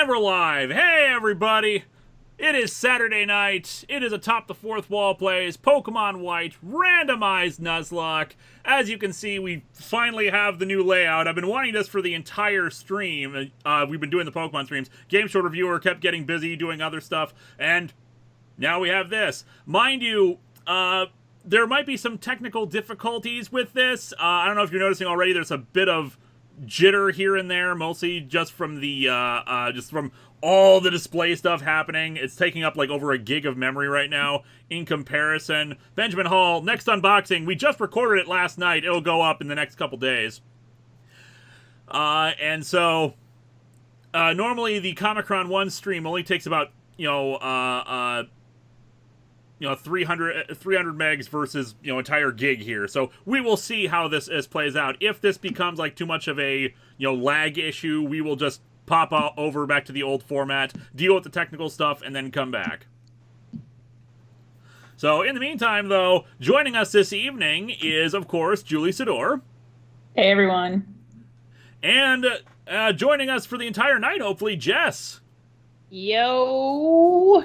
And we're live. Hey, everybody. It is Saturday night. It is Atop the Fourth Wall plays Pokémon White Randomized Nuzlocke. As you can see, we finally have the new layout. I've been wanting this for the entire stream. We've been doing the Pokemon streams. Game Show Reviewer kept getting busy doing other stuff, and now we have this. Mind you, there might be some technical difficulties with this. I don't know if you're noticing already, there's a bit of jitter here and there, mostly just from the all the display stuff happening. It's taking up like over a gig of memory right now in comparison. Benjamin Hall, next unboxing. We just recorded it last night. It'll go up in the next couple days. And so normally the Comicron 1 stream only takes about 300 megs versus entire gig here. So we will see how this plays out. If this becomes like too much of a lag issue, we will just pop over back to the old format, deal with the technical stuff, and then come back. So in the meantime, though, joining us this evening is, of course, Julie Sador. Hey, everyone. And joining us for the entire night, hopefully, Jess. Yo!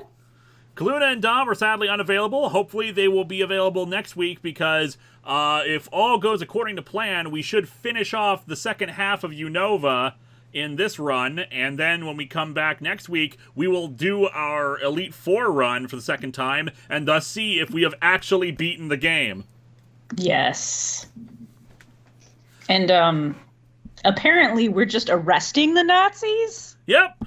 Kaluna and Dom are sadly unavailable. Hopefully they will be available next week because if all goes according to plan, we should finish off the second half of Unova in this run, and then when we come back next week, we will do our Elite Four run for the second time, and thus see if we have actually beaten the game. Yes. And, apparently we're just arresting the Nazis? Yep.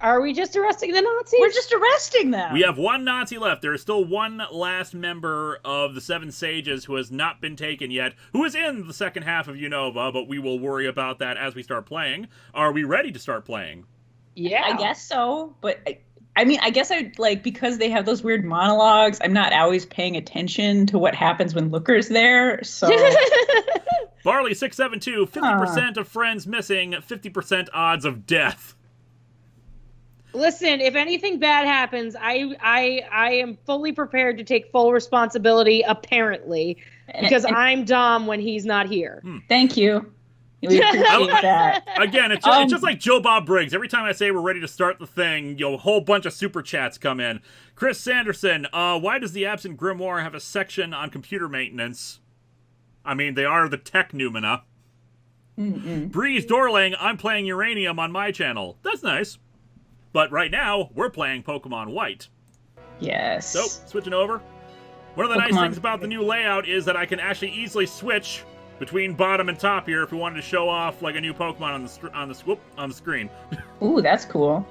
Are we just arresting the Nazis? We're just arresting them! We have one Nazi left. There is still one last member of the Seven Sages who has not been taken yet, who is in the second half of Unova, but we will worry about that as we start playing. Are we ready to start playing? Yeah. I guess so, but I mean, I guess because they have those weird monologues, I'm not always paying attention to what happens when Looker's there, so... Barley672, 50% of friends missing, 50% odds of death. Listen, if anything bad happens, I am fully prepared to take full responsibility, apparently, because I'm Dom when he's not here. Thank you. We appreciate that. Again, it's just like Joe Bob Briggs. Every time I say we're ready to start the thing, a whole bunch of super chats come in. Chris Sanderson, why does the absent Grimoire have a section on computer maintenance? I mean, they are the tech Numina. Breeze Dorling, I'm playing Uranium on my channel. That's nice. But right now, we're playing Pokemon White. Yes. So, switching over. One of the nice things about the new layout is that I can actually easily switch between bottom and top here if we wanted to show off like a new Pokemon on the screen. Ooh, that's cool.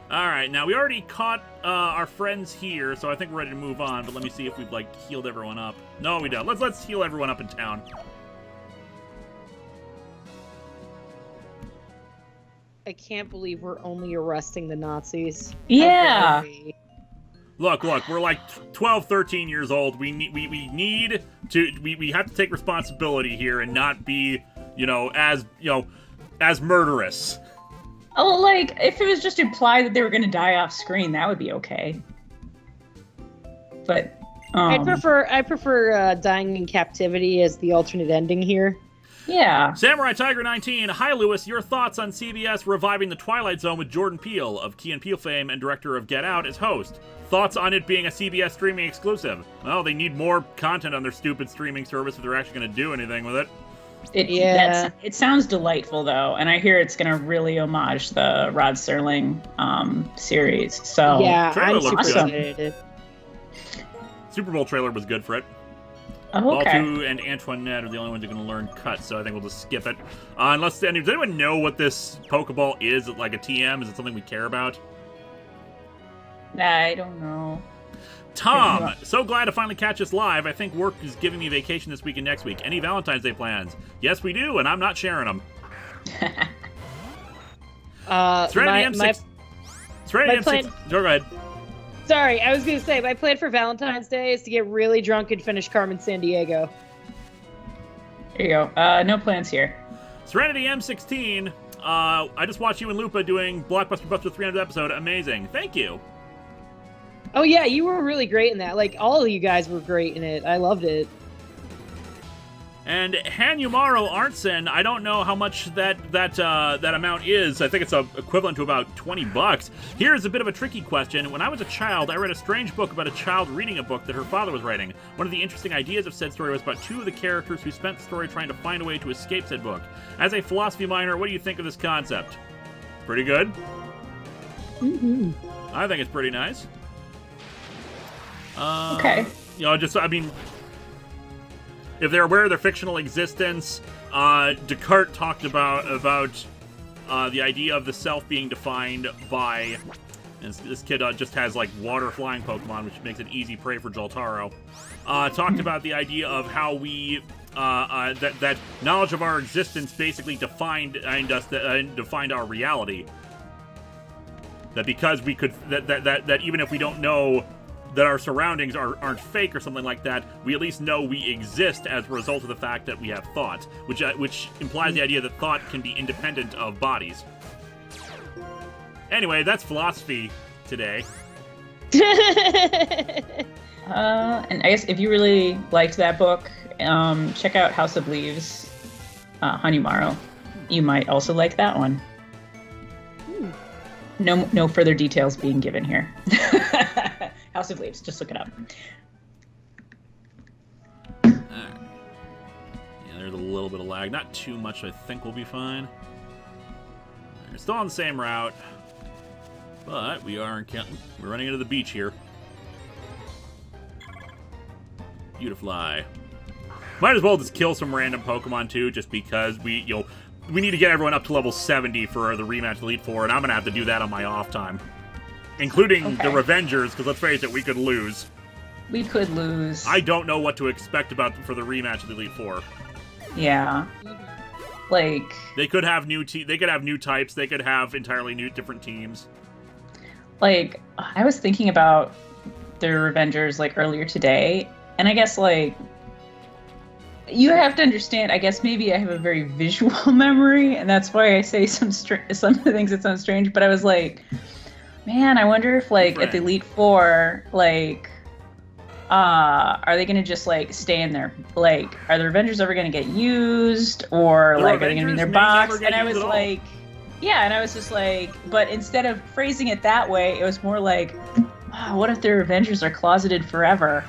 All right, now we already caught our friends here, so I think we're ready to move on. But let me see if we've healed everyone up. No, we don't. Let's heal everyone up in town. I can't believe we're only arresting the Nazis. Yeah. Look, we're like 12, 13 years old. We have to take responsibility here and not be, as murderous. Oh, if it was just implied that they were going to die off screen, that would be okay. But I prefer dying in captivity as the alternate ending here. Yeah. Samurai Tiger 19. Hi, Lewis. Your thoughts on CBS reviving The Twilight Zone with Jordan Peele of Key and Peele fame and director of Get Out as host? Thoughts on it being a CBS streaming exclusive? Well, they need more content on their stupid streaming service if they're actually going to do anything with it. It sounds delightful, though, and I hear it's going to really homage the Rod Serling series. So yeah, I'm super excited. Super Bowl trailer was good for it. Oh, okay. Baltu and Antoinette are the only ones who are going to learn cut, so I think we'll just skip it. Does anyone know what this Pokeball is? Is it like a TM? Is it something we care about? I don't know. Tom, so glad to finally catch us live. I think work is giving me vacation this week and next week. Any Valentine's Day plans? Yes, we do, and I'm not sharing them. Serenity M6. Serenity M6. Go ahead. Sorry, I was going to say, my plan for Valentine's Day is to get really drunk and finish Carmen Sandiego. There you go. No plans here. Serenity M16. I just watched you and Lupa doing Blockbuster Buster 300 episode. Amazing. Thank you. Oh, yeah, you were really great in that. All of you guys were great in it. I loved it. And Hanyoumaru Arntsen, I don't know how much that amount is. I think it's equivalent to about $20. Here's a bit of a tricky question. When I was a child, I read a strange book about a child reading a book that her father was writing. One of the interesting ideas of said story was about two of the characters who spent the story trying to find a way to escape said book. As a philosophy minor, what do you think of this concept? Pretty good? Mm-hmm. I think it's pretty nice. Okay. I mean, if they're aware of their fictional existence, Descartes talked about the idea of the self being defined by, and this kid just has like water flying Pokemon, which makes it easy prey for Joltaro. Talked about the idea of how we that knowledge of our existence basically defined our reality. That because we could that even if we don't know that our surroundings aren't fake or something like that, we at least know we exist as a result of the fact that we have thought, which implies the idea that thought can be independent of bodies. Anyway, that's philosophy today. And I guess if you really liked that book, check out House of Leaves, Hanyoumaru. You might also like that one. No further details being given here. House of Leaves, just look it up. Alright. Yeah, there's a little bit of lag. Not too much, I think we'll be fine. We're still on the same route. But we're running into the beach here. Beautifly. Might as well just kill some random Pokemon too, just because we need to get everyone up to level 70 for the rematch Elite Four, and I'm gonna have to do that on my off time. Including the Revengers, because let's face it, we could lose. We could lose. I don't know what to expect for the rematch of the Elite Four. Yeah. Like they could have new types, they could have entirely different teams. Like, I was thinking about the Revengers like earlier today, and I guess like you have to understand, I guess maybe I have a very visual memory, and that's why I say some of the things that sound strange, but I was like, man, I wonder if like at the Elite Four, like are they gonna just like stay in there? Like, are the Revengers ever gonna get used, or like are they gonna be in their box? And I was like, yeah, and I was just like, but instead of phrasing it that way, it was more like, oh, what if the Revengers are closeted forever?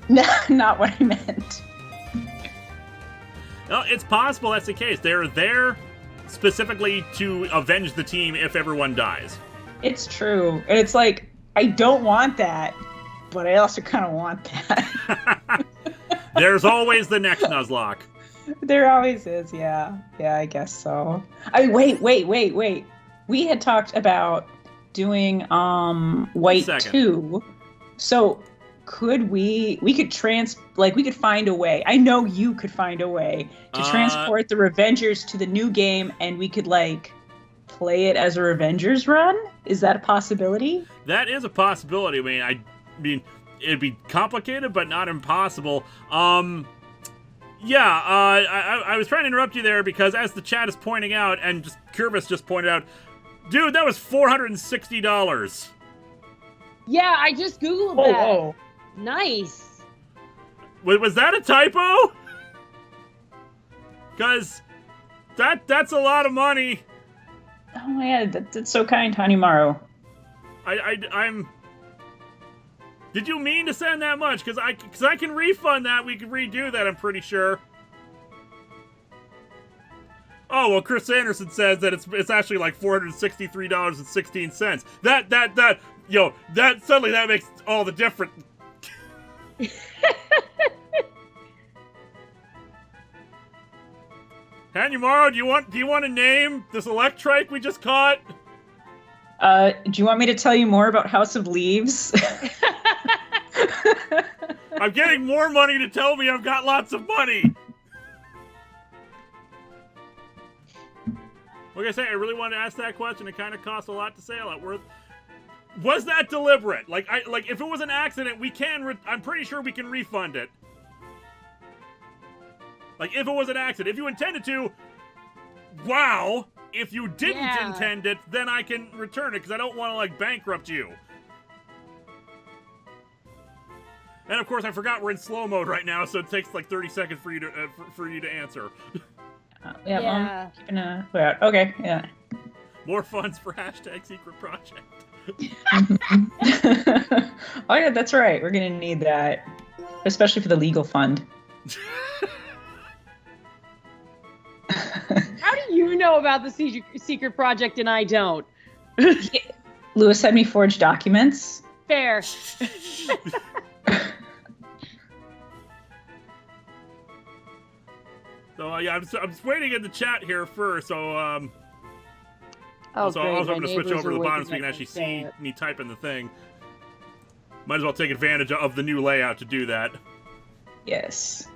Not what I meant. Well, it's possible that's the case. They're there specifically to avenge the team if everyone dies. It's true. And it's like, I don't want that, but I also kind of want that. There's always the next Nuzlocke. There always is, yeah. Yeah, I guess so. Wait. We had talked about doing White 2. So could we could find a way. I know you could find a way to transport the Revengers to the new game, and we could like play it as a Revengers run? Is that a possibility? That is a possibility. I mean, it'd be complicated, but not impossible. Yeah, I was trying to interrupt you there because as the chat is pointing out, and just Curvis just pointed out, dude, that was $460. Yeah, I just Googled that. Oh. Nice. Was that a typo? Because that's a lot of money. Oh my god, that's so kind, Hanyoumaru. I'm... Did you mean to send that much? Because I can refund that. We can redo that, I'm pretty sure. Oh, well, Chris Anderson says that it's actually like $463.16. That suddenly that makes all the difference. Hanyoumaru, do you want to name this Electrike we just caught? Do you want me to tell you more about House of Leaves? I'm getting more money to tell me I've got lots of money. Like I say, I really wanted to ask that question. It kind of costs a lot to say a lot worth. Was that deliberate? Like if it was an accident, we can. I'm pretty sure we can refund it. Like if it was an accident, if you intended to, wow. If you didn't intend it, then I can return it because I don't want to like bankrupt you. And of course, I forgot we're in slow mode right now, so it takes like 30 seconds for you to answer. Yeah. Yeah. I'm keeping a lookout. Okay. Yeah. More funds for hashtag secret project. Oh yeah, that's right. We're gonna need that, especially for the legal fund. How do you know about the secret project and I don't? Lewis had me forged documents. Fair. So yeah, I'm just waiting in the chat here first. So Oh, so great. also I'm My going to switch neighbors over to are the bottom waking so you can up actually and saying see it. me typing the thing. Might as well take advantage of the new layout to do that. Yes.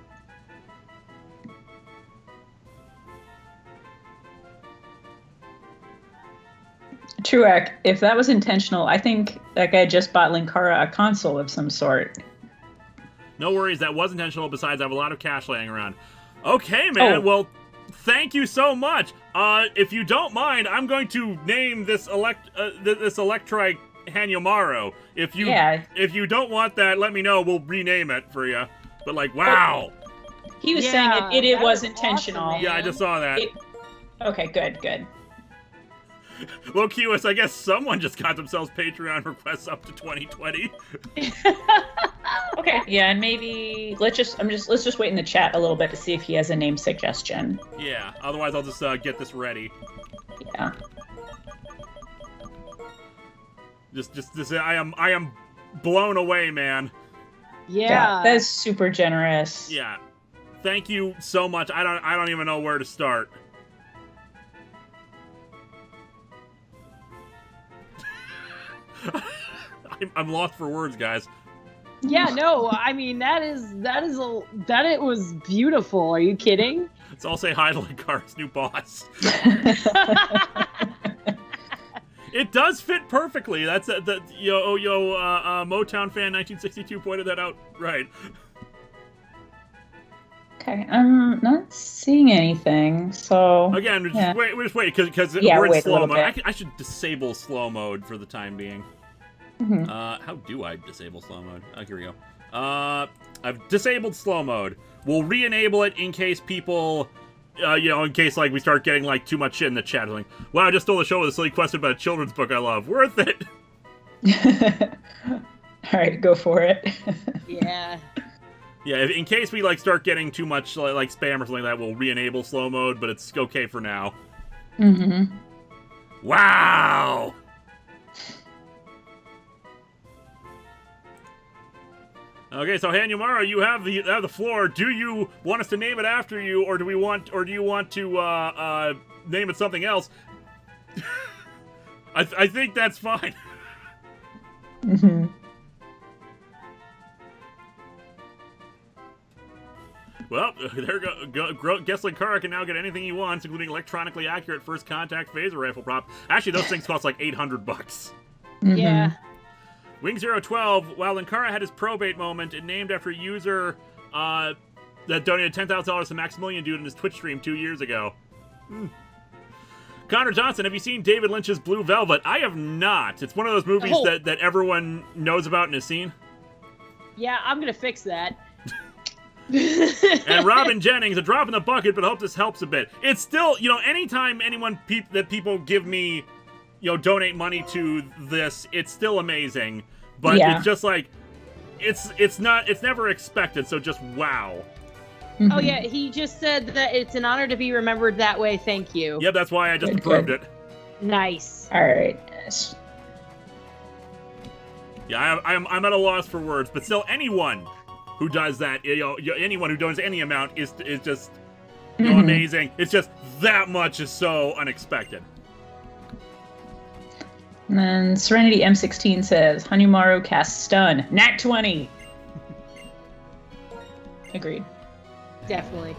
Truac, if that was intentional, I think that guy just bought Linkara a console of some sort. No worries, that was intentional. Besides, I have a lot of cash laying around. Okay, man. Oh. Well, thank you so much. If you don't mind, I'm going to name this Electrike Hanyoumaru. If you don't want that, let me know. We'll rename it for you. But like, wow. He was Yeah, saying it that was was intentional. awesome, Yeah, I just saw that. Okay, good. Well, QS, I guess someone just got themselves Patreon requests up to 2020. Okay, yeah, and maybe let's just wait in the chat a little bit to see if he has a name suggestion. Yeah, otherwise I'll just get this ready. Yeah. Just I am blown away, man. Yeah. That's super generous. Yeah. Thank you so much. I don't even know where to start. I'm lost for words, guys. Yeah, no, I mean that it was beautiful. Are you kidding? Let's all say hi to Linkara's new boss. It does fit perfectly. That's Motown fan 1962 pointed that out right. Okay, I'm not seeing anything, so... Again, just wait, because Yeah, we're in wait a slow little mode. bit. I should disable slow mode for the time being. Mhm. How do I disable slow mode? Oh, here we go. I've disabled slow mode. We'll re-enable it in case people, in case, like, we start getting, like, too much shit in the chat. Like, wow, I just stole the show with a silly question about a children's book I love. Worth it! Alright, go for it. Yeah. Yeah, in case we, like, start getting too much, like, spam or something like that, we'll re-enable slow mode, but it's okay for now. Mm-hmm. Wow! Okay, so Hanyoumaru, you have the floor. Do you want us to name it after you, or do you want to name it something else? I think that's fine. Mm-hmm. Well, there go. Guess Linkara can now get anything he wants, including electronically accurate first contact phaser rifle prop. Actually, those things cost like $800. Mm-hmm. Yeah. Wing012, while Linkara had his probate moment, and named after a user that donated $10,000 to Maximilian Dude in his Twitch stream 2 years ago. Connor Johnson, have you seen David Lynch's Blue Velvet? I have not. It's one of those movies that everyone knows about and has seen. Yeah, I'm gonna fix that. And Robin Jennings, a drop in the bucket, but I hope this helps a bit. It's still, anytime that people give me, donate money to this, it's still amazing. But Yeah. it's just like, it's never expected, so just wow. Mm-hmm. Oh yeah, he just said that it's an honor to be remembered that way. Thank you. Yeah, that's why I just Good, approved good. it. Nice. Alright. Yeah, I'm at a loss for words, but still, anyone who does that, anyone who donates any amount is just Mhm. amazing. It's just that much is so unexpected. And then Serenity M16 says, Hanyoumaru casts stun. Nat 20! Agreed. Definitely.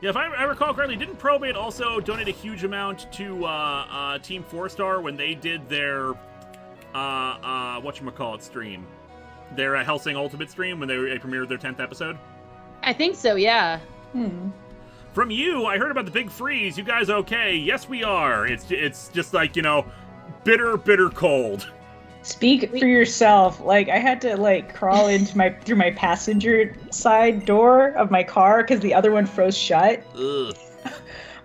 Yeah, if I recall correctly, didn't Probate also donate a huge amount to Team 4-Star when they did their whatchamacallit stream? Their Hellsing Ultimate stream when they premiered their 10th episode? I think so, yeah. From you, I heard about the big freeze. You guys okay? Yes, we are. It's just like, bitter, bitter cold. Speak for yourself. Like, I had to like crawl through my passenger side door of my car because the other one froze shut. Ugh.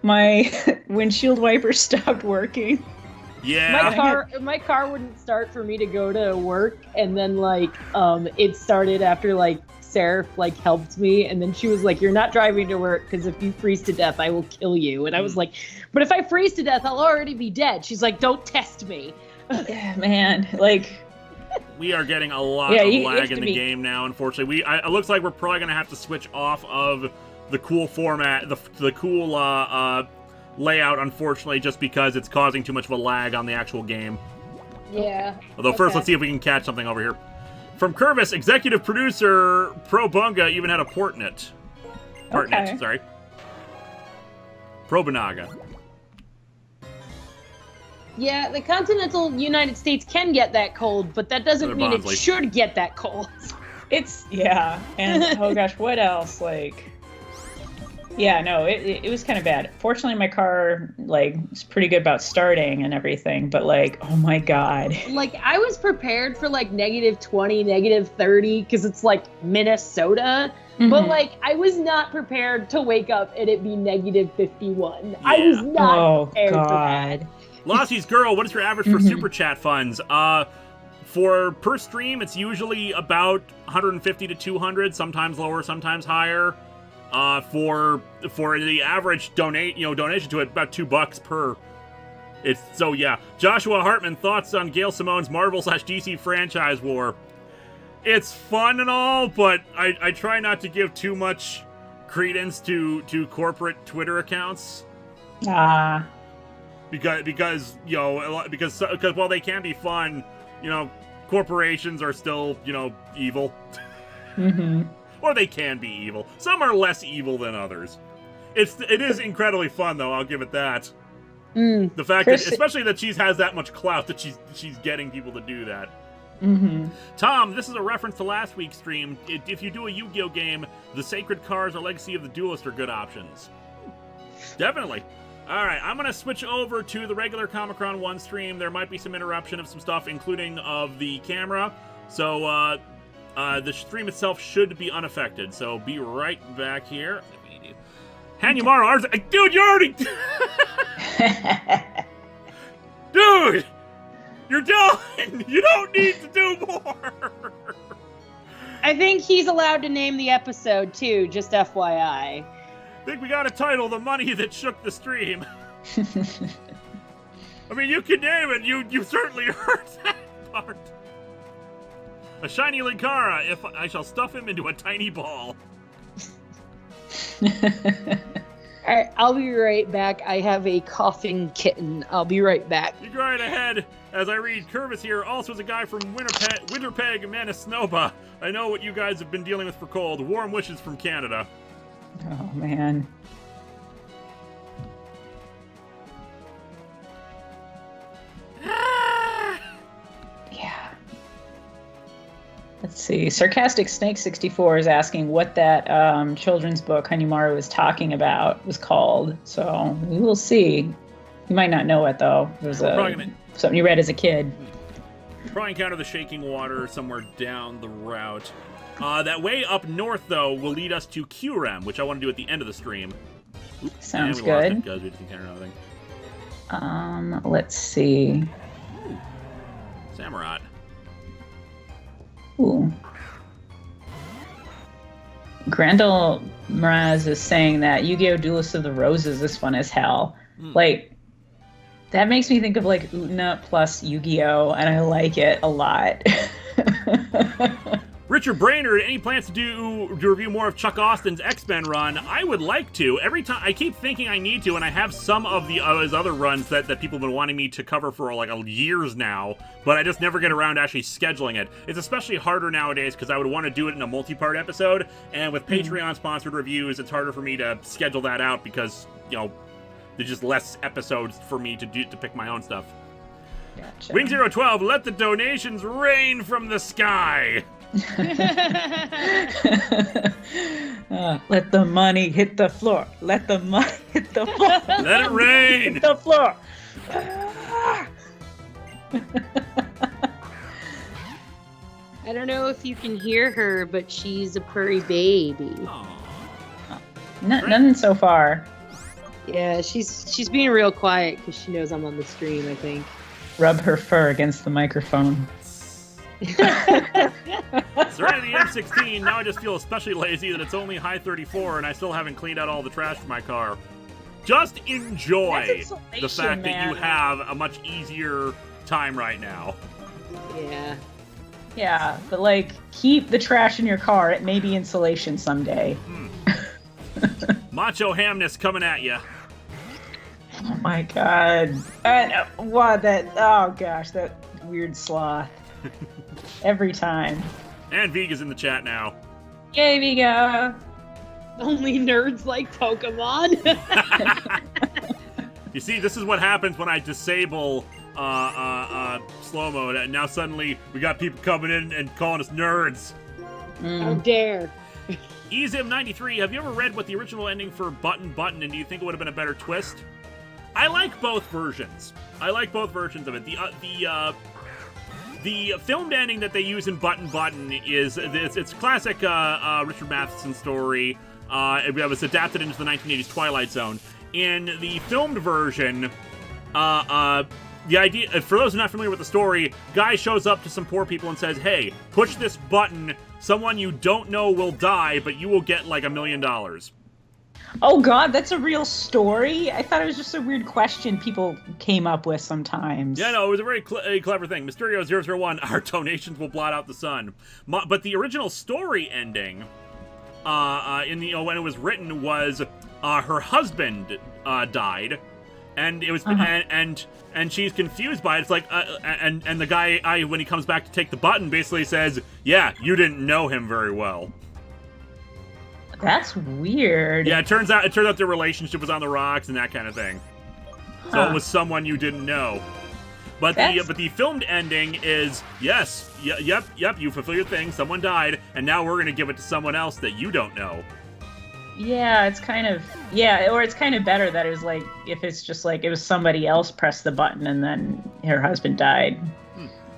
My windshield wiper stopped working. Yeah. My car wouldn't start for me to go to work, and then like it started after like Sarah like helped me, and then she was like, "You're not driving to work because if you freeze to death, I will kill you." And I was like, "But if I freeze to death, I'll already be dead." She's like, "Don't test me." Yeah, man, like We are getting a lot of lag in the game now, unfortunately. It looks like we're probably going to have to switch off of the cool format, the cool layout, unfortunately, just because it's causing too much of a lag on the actual game. Yeah. Although first, let's see if we can catch something over here. From Curvis, executive producer Pro Bunga even had a portnet. Okay. Sorry. Pro Banaga. Yeah, the continental United States can get that cold, but that doesn't mean it should get that cold. And oh gosh, what else? Like, yeah, no, it was kind of bad. Fortunately, my car like was pretty good about starting and everything, but like, oh my god. Like, I was prepared for like -20, -30, because it's like Minnesota. Mm-hmm. But like, I was not prepared to wake up and it be -51. Yeah. I was not prepared for that. Lossie's Girl, what is your average for Super Chat funds? For per stream, it's usually about 150 to 200, sometimes lower, sometimes higher. For the average donation to it, about $2 per. Joshua Hartman, thoughts on Gail Simone's Marvel/DC franchise war? It's fun and all, but I try not to give too much credence to corporate Twitter accounts. Because while they can be fun, corporations are still, evil. Mm-hmm. Or they can be evil. Some are less evil than others. It is incredibly fun, though, I'll give it that. The fact that, especially that she has that much clout, that she's getting people to do that. Mm-hmm. Tom, this is a reference to last week's stream. If you do a Yu-Gi-Oh game, the Sacred Cards or Legacy of the Duelist are good options. Definitely. All right, I'm going to switch over to the regular Comic-Con 1 stream. There might be some interruption of some stuff, including of the camera. So, the stream itself should be unaffected. So, be right back here. Hanyoumaru, dude, you already... Dude! You're done! You don't need to do more! I think he's allowed to name the episode, too, just FYI. I think we got a title, The Money That Shook the Stream. I mean, you can name it. You certainly heard that part. A shiny Linkara, if I shall stuff him into a tiny ball. Alright, I'll be right back. I have a coughing kitten. I'll be right back. You go right ahead. As I read, Curvis here also is a guy from Winterpeg, Manitoba. I know what you guys have been dealing with for cold. Warm wishes from Canada. Oh, man. Yeah. Let's see. Sarcastic Snake 64 is asking what that children's book Hanyoumaru was talking about was called. So we will see. You might not know it, though. It was something you read as a kid. We'll probably encounter the shaking water somewhere down the route. That way up north, though, will lead us to QREM, which I want to do at the end of the stream. Oops, sounds good. Lost it good. because we just encountered another thing. Let's see. Samurott. Ooh. Grandel Mraz is saying that Yu-Gi-Oh! Duelist of the Roses is fun as hell. Like, that makes me think of like Utena plus Yu-Gi-Oh! And I like it a lot. Richard Brainerd, any plans to review more of Chuck Austin's X-Men run? I would like to. Every time I keep thinking I need to, and I have some of his other runs that people have been wanting me to cover for like years now, but I just never get around to actually scheduling it. It's especially harder nowadays because I would want to do it in a multi-part episode, and with Patreon-sponsored reviews, it's harder for me to schedule that out because, there's just less episodes for me to pick my own stuff. Gotcha. Wing012, let the donations rain from the sky. Let the money hit the floor. Let the money hit the floor. Let it rain. Hit the floor. I don't know if you can hear her, but she's a purry baby. Aw. None so far. Yeah, she's being real quiet because she knows I'm on the stream, I think. Rub her fur against the microphone. Serenity M16, now I just feel especially lazy that it's only high 34 and I still haven't cleaned out all the trash from my car. Just enjoy the fact that you have a much easier time right now. Yeah. Yeah, but like, keep the trash in your car. It may be insulation someday. Macho hamness coming at you. Oh my god. What that? Oh gosh, that weird sloth. Every time. And Viga's in the chat now. Yay, Viga! Only nerds like Pokemon. You see, this is what happens when I disable slow mode, and now suddenly we got people coming in and calling us nerds. How dare. Ezim93, have you ever read what the original ending for Button Button, and do you think it would have been a better twist? I like both versions. I like both versions of it. The filmed ending that they use in Button Button is it's classic Richard Matheson story. It was adapted into the 1980s Twilight Zone. In the filmed version, the idea, for those who are not familiar with the story, guy shows up to some poor people and says, "Hey, push this button. Someone you don't know will die, but you will get like $1 million." Oh god, that's a real story? I thought it was just a weird question people came up with sometimes. Yeah, no, it was a very clever thing. Mysterio001, our donations will blot out the sun. But the original story ending, when it was written, was her husband died, and it was and she's confused by it. It's like and the guy when he comes back to take the button basically says, "Yeah, you didn't know him very well." That's weird. Yeah, it turns out their relationship was on the rocks and that kind of thing. So it was someone you didn't know. But the filmed ending is, yes, yep, you fulfill your thing, someone died, and now we're gonna give it to someone else that you don't know. Yeah, it's kind of or it's kind of better that it was like if it's just like it was somebody else pressed the button and then her husband died.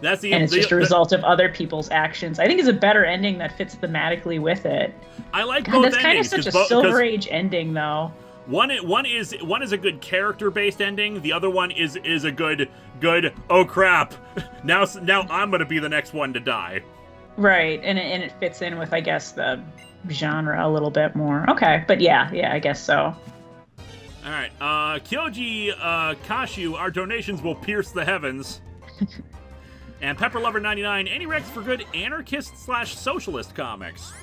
That's and it's just a result of other people's actions. I think it's a better ending that fits thematically with it. I like both that's endings. Kind of such a Silver Age ending, though. One is a good character-based ending. The other one is a good. Oh crap! Now I'm gonna be the next one to die. Right, and it fits in with, I guess, the genre a little bit more. Okay, but yeah, I guess so. All right, Kyoji Kashu, our donations will pierce the heavens. And PepperLover99, any recs for good anarchist/socialist comics?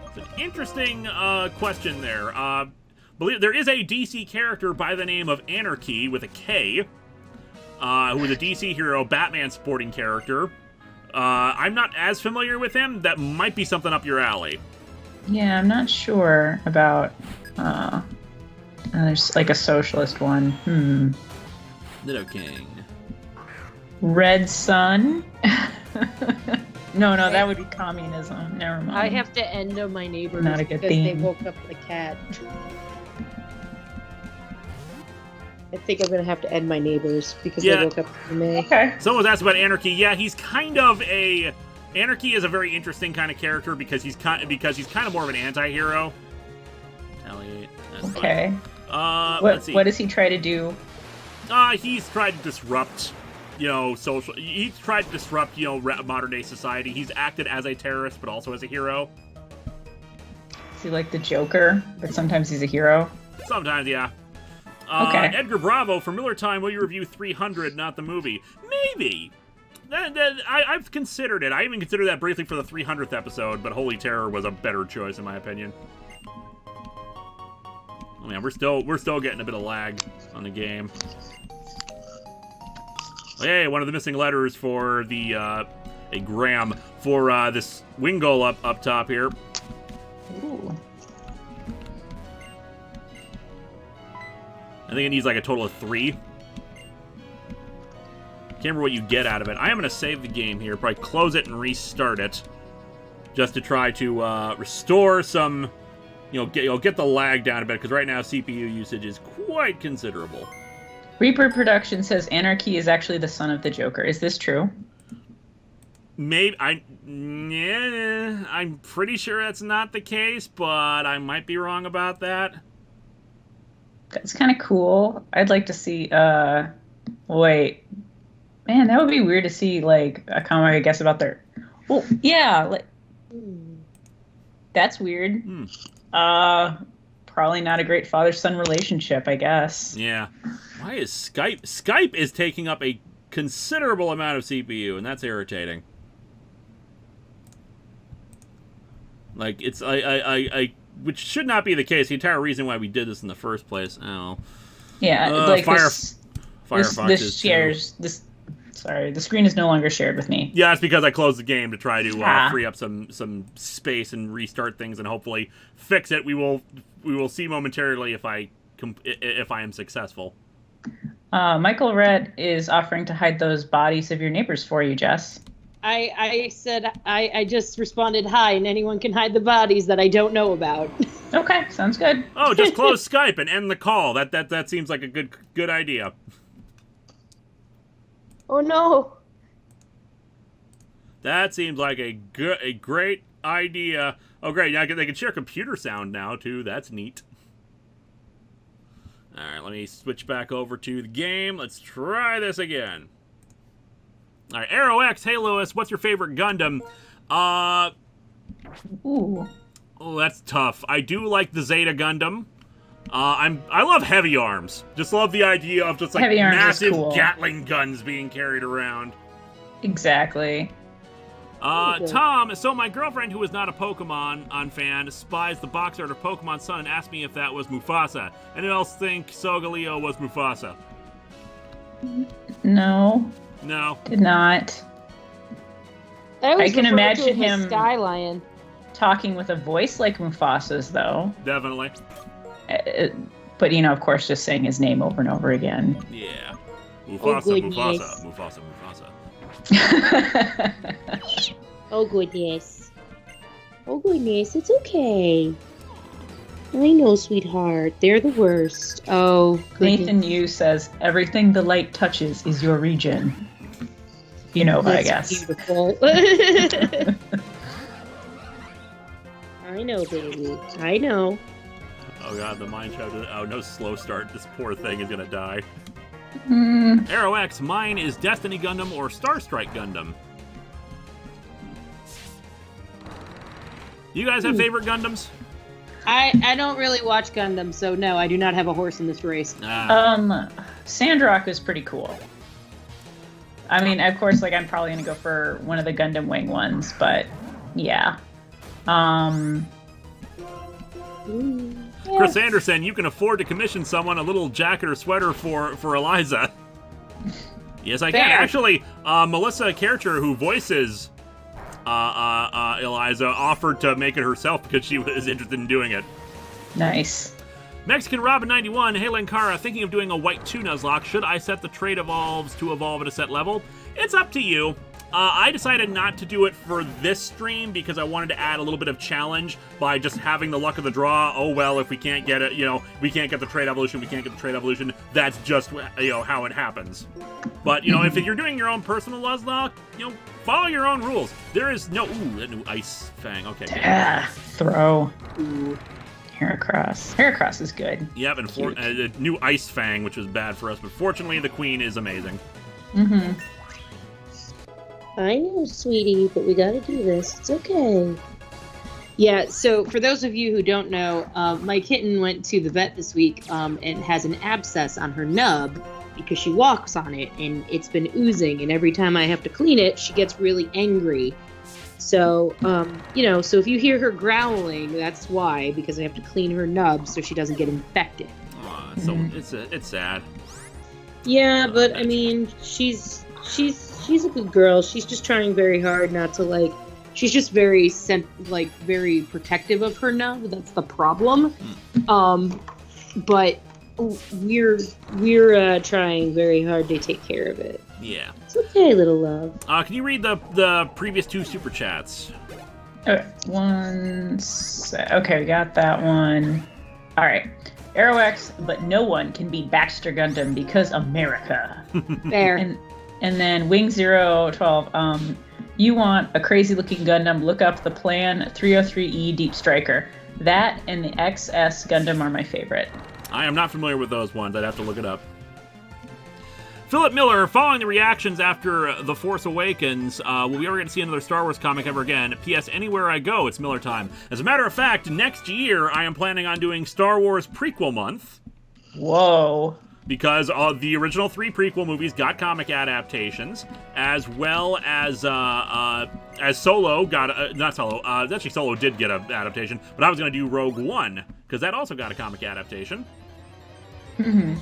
It's an interesting question there. Believe there is a DC character by the name of Anarchy with a K, who is a DC hero, Batman supporting character. I'm not as familiar with him. That might be something up your alley. Yeah, I'm not sure about. There's like a socialist one. Little King. Red Sun? No, that would be communism. Never mind. I have to end on my neighbors Not a good because they theme. woke up the cat. I think I'm gonna have to end my neighbors because they woke up to me. Okay. Someone was asked about Anarchy. Yeah, he's kind of a... Anarchy is a very interesting kind of character because he's kind of more of an anti-hero. Retaliate. That's Okay. fine. Let's see. What does he try to do? He's tried to disrupt, social... He's tried to disrupt, modern-day society. He's acted as a terrorist, but also as a hero. Is he like the Joker, but sometimes he's a hero? Sometimes, yeah. Okay. Edgar Bravo, for Miller Time, will you review 300, not the movie? Maybe. I've considered it. I even considered that briefly for the 300th episode, but Holy Terror was a better choice, in my opinion. Oh man, we're still getting a bit of lag on the game. Hey, one of the missing letters for the a gram for this Wingull up top here. Ooh. I think it needs like a total of 3. Can't remember what you get out of it. I am going to save the game here, probably close it and restart it, just to try to restore some, get the lag down a bit, because right now CPU usage is quite considerable. Reaper Production says Anarchy is actually the son of the Joker. Is this true? Maybe I'm pretty sure that's not the case, but I might be wrong about that. That's kind of cool. I'd like to see. Wait, man, that would be weird to see like a comic, I guess, about their. Well, yeah, that's weird. Probably not a great father-son relationship, I guess. Yeah. Why is Skype? Skype is taking up a considerable amount of CPU, and that's irritating. Like, it's I which should not be the case. The entire reason why we did this in the first place. Oh. Yeah, like Firefox this shares too. This. Sorry, the screen is no longer shared with me. Yeah, it's because I closed the game to try to free up some space and restart things and hopefully fix it. We will see momentarily if I am successful. Michael Red is offering to hide those bodies of your neighbors for you, Jess. I said I just responded hi, and anyone can hide the bodies that I don't know about. Okay, sounds good. Oh, just close Skype and end the call. That seems like a good idea. Oh no. That seems like a great idea. Oh great, now they can share computer sound now too. That's neat. All right, let me switch back over to the game. Let's try this again. All right, Arrow X. Hey, Lewis, what's your favorite Gundam? Ooh. Oh, that's tough. I do like the Zeta Gundam. I love heavy arms. Just love the idea of just like massive Gatling guns being carried around. Exactly. Tom, so my girlfriend, who is not a Pokemon fan, spies the box art of Pokemon Sun and asked me if that was Mufasa. Anyone else think Solgaleo was Mufasa? No. No. Did not. I can imagine him Sky Lion talking with a voice like Mufasa's, though. Definitely. But, of course, just saying his name over and over again. Yeah. Mufasa. Oh, goodness. Oh, goodness. It's okay. I know, sweetheart. They're the worst. Oh, goodness. Nathan Yu says, everything the light touches is your region. Unova, I guess. Beautiful. I know, baby. I know. Oh god, the mine shaft. Oh, no slow start. This poor thing is gonna die. Arrow X, mine is Destiny Gundam or Starstrike Gundam. You guys have favorite Gundams? I don't really watch Gundam, so no, I do not have a horse in this race. Sandrock is pretty cool. I mean, of course, like I'm probably gonna go for one of the Gundam Wing ones, but yeah. Chris Anderson, you can afford to commission someone a little jacket or sweater for Eliza. Yes, I can. Actually, Melissa Kercher, who voices Eliza, offered to make it herself because she was interested in doing it. Nice. Mexican Robin 91, hey Linkara, thinking of doing a White 2 Nuzlocke. Should I set the trait evolves to evolve at a set level? It's up to you. I decided not to do it for this stream because I wanted to add a little bit of challenge by just having the luck of the draw. Oh, well, if we can't get it, we can't get the trait evolution, that's just, how it happens. But, if you're doing your own personal Nuzlocke, follow your own rules. There is no, that new Ice Fang, okay. Yeah, throw. Ooh. Heracross is good. Yep, and the new Ice Fang, which was bad for us, but fortunately the Queen is amazing. Mm-hmm. I know, sweetie, but we gotta do this. It's okay. Yeah, so for those of you who don't know, my kitten went to the vet this week and has an abscess on her nub because she walks on it, and it's been oozing, and every time I have to clean it, she gets really angry. So, so if you hear her growling, that's why, because I have to clean her nub so she doesn't get infected. So it's sad. Yeah, but I mean, she's a good girl. She's just trying very hard not to she's just very very protective of her nub. That's the problem. But we're trying very hard to take care of it. Yeah. It's okay, little love. Can you read the previous 2 super chats? Okay, okay, we got that one. All right. Arrow X, but no one can beat Baxter Gundam because America. Fair. And then Wing 012, You want a crazy-looking Gundam, look up the Plan 303E Deep Striker. That and the XS Gundam are my favorite. I am not familiar with those ones. I'd have to look it up. Philip Miller, following the reactions after The Force Awakens, will we ever get to see another Star Wars comic ever again? P.S. Anywhere I go, it's Miller time. As a matter of fact, next year I am planning on doing Star Wars Prequel Month. Whoa. Because the original 3 prequel movies got comic adaptations, as well as Solo got not Solo. Actually, Solo did get an adaptation, but I was going to do Rogue One because that also got a comic adaptation. Mm-hmm.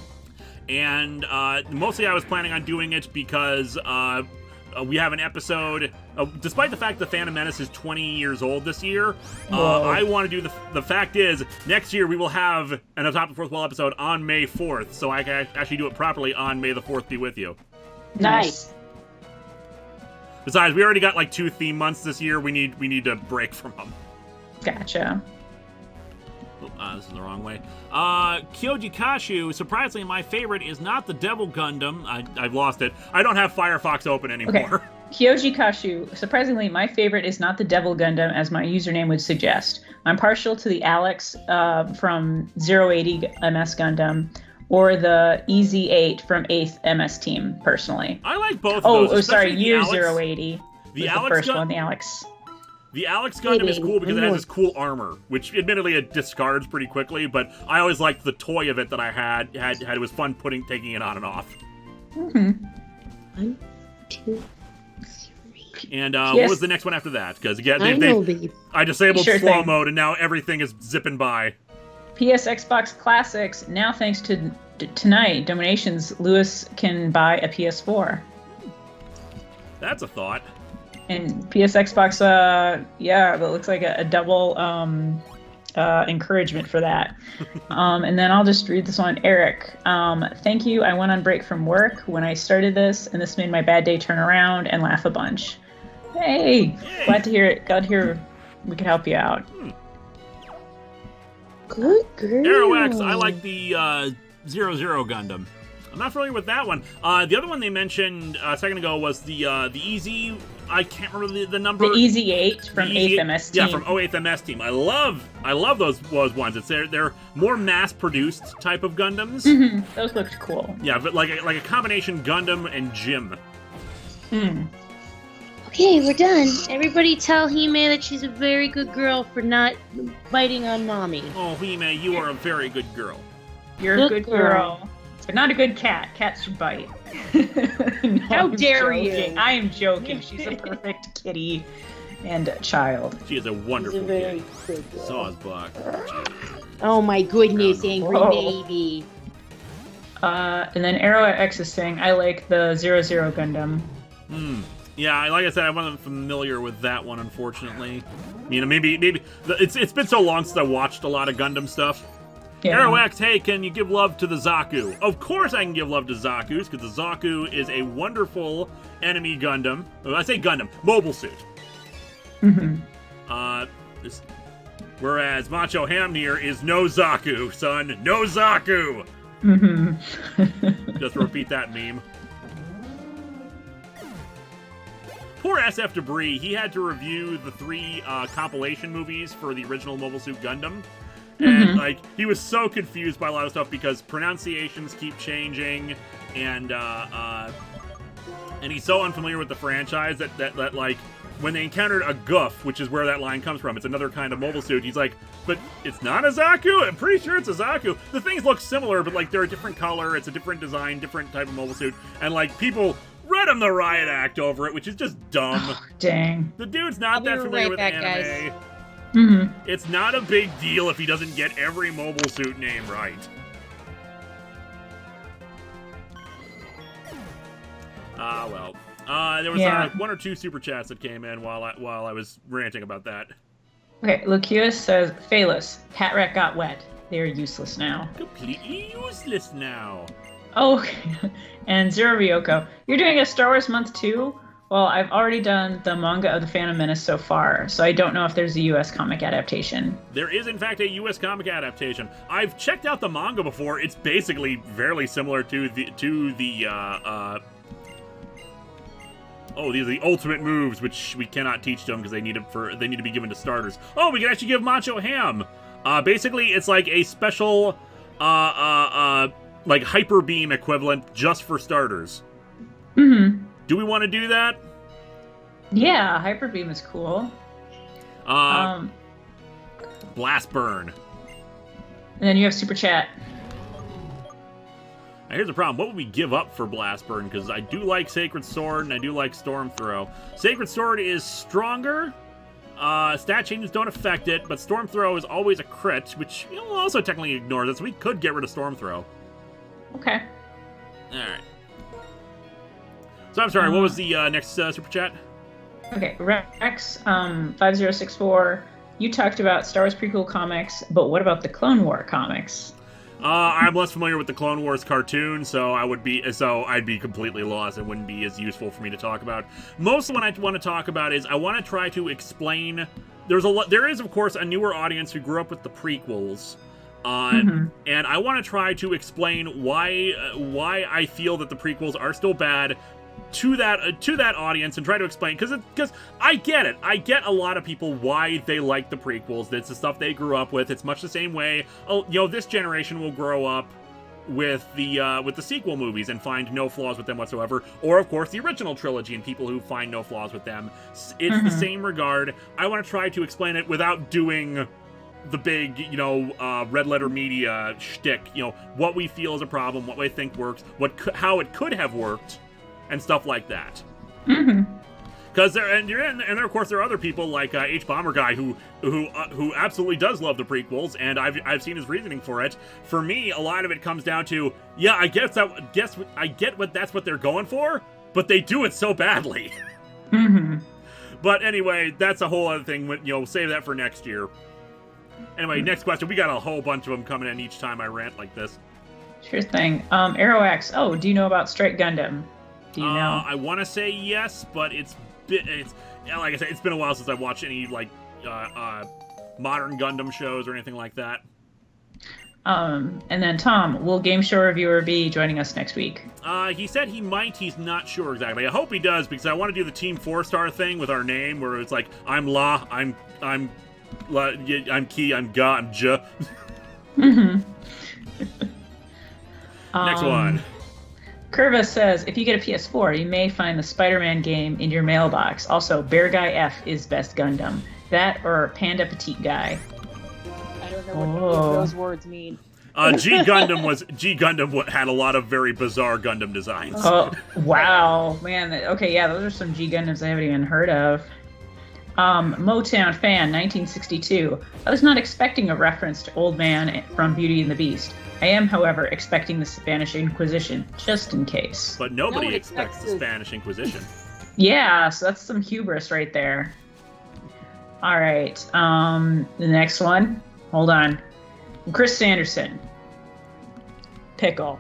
And mostly I was planning on doing it because we have an episode. Despite the fact that Phantom Menace is 20 years old this year, I want to do the fact is, next year we will have an Atop the Fourth Wall episode on May 4th, so I can actually do it properly on May the 4th be with you. Nice. Besides, we already got like 2 theme months this year. We need to break from them. Gotcha. This is the wrong way. Kyoji Kashu, surprisingly, my favorite is not the Devil Gundam. I've lost it. I don't have Firefox open anymore. Okay. Kyoji Kashu, surprisingly, my favorite is not the Devil Gundam, as my username would suggest. I'm partial to the Alex from 080 MS Gundam, or the EZ8 from 8th MS Team, personally. I like both of those. Oh, sorry, year Alex, 080. The Alex first one, the Alex. The Alex Gundam is cool because it has this cool armor, which admittedly it discards pretty quickly, but I always liked the toy of it that I had. It was fun taking it on and off. Mm-hmm. 1, 2, 3. And Yes. what was the next one after that? Because again, I disabled Sure slow thing. mode, and now everything is zipping by. PS Xbox Classics, now thanks to tonight donations, Lewis can buy a PS4. That's a thought. And PS Xbox, that looks like a double encouragement for that. And then I'll just read this one. Eric, thank you. I went on break from work when I started this, and this made my bad day turn around and laugh a bunch. Hey, Yay. glad to hear it. Glad to hear we could help you out. Good girl. Aerox, I like the 00 Gundam. I'm not familiar with that one. The other one they mentioned a second ago was the EZ. I can't remember the number. The EZ8 from The EZ 8th MS Team. Yeah, from 08th MS Team. I love those ones. They're more mass-produced type of Gundams. Mm-hmm. Those looked cool. Yeah, but like a combination Gundam and Jim. Hmm. Okay, we're done. Everybody tell Hime that she's a very good girl for not biting on mommy. Oh, Hime, you are a very good girl. You're a good girl. But not a good cat. Cats should bite. No, How I'm dare joking. you. I am joking. She's a perfect kitty and a child. She is a She's wonderful a very kid. good girl. Sawsbuck. Oh my goodness, angry Whoa. baby. And then Arrow X is saying, I like the 00 Gundam. Yeah, like I said, I wasn't familiar with that one, unfortunately. You know, maybe it's been so long since I watched a lot of Gundam stuff. Yeah. Aerox, hey, can you give love to the Zaku? Of course I can give love to Zaku's, because the Zaku is a wonderful enemy Gundam. Well, I say Gundam, mobile suit. Mm-hmm. Whereas Macho Hamnir is no Zaku, son. No Zaku! Mm-hmm. Just repeat that meme. Poor SF Debris, he had to review the 3 compilation movies for the original Mobile Suit Gundam. And, like, he was so confused by a lot of stuff because pronunciations keep changing, and he's so unfamiliar with the franchise that like, when they encountered a Goof, which is where that line comes from, it's another kind of mobile suit, he's like, but it's not a Zaku? I'm pretty sure it's a Zaku. The things look similar, but, like, they're a different color, it's a different design, different type of mobile suit, and, like, people read him the riot act over it, which is just dumb. Oh, dang. The dude's not that I'll be familiar right with back, anime. guys. Mm-hmm. It's not a big deal if he doesn't get every mobile suit name right. Well. There was 1 or 2 super chats that came in while I was ranting about that. Okay, Lucius says, Phalus, Hat Rat got wet. They are useless now. Completely useless now. Oh, okay. And Zero Ryoko, you're doing a Star Wars month too? Well, I've already done the manga of the Phantom Menace so far, so I don't know if there's a U.S. comic adaptation. There is, in fact, a U.S. comic adaptation. I've checked out the manga before. It's basically fairly similar to the Oh, these are the ultimate moves, which we cannot teach them because they need to be given to starters. Oh, we can actually give Macho Ham. Basically, it's like a special, like hyper beam equivalent just for starters. Mm-hmm. Do we want to do that? Yeah, hyper beam is cool. Blast burn. And then you have super chat. Now, here's the problem. What would we give up for Blast Burn? Because I do like Sacred Sword, and I do like Storm Throw. Sacred Sword is stronger. Stat changes don't affect it, but Storm Throw is always a crit, which also technically ignores it, so we could get rid of Storm Throw. Okay. Alright. So I'm sorry, what was the next super chat? Okay, Rex 5064. You talked about Star Wars prequel comics, but what about the Clone War comics? I'm less familiar with the Clone Wars cartoon, so I'd be completely lost. It wouldn't be as useful for me to talk about. Most of what I want to talk about is I want to try to explain. There is of course a newer audience who grew up with the prequels, and I want to try to explain why I feel that the prequels are still bad to that audience, and try to explain, because I get it. I get a lot of people why they like the prequels. It's the stuff they grew up with. It's much the same way this generation will grow up with the sequel movies and find no flaws with them whatsoever, or of course the original trilogy and people who find no flaws with them. It's the same regard. I want to try to explain it without doing the big, red letter media shtick. What we feel is a problem, what we think works, how it could have worked, and stuff like that. Because of course there are other people like H Bomber Guy who absolutely does love the prequels, and I've seen his reasoning for it. For me, a lot of it comes down to, I get that's what they're going for, but they do it so badly. But anyway, that's a whole other thing. Save that for next year. Anyway, next question. We got a whole bunch of them coming in each time I rant like this. Sure thing. Arrow X. Oh, do you know about Strike Gundam? Do you know? I want to say yes, but it's like I said, it's been a while since I watched any modern Gundam shows or anything like that. And then Tom, will Game Show Reviewer be joining us next week? He said he might. He's not sure exactly. I hope he does, because I want to do the Team 4-star thing with our name, where it's like, I'm La, I'm Ki, I'm Ga, I'm J. Next one. Curva says, if you get a PS4, you may find the Spider-Man game in your mailbox. Also, Bear Guy F is best Gundam. That or Panda Petite Guy. I don't know what any of those words mean. G Gundam had a lot of very bizarre Gundam designs. Oh, wow. Man, okay, yeah, those are some G Gundams I haven't even heard of. Motown Fan, 1962. I was not expecting a reference to Old Man from Beauty and the Beast. I am, however, expecting the Spanish Inquisition, just in case. But nobody expects the Spanish Inquisition. Yeah, so that's some hubris right there. All right, the next one. Hold on. Chris Sanderson. Pickle.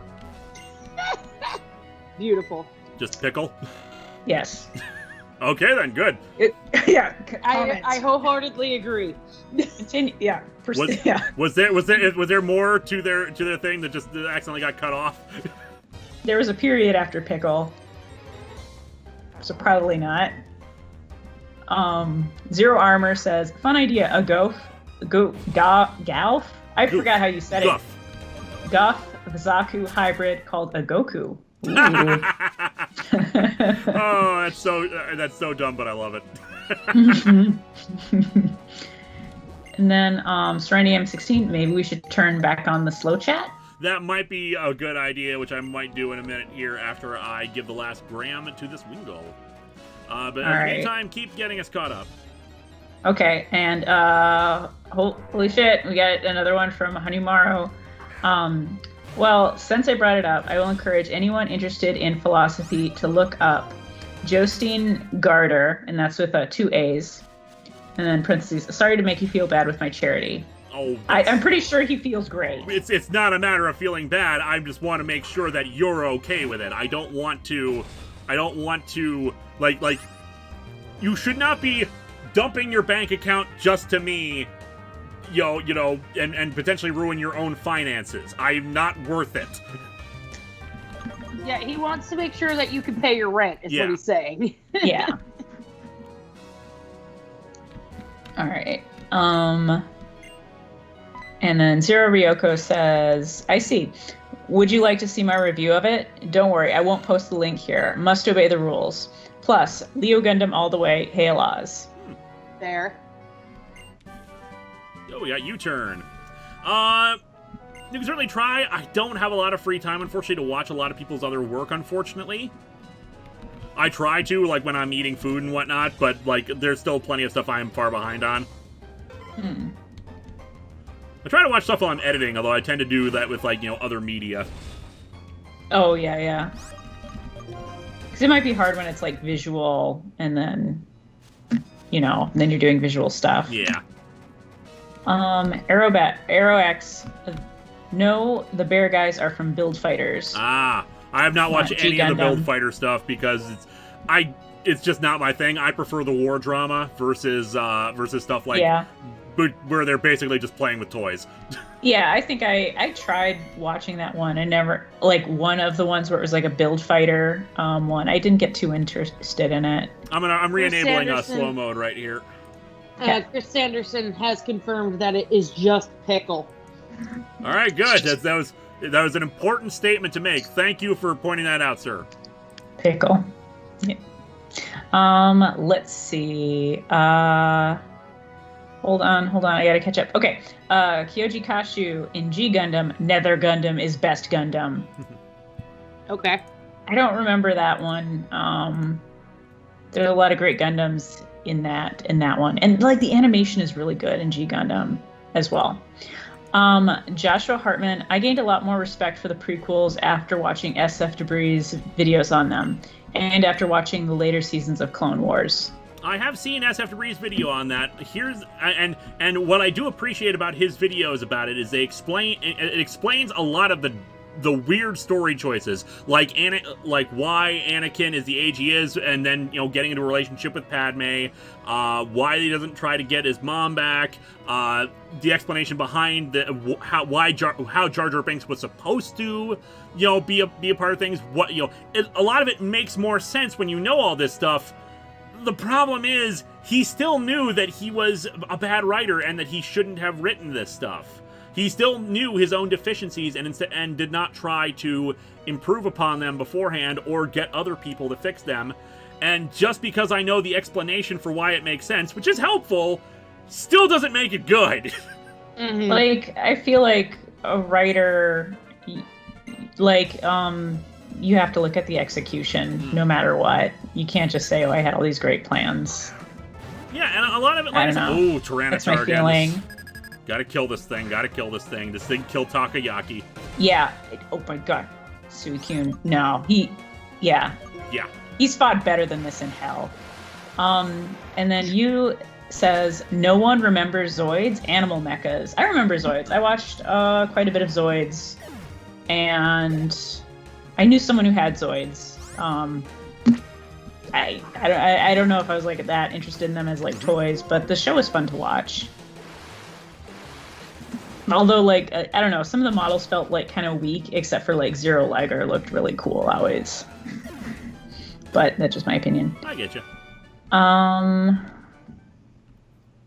Beautiful. Just pickle? Yes. Okay, then, good. Yeah. I wholeheartedly agree. Continue. Yeah. Was there more to their thing that just accidentally got cut off? There was a period after pickle, so probably not. Zero Armor says, fun idea. A Golf. I forgot how you said it. Goth Zaku hybrid called a Goku. Oh, that's so dumb, but I love it. And then Serenity M16, maybe we should turn back on the slow chat? That might be a good idea, which I might do in a minute here after I give the last gram to this Wingull. But in the meantime, keep getting us caught up. Okay, and holy shit, we got another one from Hanyoumaru. Well, since I brought it up, I will encourage anyone interested in philosophy to look up Jostein Gaarder, and that's with 2 A's, and then parentheses, sorry to make you feel bad with my charity. Oh, I'm pretty sure he feels great. It's not a matter of feeling bad. I just want to make sure that you're okay with it. I don't want to like you should not be dumping your bank account just to me, and potentially ruin your own finances. I'm not worth it. Yeah, he wants to make sure that you can pay your rent, is Yeah. what he's saying. Yeah. All right. And then Zero Ryoko says, I see. Would you like to see my review of it? Don't worry, I won't post the link here. Must obey the rules. Plus, Leo Gundam all the way. Hail Oz. There. Oh, we got U-turn. You can certainly try. I don't have a lot of free time, unfortunately, to watch a lot of people's other work, unfortunately. I try to, like, when I'm eating food and whatnot, but, like, there's still plenty of stuff I'm far behind on. I try to watch stuff while I'm editing, although I tend to do that with, like, you know, other media. Oh, yeah, yeah. Because it might be hard when it's, like, visual, and then, you know, then you're doing visual stuff. Yeah. Aerox. No, the bear guys are from Build Fighters. Ah, I have not watched Not any of the G-Gundam. Build Fighter stuff because it's just not my thing. I prefer the war drama versus stuff like Yeah. where they're basically just playing with toys. Yeah, I think I tried watching that one. I never, like, one of the ones where it was like a Build Fighter one. I didn't get too interested in it. I'm re-enabling Sanderson. slow mode right here. Chris Sanderson has confirmed that it is just pickle. All right, good. That was an important statement to make. Thank you for pointing that out, sir. Pickle. Yeah. Let's see. Hold on. I gotta catch up. Okay. Kyoji Kashu in G Gundam, Nether Gundam is best Gundam. Okay. I don't remember that one. There are a lot of great Gundams in that one, and like the animation is really good in G Gundam as well. Joshua Hartman, I gained a lot more respect for the prequels after watching SF Debris' videos on them, and after watching the later seasons of Clone Wars. I have seen SF Debris' video on that. And what I do appreciate about his videos about it is it explains a lot of the weird story choices, like why Anakin is the age he is, and then, you know, getting into a relationship with Padme, why he doesn't try to get his mom back, the explanation behind how Jar Jar Binks was supposed to, you know, be a part of things. What, you know, a lot of it makes more sense when you know all this stuff. The problem is he still knew that he was a bad writer and that he shouldn't have written this stuff. He still knew his own deficiencies and did not try to improve upon them beforehand or get other people to fix them. And just because I know the explanation for why it makes sense, which is helpful, still doesn't make it good. Mm-hmm. Like, I feel like a writer, like, you have to look at the execution no matter what. You can't just say, oh, I had all these great plans. Yeah, and a lot of it, I like, don't know. ooh, That's Tyranitar my again. feeling. Gotta kill this thing. This thing killed Takayaki. Yeah. Oh my god. Suicune. No. Yeah. Yeah. He's fought better than this in hell. And then you says, no one remembers Zoids, animal mechas. I remember Zoids. I watched quite a bit of Zoids. And I knew someone who had Zoids. I don't know if I was like that interested in them as like toys, but the show was fun to watch. Although, like, I don't know, some of the models felt like kind of weak, except for like Zero Liger looked really cool always. But that's just my opinion. I get you.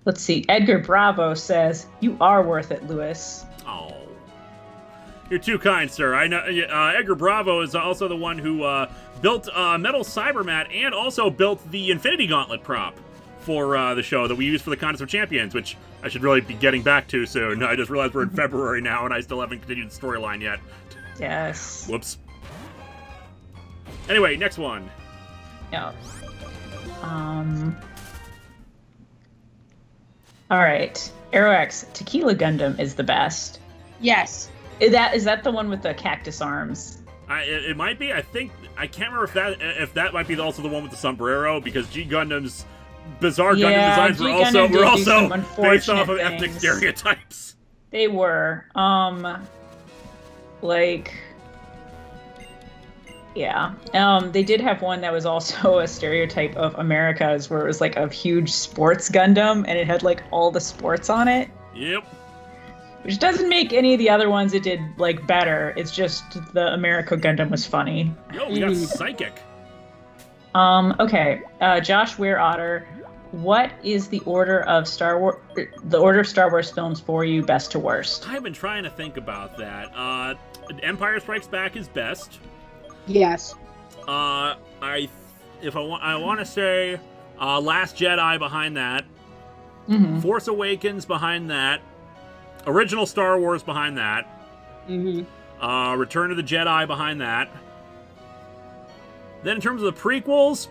Let's see. Edgar Bravo says, "You are worth it, Lewis." Oh, you're too kind, sir. I know. Edgar Bravo is also the one who built Metal Cybermat and also built the Infinity Gauntlet prop for the show that we use for the Contest of Champions, which I should really be getting back to soon. I just realized we're in February now, and I still haven't continued the storyline yet. Yes. Whoops. Anyway, next one. Yeah. All right. AeroX Tequila Gundam is the best. Yes. Is that the one with the cactus arms? It might be. I can't remember if that might be also the one with the sombrero, because G Gundam's bizarre Gundam designs were also based off of ethnic stereotypes. They were. Yeah. They did have one that was also a stereotype of America's, where it was like a huge sports Gundam, and it had like all the sports on it. Yep. which doesn't make any of the other ones it did like better. It's just the America Gundam was funny. Yo, we got Psychic. Okay. Josh Ware Otter, what is the order of Star Wars films for you, best to worst? I've been trying to think about that. Empire Strikes Back is best. Yes. I want to say Last Jedi behind that. Mm-hmm. Force Awakens behind that. Original Star Wars behind that. Mm-hmm. Return of the Jedi behind that. Then in terms of the prequels,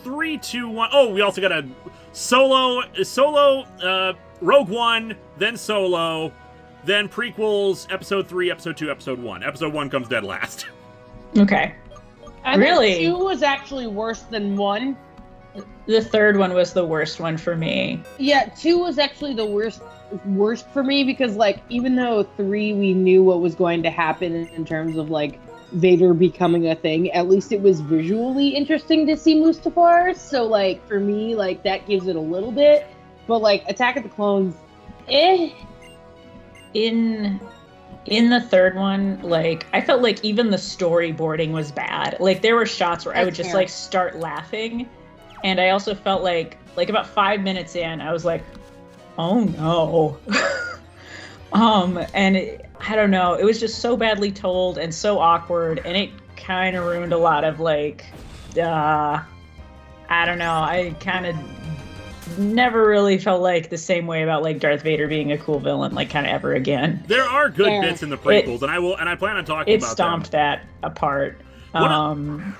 3, 2, 1. Oh, we also got a Solo, Rogue One, then Solo, then prequels, Episode 3, Episode 2, Episode 1. Episode 1 comes dead last. Okay. Really? 2 was actually worse than 1. The third one was the worst one for me. Yeah, 2 was actually the worst for me because, like, even though 3 we knew what was going to happen in terms of, like, Vader becoming a thing, at least it was visually interesting to see Mustafar. So, like, for me, like, that gives it a little bit. But, like, Attack of the Clones, In the third one, like, I felt like even the storyboarding was bad. Like, there were shots where I would just, like, start laughing. And I also felt like about 5 minutes in, I was like, oh no. I don't know. It was just so badly told and so awkward, and it kind of ruined a lot of, like, I don't know. I kind of never really felt like the same way about, like, Darth Vader being a cool villain, like, kind of ever again. There are good bits in the prequels, and I plan on talking about them. It stomped that apart.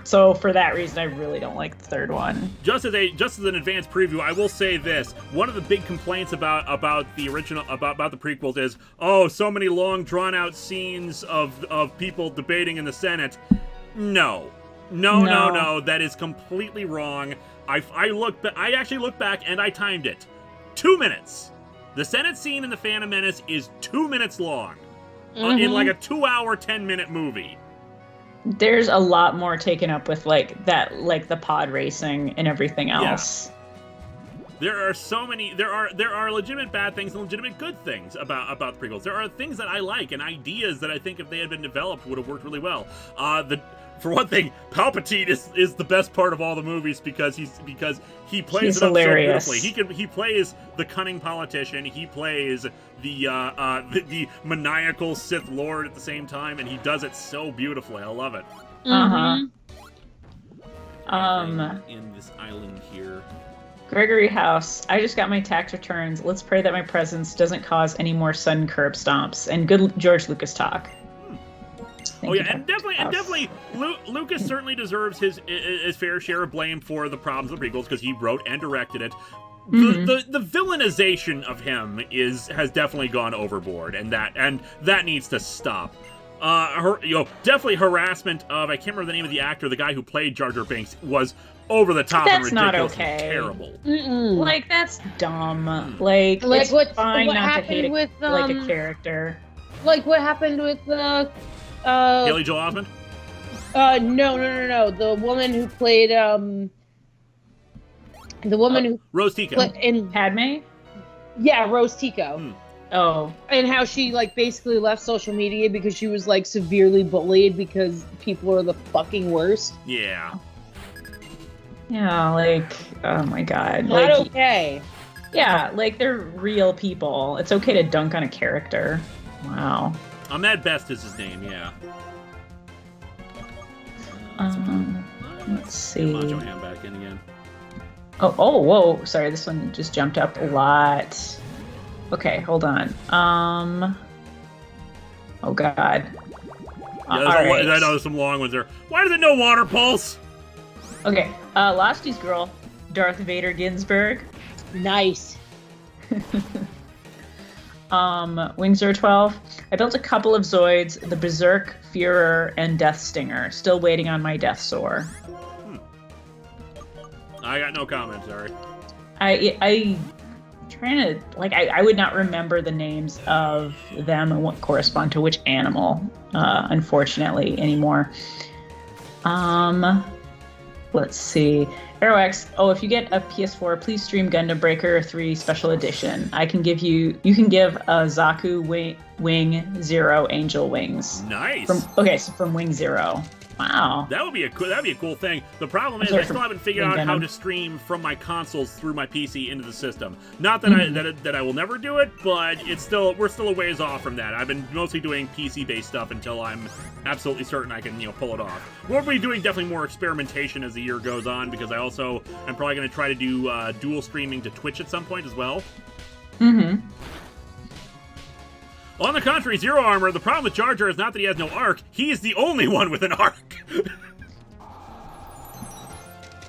So for that reason, I really don't like the third one. Just as an advanced preview, I will say this: one of the big complaints about the original about the prequels is, oh, so many long drawn out scenes of people debating in the Senate. No, that is completely wrong. I actually looked back and I timed it. 2 minutes. The Senate scene in the Phantom Menace is 2 minutes long, in like a 2-hour, 10-minute movie. There's a lot more taken up with, like, that, like, the pod racing and everything else. Yeah. There are so many. There are legitimate bad things and legitimate good things about the prequels. There are things that I like and ideas that I think if they had been developed would have worked really well. For one thing, Palpatine is the best part of all the movies because he plays it up hilarious. so beautifully. He plays the cunning politician. He plays the maniacal Sith Lord at the same time, and he does it so beautifully. I love it. In this island here. Gregory House, I just got my tax returns. Let's pray that my presence doesn't cause any more sudden curb stomps. And good George Lucas talk. Oh yeah, and definitely, Lucas certainly deserves his fair share of blame for the problems of the prequels because he wrote and directed it. The villainization of him has definitely gone overboard, and that needs to stop. Definitely harassment of, I can't remember the name of the actor, the guy who played Jar Jar Binks, was over the top and ridiculous and terrible. Like, that's dumb. Like it's fine not to hate like a character. Like what happened with Haley Joel Osment? No. The woman who played Rose Tico in Padme? Yeah, Rose Tico. Oh. And how she, like, basically left social media because she was, like, severely bullied because people are the fucking worst. Yeah. Yeah, like, oh my god. Not like, okay. Yeah, like, they're real people. It's okay to dunk on a character. Wow. Ahmed Best is his name, yeah. Let's see. Macho Ham back in again. Oh, whoa. Sorry, this one just jumped up a lot. Okay, hold on. Oh god. Yeah, right. I know there's some long ones there. Why does it know Water Pulse? Okay, Losties Girl, Darth Vader Ginsburg. Nice. Wingzor 12. I built a couple of Zoids, the Berserk, Führer, and Death Stinger. Still waiting on my Death Soar. I got no comment, sorry. I trying to, like, I would not remember the names of them and what correspond to which animal, unfortunately, anymore. Let's see. Aerox, if you get a PS4, please stream Gundam Breaker 3 Special Edition. You can give a Zaku Wing Zero Angel Wings. Nice. From Wing Zero. Wow. That'd be a cool thing. The problem is I still haven't figured out how to stream from my consoles through my PC into the system. Not that that I will never do it, but we're still a ways off from that. I've been mostly doing PC-based stuff until I'm absolutely certain I can, pull it off. We'll be doing definitely more experimentation as the year goes on, because I'm probably going to try to do dual streaming to Twitch at some point as well. Mm-hmm. On the contrary, Zero Armor, the problem with Jar Jar is not that he has no arc, he is the only one with an arc.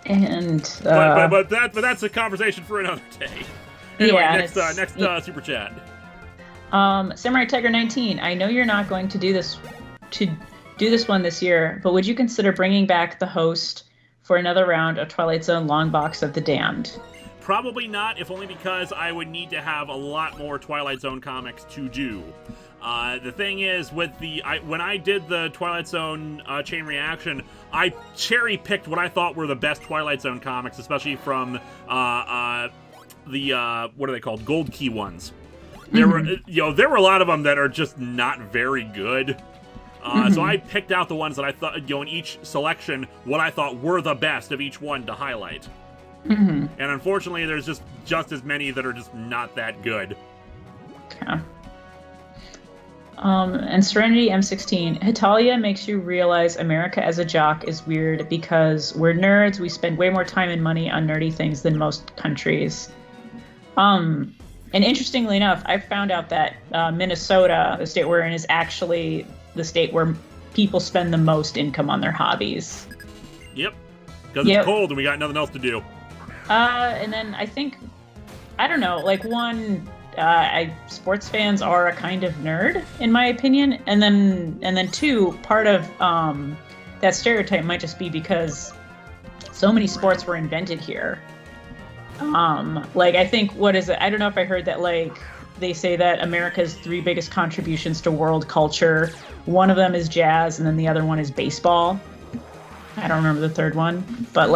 And but that's a conversation for another day. Anyway, yeah, next super chat. Samurai Tiger 19, I know you're not going to do this one this year, but would you consider bringing back the host for another round of Twilight Zone Long Box of the Damned? Probably not, if only because I would need to have a lot more Twilight Zone comics to do. The thing is, when I did the Twilight Zone chain reaction, I cherry-picked what I thought were the best Twilight Zone comics, especially from the what are they called? Gold Key ones. There were a lot of them that are just not very good. So I picked out the ones that I thought, in each selection, what I thought were the best of each one to highlight. Mm-hmm. And unfortunately, there's just as many that are just not that good. Okay. And Serenity M16, Hitalia makes you realize America as a jock is weird because we're nerds. We spend way more time and money on nerdy things than most countries. And interestingly enough, I found out that Minnesota, the state we're in, is actually the state where people spend the most income on their hobbies. Yep. Because it's cold and we got nothing else to do. And then I think, I don't know, sports fans are a kind of nerd, in my opinion. And then two, part of that stereotype might just be because so many sports were invented here. I think, what is it? I don't know if I heard that, they say that America's 3 biggest contributions to world culture, one of them is jazz, and then the other one is baseball. I don't remember the third one, but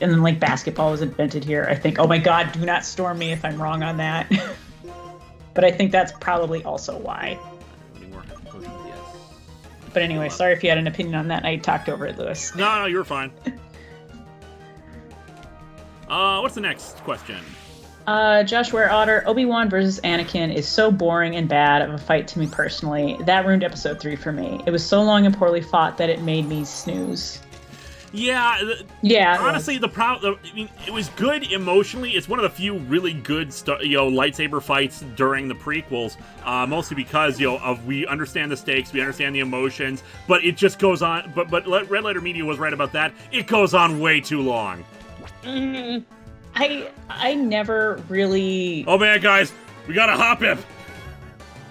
and then basketball was invented here. I think, oh my God, do not storm me if I'm wrong on that. But I think that's probably also why. But anyway, sorry if you had an opinion on that and I talked over it, Lewis. No, you were fine. What's the next question? Josh Ware Otter, Obi-Wan versus Anakin is so boring and bad of a fight to me personally. That ruined episode 3 for me. It was so long and poorly fought that it made me snooze. Yeah. Honestly, it was good emotionally. It's one of the few really good, lightsaber fights during the prequels. Mostly because, we understand the stakes, we understand the emotions, but it just goes on. But Red Letter Media was right about that. It goes on way too long. I never really. Oh man, guys, we gotta hop him.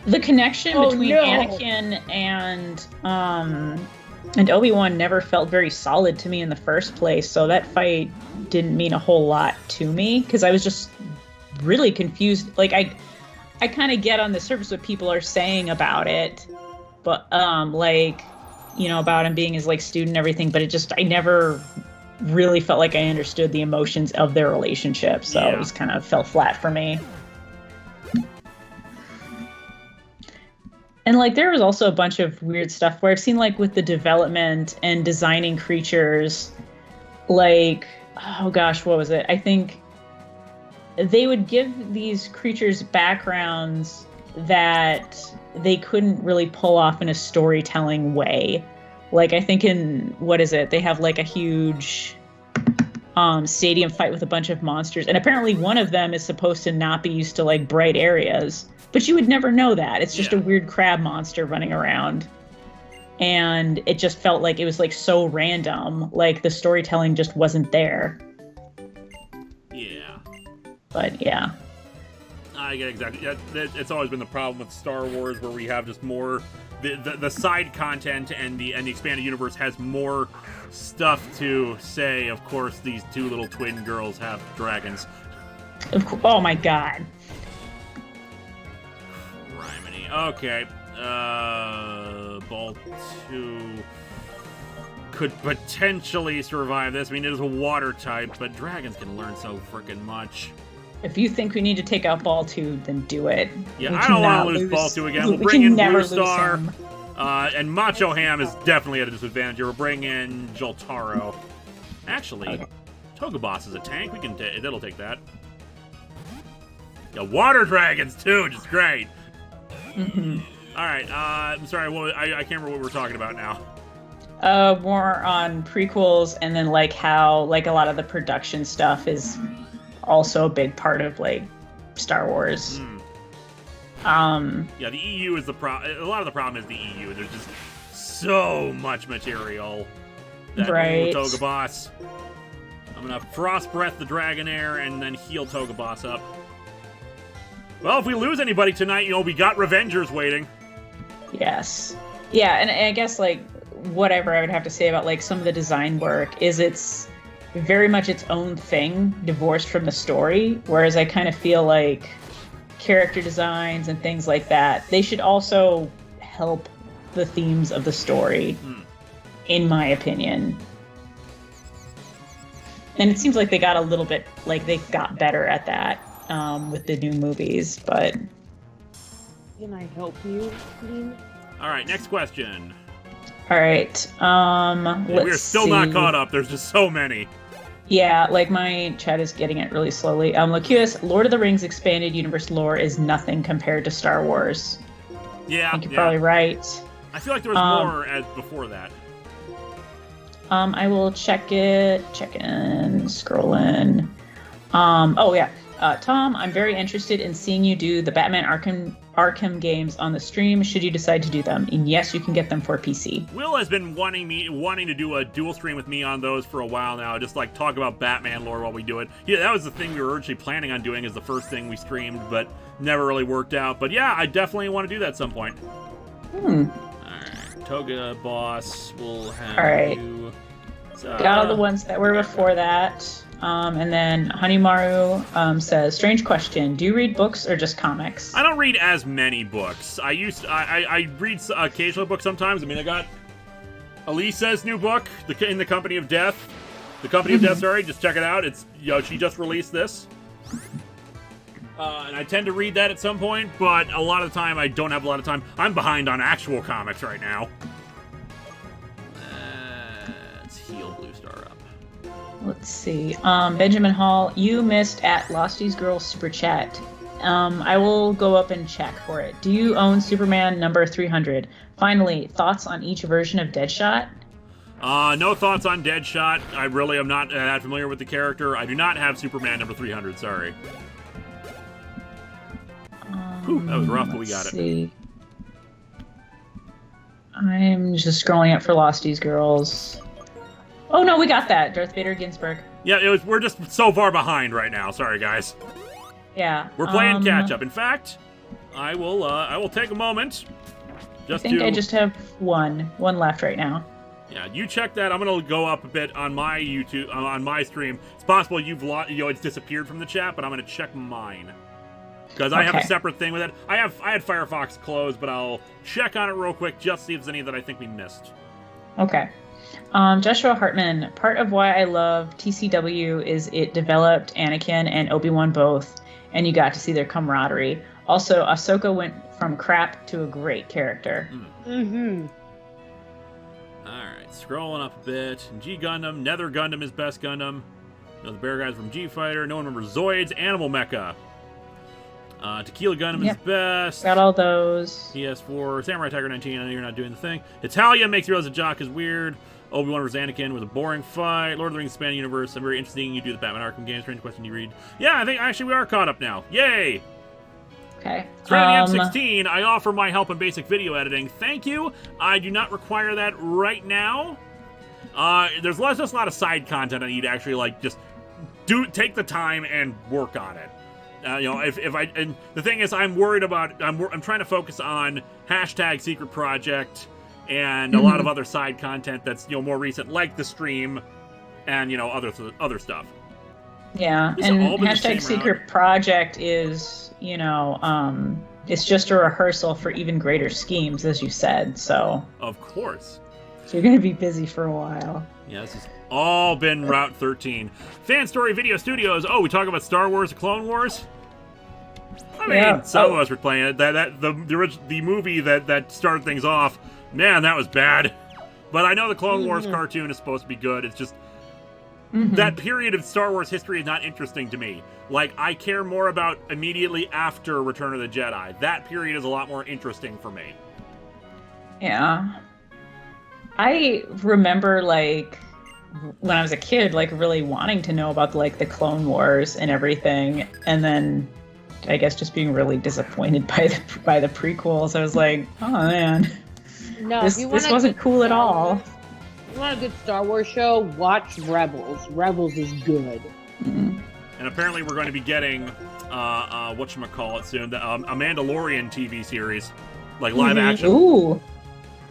The connection between Anakin and Obi-Wan never felt very solid to me in the first place, so that fight didn't mean a whole lot to me, because I was just really confused. I kind of get on the surface what people are saying about it, but, about him being his, student and everything, but I never really felt like I understood the emotions of their relationship, so it just kind of fell flat for me. And there was also a bunch of weird stuff where I've seen with the development and designing creatures, oh gosh, what was it? I think they would give these creatures backgrounds that they couldn't really pull off in a storytelling way. I think in, what is it? They have a huge stadium fight with a bunch of monsters. And apparently one of them is supposed to not be used to bright areas. But you would never know that. It's just a weird crab monster running around. And it just felt like it was so random. The storytelling just wasn't there. Yeah. But yeah. I get exactly. It's always been the problem with Star Wars, where we have just more the side content, and the expanded universe has more stuff to say. Of course, these 2 little twin girls have dragons. Oh my God. Okay. Ball 2. could potentially survive this. I mean, it is a water type, but dragons can learn so freaking much. If you think we need to take out Ball 2, then do it. Yeah, We I don't want cannot to lose Ball 2 again. We'll we bring can in never Blue lose Star. him. And Macho Ham is definitely at a disadvantage. We're bringing in Joltaro. Actually, Okay. Togeboss is a tank. We can that'll take that. Yeah, water dragons too, just great. Mhm. All right, I'm sorry. I can't remember what we're talking about now. More on prequels, and then like how like a lot of the production stuff is also a big part of like Star Wars. Yeah, the EU is the problem. A lot of the problem is the EU. There's just so much material. That Right. Togeboss. I'm gonna Frost Breath the Dragonair and then heal Togeboss up. Well, if we lose anybody tonight, you know, we got Revengers waiting. Yes. Yeah, and I guess like whatever I would have to say about like some of the design work is it's very much its own thing, divorced from the story, whereas I kind of feel like character designs and things like that, they should also help the themes of the story, in my opinion. And it seems like they got a little bit, like they got better at that with the new movies, but... Can I help you, Dean? All right, next question. All right, let's We're still not see. caught up. There's just so many. Yeah, like my chat is getting it really slowly. Lacutus, Lord of the Rings expanded universe lore is nothing compared to Star Wars. Yeah, I think you're yeah. probably right. I feel like there was more as before that. I will check in, scroll in. Oh yeah. Tom, I'm very interested in seeing you do the Batman Arkham games on the stream, should you decide to do them. And yes, you can get them for PC. Will has been wanting to do a dual stream with me on those for a while now, just like talk about Batman lore while we do it. Yeah, that was the thing we were originally planning on doing as the first thing we streamed, but never really worked out. But yeah, I definitely want to do that at some point. Alright, Toga Boss will have Alright. you. So, Got all the ones that were before that. And then Hanyoumaru says, strange question. Do you read books or just comics? I don't read as many books. I read occasional books sometimes. I mean, I got Elisa's new book, In the Company of Death. The Company of Death, sorry, just check it out. It's, you know, she just released this. And I tend to read that at some point, but a lot of the time I don't have a lot of time. I'm behind on actual comics right now. Let's heal Blue Star up. Let's see. Benjamin Hall, you missed at Lostie's Girl Super Chat. I will go up and check for it. Do you own Superman number 300? Finally, thoughts on each version of Deadshot? No thoughts on Deadshot. I really am not that familiar with the character. I do not have Superman number 300, sorry. Whew, that was rough, but we got it. See. I'm just scrolling up for Lostie's Girls. Oh no, we got that. Darth Vader Ginsburg. Yeah, we're just so far behind right now. Sorry, guys. Yeah. We're playing catch up. In fact, I will take a moment. I think I just have one left right now. Yeah, you check that. I'm gonna go up a bit on my YouTube, on my stream. It's possible it's disappeared from the chat, but I'm gonna check mine because I have a separate thing with it. I had Firefox closed, but I'll check on it real quick just see if there's any that I think we missed. Okay. Joshua Hartman, part of why I love TCW is it developed Anakin and Obi-Wan both, and you got to see their camaraderie. Also, Ahsoka went from crap to a great character. Alright, scrolling up a bit. G Gundam, Nether Gundam is best Gundam. You know, the bear guys from G Fighter. No one remembers Zoids, Animal Mecha. Tequila Gundam is best. Got all those. PS4, Samurai Tiger 19, I know you're not doing the thing. Italia makes you realize a jock is weird. Obi-Wan vs. Anakin was a boring fight. Lord of the Rings Expanded Universe, I'm very interesting. You do the Batman Arkham games. Strange question you read. Yeah, I think actually we are caught up now. Yay! Okay. M16, I offer my help in basic video editing. Thank you. I do not require that right now. There's just a lot of side content I need to actually like just take the time and work on it. You know, and the thing is, I'm worried about. I'm trying to focus on # Secret Project and a lot of other side content that's more recent, like the stream, and other stuff. Yeah, and # Secret Project is it's just a rehearsal for even greater schemes, as you said. So of course. So you're gonna be busy for a while. Yeah, this has all been Route 13. Fan Story Video Studios. Oh, we talk about Star Wars: The Clone Wars. I mean, some of us were playing it. The movie that started things off. Man, that was bad. But I know the Clone Wars cartoon is supposed to be good. It's just that period of Star Wars history is not interesting to me. Like, I care more about immediately after Return of the Jedi. That period is a lot more interesting for me. Yeah. I remember, like, when I was a kid, like, really wanting to know about, like, the Clone Wars and everything. And then, I guess, just being really disappointed by the prequels. I was like, oh, man. No, this wasn't cool at all. If you want a good Star Wars show, watch Rebels. Rebels is good. Mm-hmm. And apparently we're going to be getting, whatchamacallit soon, a Mandalorian TV series. Like, live action. Ooh.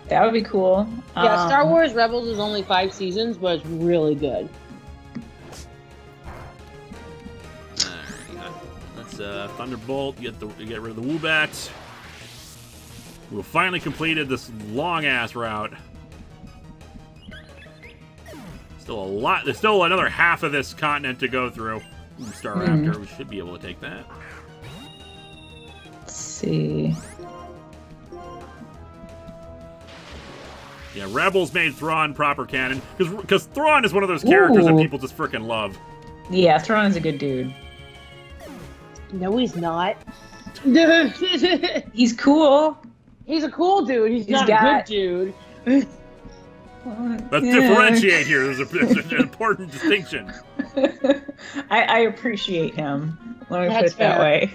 That would be cool. Yeah, Star Wars Rebels is only 5 seasons, but it's really good. Alright, let's Thunderbolt, get rid of the Woobats. We've finally completed this long-ass route. Still a lot. There's still another half of this continent to go through. Star Raptor, we should be able to take that. Let's see. Yeah, Rebels made Thrawn proper canon. Because Thrawn is one of those characters that people just freaking love. Yeah, Thrawn is a good dude. No, he's not. He's cool. He's a cool dude. He's not a good dude. Let's differentiate here. There's an important distinction. I appreciate him. Let me That's put it that fair. way.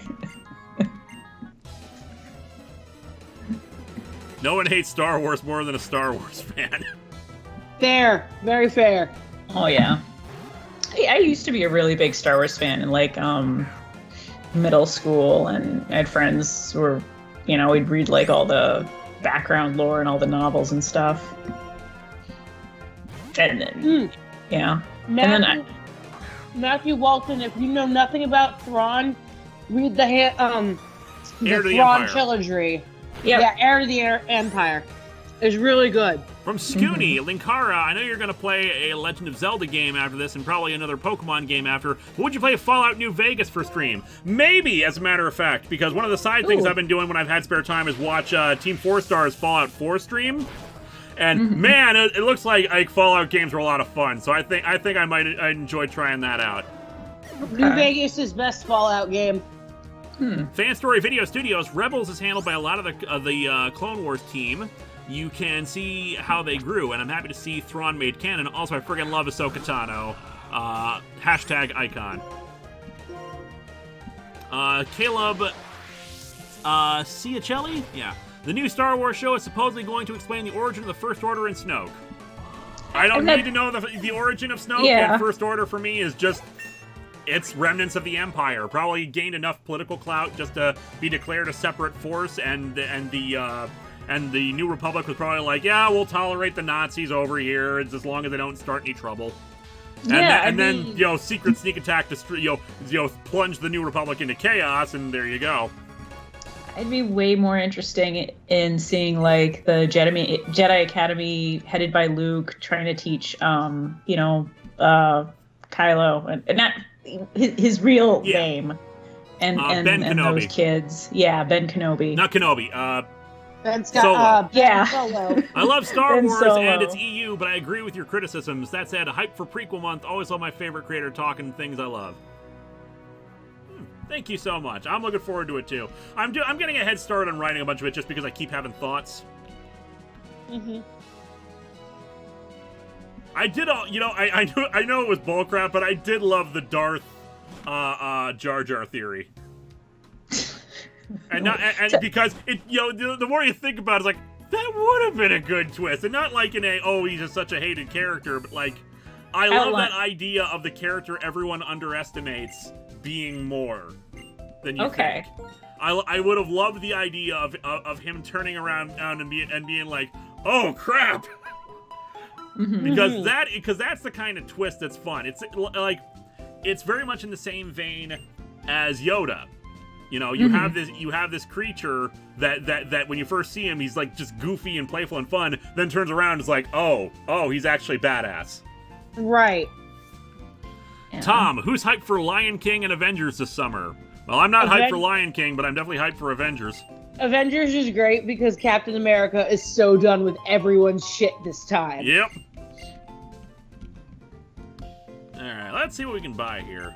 No one hates Star Wars more than a Star Wars fan. Fair. Very fair. Oh yeah. I used to be a really big Star Wars fan in like middle school, and I had friends who were, we'd read like all the background lore and all the novels and stuff. And then, yeah. Matthew Walton, if you know nothing about Thrawn, read the Heir to the Thrawn Empire. trilogy. Yep. Yeah, Heir to the Empire. It's really good. From Scooney, Linkara, I know you're going to play a Legend of Zelda game after this and probably another Pokemon game after. But would you play Fallout New Vegas for stream? Maybe, as a matter of fact, because one of the side things I've been doing when I've had spare time is watch Team 4-Star's Fallout 4 stream. And man, it looks like Fallout games were a lot of fun. So I think I'd enjoy trying that out. New Vegas is best Fallout game. Fan Story Video Studios, Rebels is handled by a lot of the Clone Wars team. You can see how they grew, and I'm happy to see Thrawn made canon. Also, I friggin' love Ahsoka Tano. Hashtag icon. Caleb Ciacelli? Yeah. The new Star Wars show is supposedly going to explain the origin of the First Order in Snoke. I don't need to know the origin of Snoke, and First Order for me is just... It's remnants of the Empire. Probably gained enough political clout just to be declared a separate force, and the New Republic was probably like, yeah, we'll tolerate the Nazis over here as long as they don't start any trouble. And then secret sneak attack to plunge the New Republic into chaos, and there you go. I'd be way more interesting in seeing like the Jedi Academy headed by Luke trying to teach Kylo and not his real name and those kids. Yeah, Ben Kenobi. Not Kenobi. Ben Solo. Yeah. Solo. I love Star Ben Wars Solo. and its EU, but I agree with your criticisms. That said, hype for prequel month. Always love my favorite creator talking things I love. Thank you so much. I'm looking forward to it too. I'm getting a head start on writing a bunch of it just because I keep having thoughts. I did all, I know it was bullcrap, but I did love the Darth Jar Jar theory. And because it, the more you think about it, it's like that would have been a good twist, and not like in he's just such a hated character, but like I love that idea of the character everyone underestimates being more than you think. I would have loved the idea of him turning around and being like, oh crap. Because that's the kind of twist that's fun. It's like it's very much in the same vein as Yoda. You know, you have this creature that when you first see him, he's like just goofy and playful and fun, then turns around and is like, oh, he's actually badass. Right. Yeah. Tom, who's hyped for Lion King and Avengers this summer? Well, I'm not hyped for Lion King, but I'm definitely hyped for Avengers. Avengers is great because Captain America is so done with everyone's shit this time. Yep. Alright, let's see what we can buy here.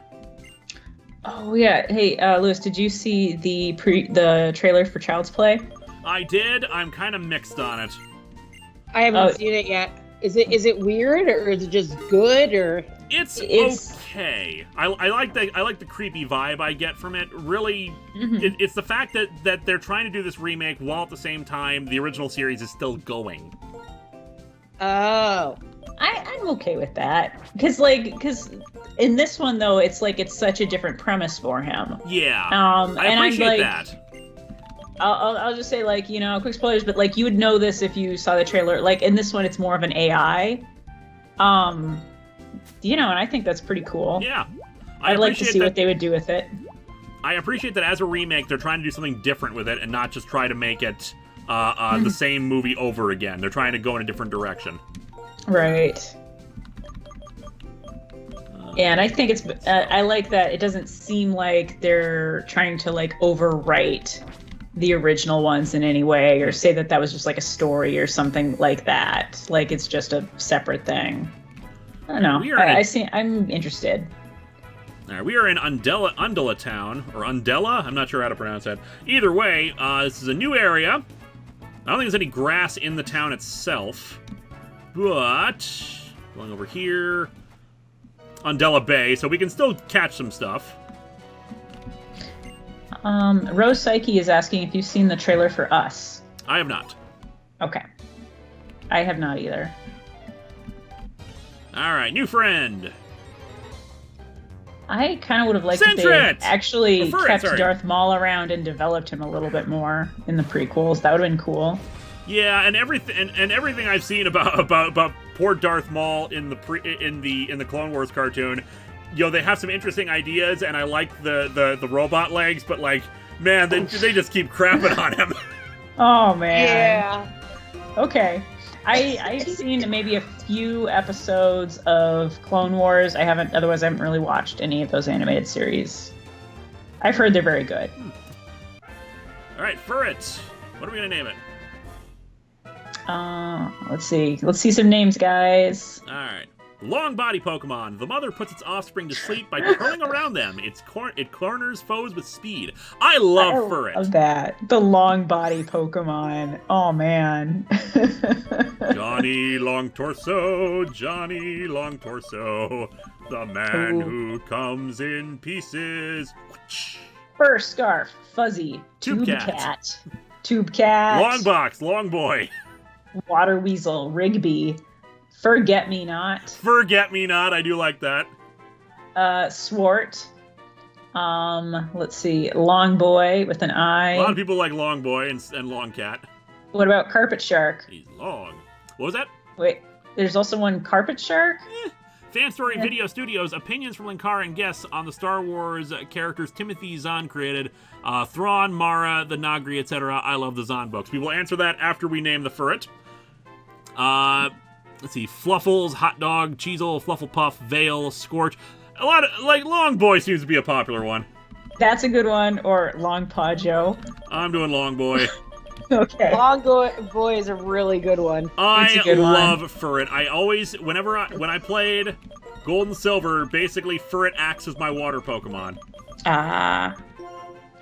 Oh yeah. Hey, Lewis, did you see the trailer for Child's Play? I did. I'm kind of mixed on it. I haven't seen it yet. Is it weird or is it just good or? It's okay. I like the creepy vibe I get from it. Really, it's the fact that they're trying to do this remake while at the same time the original series is still going. Oh. I'm okay with that because in this one though it's such a different premise for him. Yeah. I appreciate that. I'll just say quick spoilers, but you would know this if you saw the trailer. Like in this one, it's more of an AI. And I think that's pretty cool. Yeah. I'd like to see what they would do with it. I appreciate that as a remake, they're trying to do something different with it and not just try to make it the same movie over again. They're trying to go in a different direction. Right. Yeah, and I think it's I like that it doesn't seem like they're trying to overwrite the original ones in any way or say that was just a story or something like that. It's just a separate thing. I don't know. I'm interested. All right, we are in Undella Town, or Undella? I'm not sure how to pronounce that. Either way, this is a new area. I don't think there's any grass in the town itself. But, going over here, Undella Bay, so we can still catch some stuff. Rose Psyche is asking if you've seen the trailer for Us. I have not. Okay. I have not either. Alright, new friend. I kind of would have liked if they had actually kept sorry. Darth Maul around and developed him a little bit more in the prequels. That would have been cool. Yeah, and everything I've seen about poor Darth Maul in the Clone Wars cartoon, they have some interesting ideas, and I like the robot legs, but man, they just keep crapping on him. Oh man. Yeah. Okay. I've seen maybe a few episodes of Clone Wars. Otherwise I haven't really watched any of those animated series. I've heard they're very good. All right, Furret. What are we gonna name it? Let's see. Let's see some names, guys. All right. Long body Pokemon. The mother puts its offspring to sleep by curling around them. It corners foes with speed. I love Furret. Love that. The long body Pokemon. Oh man. Johnny Long Torso, Johnny Long Torso, the man who comes in pieces. Fur Scarf, Fuzzy, Tube Cat, Tube Cat, Long Box, Long Boy, Water Weasel, Rigby, Forget-Me-Not. Forget-Me-Not, I do like that. Swart. Let's see, Long Boy with an I. A lot of people like Long Boy and Long Cat. What about Carpet Shark? He's long. What was that? Wait, there's also one Carpet Shark? Fan Story Video Studios, opinions from Linkara and guests on the Star Wars characters Timothy Zahn created. Thrawn, Mara, the Nagri, etc. I love the Zahn books. We will answer that after we name the Furret. Let's see, Fluffles, Hot Dog, Cheezel, Flufflepuff, Veil, Scorch. A lot of, Long Boy seems to be a popular one. That's a good one, or Long Paw Joe. I'm doing Long Boy. Okay. Long Boy is a really good one. I love Furret. I always, when I played Gold and Silver, basically Furret acts as my water Pokemon.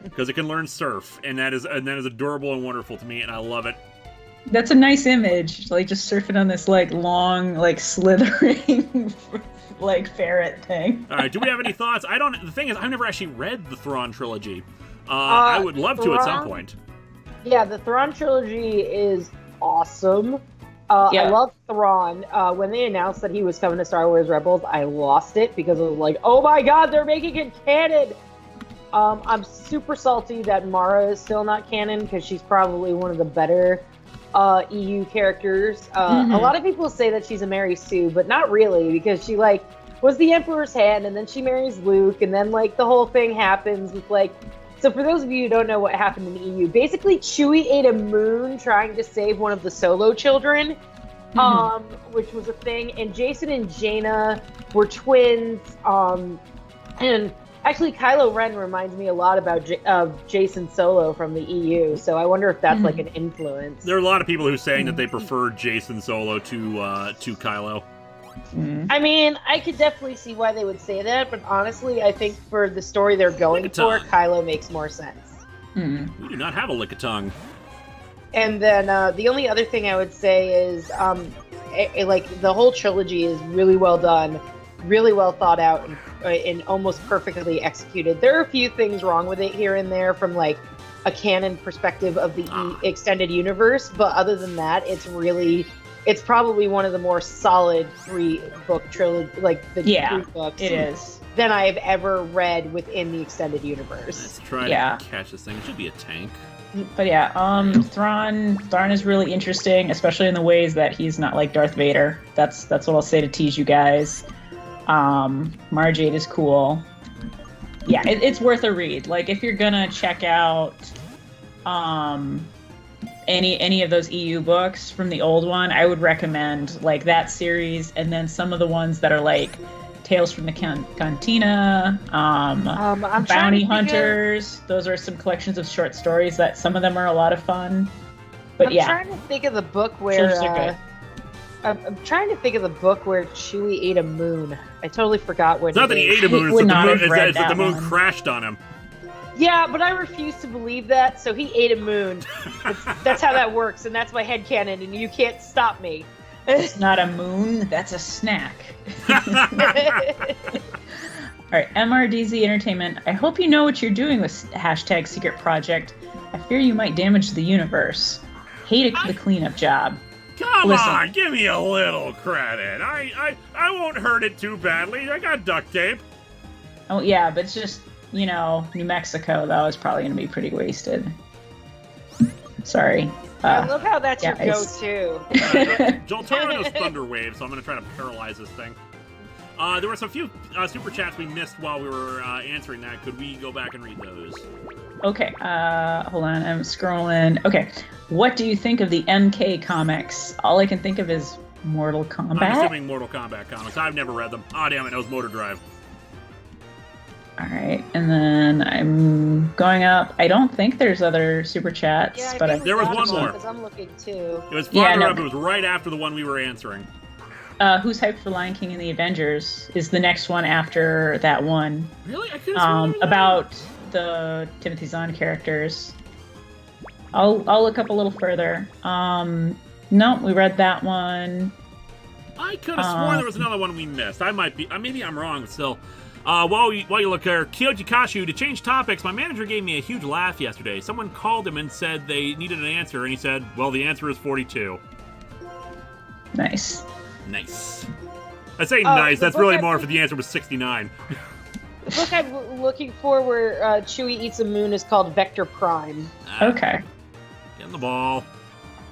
Because it can learn Surf, and that is adorable and wonderful to me, and I love it. That's a nice image, just surfing on this long, slithering, ferret thing. All right, do we have any thoughts? The thing is, I've never actually read the Thrawn trilogy. I would love to at some point. Yeah, the Thrawn trilogy is awesome. I love Thrawn. When they announced that he was coming to Star Wars Rebels, I lost it because I was like, oh my god, they're making it canon! I'm super salty that Mara is still not canon because she's probably one of the better EU characters. A lot of people say that she's a Mary Sue, but not really, because she was the Emperor's hand, and then she marries Luke, and then the whole thing happens with So for those of you who don't know what happened in the EU, basically Chewie ate a moon trying to save one of the Solo children, which was a thing. And Jason and Jaina were twins. And actually, Kylo Ren reminds me a lot of Jason Solo from the EU. So I wonder if that's like an influence. There are a lot of people who are saying that they prefer Jason Solo to Kylo. I mean, I could definitely see why they would say that, but honestly, I think for the story they're going for, Kylo makes more sense. We do not have a lick of tongue. And then the only other thing I would say is, like, the whole trilogy is really well done, really well thought out, and almost perfectly executed. There are a few things wrong with it here and there from, like, a canon perspective of the extended universe, but other than that, it's probably one of the more solid 3-book trilogy, like the 3 books. It is. Than I've ever read within the extended universe. Let's try to catch this thing. It should be a tank. But yeah, Thrawn is really interesting, especially in the ways that he's not like Darth Vader. That's what I'll say to tease you guys. Mara Jade is cool. Yeah, it's worth a read. Like if you're gonna check out any of those EU books from the old one, I would recommend like that series, and then some of the ones that are like Tales from the Cantina, Bounty Hunters. Those are some collections of short stories that some of them are a lot of fun. But I'm trying to think of the book where I'm trying to think of the book where Chewie ate a moon. I totally forgot what. It's not that he ate a moon. It's that the moon crashed on him. Yeah, but I refuse to believe that, so he ate a moon. That's how that works, and that's my headcanon, and you can't stop me. It's not a moon, that's a snack. All right, MRDZ Entertainment. I hope you know what you're doing with #Secret Project. I fear you might damage the universe. Hate the cleanup job. Come on, give me a little credit. I won't hurt it too badly. I got duct tape. Oh, yeah, but it's just... You know, New Mexico, that was probably going to be pretty wasted. Sorry. I love how that's your go-to. Joltaro knows Thunder Wave, so I'm going to try to paralyze this thing. There were some few super chats we missed while we were answering that. Could we go back and read those? Okay, hold on, I'm scrolling. Okay, what do you think of the MK comics? All I can think of is Mortal Kombat. I'm assuming Mortal Kombat comics. I've never read them. Oh, damn it, it was Motor Drive. All right, and then I'm going up. I don't think there's other super chats, but there was one more. Because I'm looking too. It was farther up. It was right after the one we were answering. Who's hyped for Lion King and the Avengers is the next one after that one. Really? I couldn't about the Timothy Zahn characters. I'll look up a little further. No, we read that one. I could have sworn there was another one we missed. I might be. Maybe I'm wrong, but still. While you look there, Kyoji Kashu, to change topics, my manager gave me a huge laugh yesterday. Someone called him and said they needed an answer, and he said, well, the answer is 42. Nice. Nice. I say nice, that's really more if the answer was 69. The book I'm looking for where Chewie eats a moon is called Vector Prime. Okay. Getting the ball.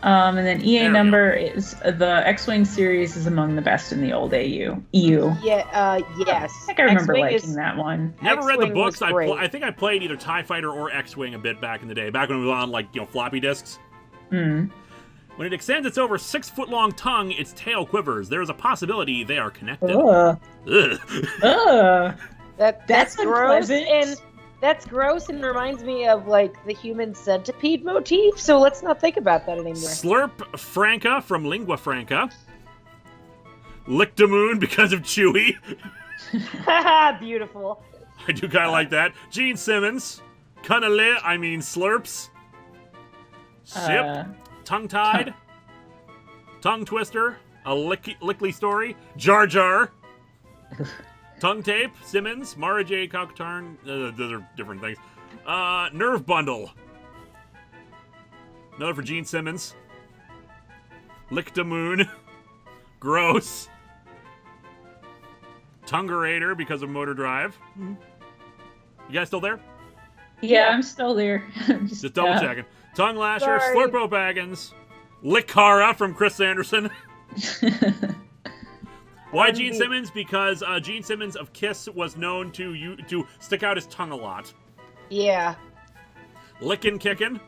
And then EA number is the X-Wing series is among the best in the old EU. Yeah, yes. I think I remember liking that one. Never read the books. I think I played either TIE Fighter or X-Wing a bit back in the day, back when it was on, like, floppy disks. Mm. When it extends its over 6-foot-long tongue, its tail quivers. There is a possibility they are connected. That's gross. And that's gross and reminds me of, like, the human centipede motif, so let's not think about that anymore. Slurp Franca from Lingua Franca. Lictamoon because of Chewie. Beautiful. I do kind of like that. Gene Simmons. Cunnale, Slurps. Sip. Tongue-tied. Tongue Twister. A Lickly Story. Jar Jar. Tongue Tape, Simmons, Mara J. Calcatarn, those are different things. Nerve Bundle. Another for Gene Simmons. Lictamoon. Gross. Tungerator because of Motor Drive. You guys still there? Yeah, I'm still there. Just double checking. Tongue Lasher, Slurpo Baggins. Linkara from Chris Sanderson. Why Gene Simmons? Because Gene Simmons of Kiss was known to stick out his tongue a lot. Yeah. Lickin' Kickin'.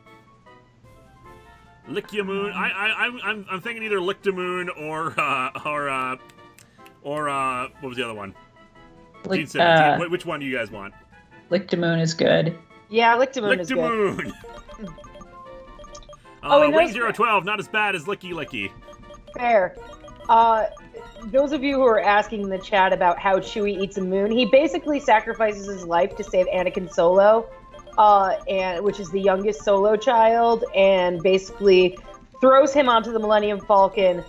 Lickamoon. I'm thinking either Lictamoon or what was the other one? Gene Simmons. Which one do you guys want? Lictamoon is good. Yeah, Lictamoon is good. Lictamoon. And Wing 012, not as bad as Licky Licky. Fair. Those of you who are asking in the chat about how Chewie eats a moon, he basically sacrifices his life to save Anakin Solo, which is the youngest Solo child, and basically throws him onto the Millennium Falcon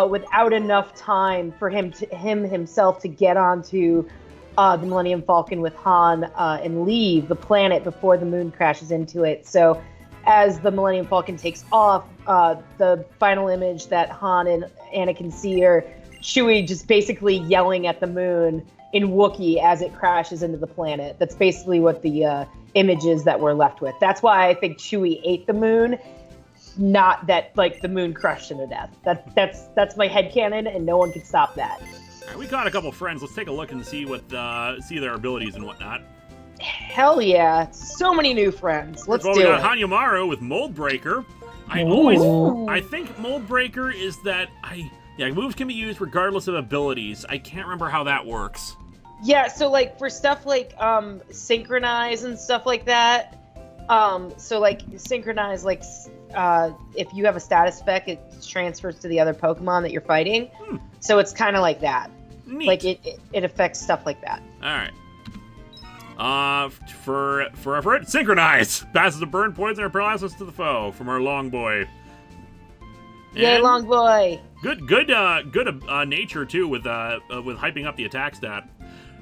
without enough time for him himself to get onto the Millennium Falcon with Han and leave the planet before the moon crashes into it. So as the Millennium Falcon takes off, the final image that Han and Anakin see are Chewie just basically yelling at the moon in Wookiee as it crashes into the planet. That's basically what the image is that we're left with. That's why I think Chewie ate the moon, not that like the moon crushed him to death. That's my headcanon, and no one can stop that. All right, we caught a couple friends. Let's take a look and see their abilities and whatnot. Hell yeah. So many new friends. Let's do we got it. Hanyoumaru with Mold Breaker. I think Mold Breaker is that moves can be used regardless of abilities. I can't remember how that works. Yeah, so like for stuff like synchronize and stuff like that. So like synchronize, like if you have a status spec, it transfers to the other Pokemon that you're fighting. So it's kind of like that. Neat. Like it affects stuff like that. All right. For it, Synchronize passes a burn, poison, or paralysis to the foe from our long boy. Yay, long boy! Good nature too with hyping up the attack stat.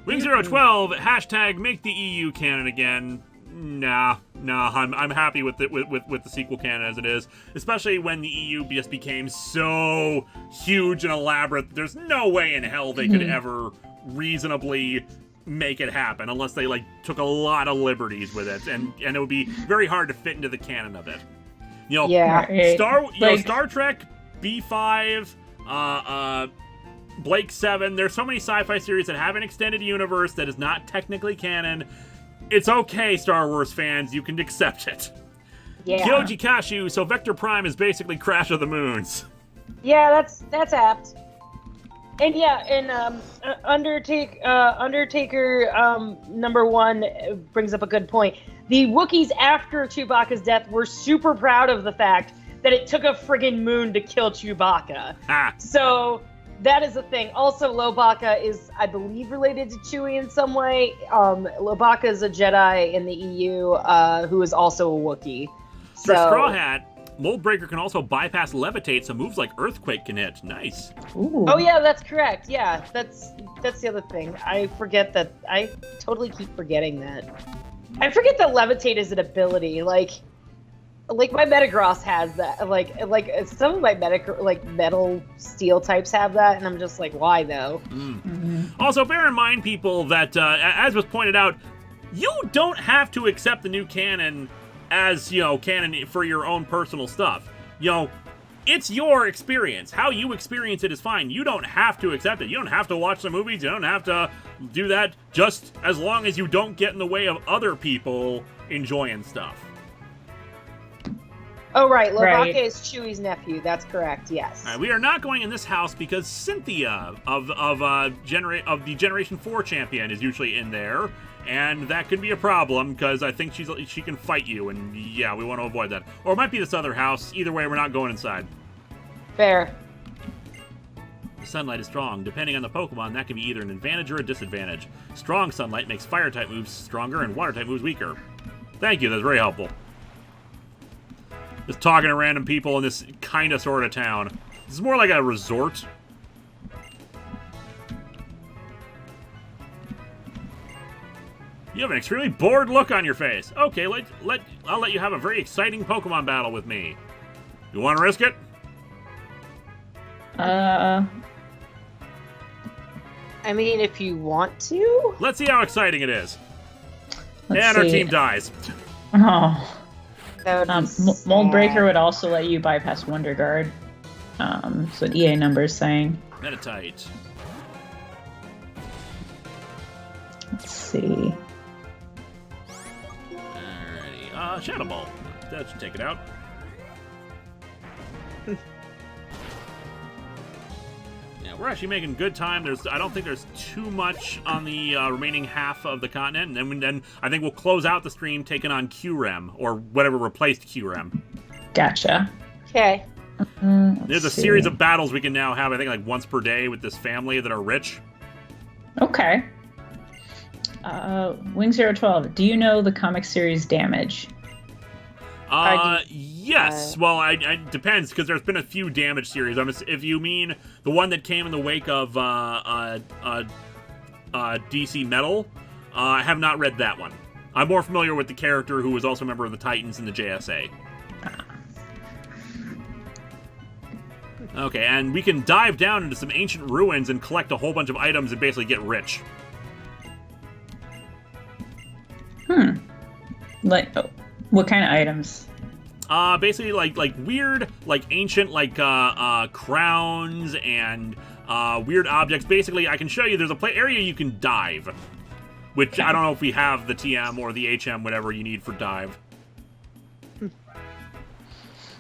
Wing 012 hashtag make the EU canon again. Nah. I'm happy with the sequel canon as it is, especially when the EU just became so huge and elaborate. There's no way in hell they could ever reasonably make it happen unless they like took a lot of liberties with it, and it would be very hard to fit into the canon of it. You know, yeah, Star Trek, B5, Blake 7. There's so many sci-fi series that have an extended universe that is not technically canon. It's okay, Star Wars fans. You can accept it. Yeah. Kyoji Kashu. So Vector Prime is basically Crash of the Moons. Yeah, that's apt. And yeah, and Undertaker #1 brings up a good point. The Wookiees after Chewbacca's death were super proud of the fact that it took a friggin' moon to kill Chewbacca. So that is a thing. Also, Lobaka is, I believe, related to Chewie in some way. Lobaka is a Jedi in the EU who is also a Wookiee. For Straw Hat, Mold Breaker can also bypass Levitate, so moves like Earthquake can hit. Nice. Ooh. Oh yeah, that's correct. Yeah, that's the other thing. I forget that. I totally keep forgetting that. I forget that Levitate is an ability. Like my Metagross has that. Like some of my metal steel types have that, and I'm just like, why though? Also, bear in mind, people, that as was pointed out, you don't have to accept the new canon as, canon for your own personal stuff. It's your experience. How you experience it is fine. You don't have to accept it. You don't have to watch the movies. You don't have to do that, just as long as you don't get in the way of other people enjoying stuff. Oh, right. Lobaka is Chewie's nephew. That's correct, yes. All right, we are not going in this house because Cynthia of the Generation 4 champion is usually in there. And that could be a problem, because I think she can fight you, and yeah, we want to avoid that. Or it might be this other house. Either way, we're not going inside. Fair. The sunlight is strong. Depending on the Pokemon, that can be either an advantage or a disadvantage. Strong sunlight makes Fire-type moves stronger and Water-type moves weaker. Thank you, that's very helpful. Just talking to random people in this kind of sort of town. This is more like a resort. You have an extremely bored look on your face. Okay, I'll let you have a very exciting Pokemon battle with me. You want to risk it? I mean, if you want to. Let's see how exciting it is. Let's Our see. team dies. Oh. That would be Mold sad. Breaker would also let you bypass Wonder Guard. So EA numbers saying. Meditite. Let's see. Alrighty. Shadow Ball. That should take it out. Yeah, we're actually making good time. I don't think there's too much on the remaining half of the continent, and then I think we'll close out the stream taking on QREM, or whatever replaced QREM. Gotcha. Okay. There's a series of battles we can now have, I think, like once per day with this family that are rich. Okay. Wing012, do you know the comic series Damage? Yes. Well, it depends, because there's been a few Damage series. If you mean the one that came in the wake of DC Metal, I have not read that one. I'm more familiar with the character who was also a member of the Titans in the JSA. Okay, and we can dive down into some ancient ruins and collect a whole bunch of items and basically get rich. Like, what kind of items? Basically, like weird, like ancient, like crowns and weird objects. Basically, I can show you. There's a area you can dive, which I don't know if we have the TM or the HM, whatever you need for dive.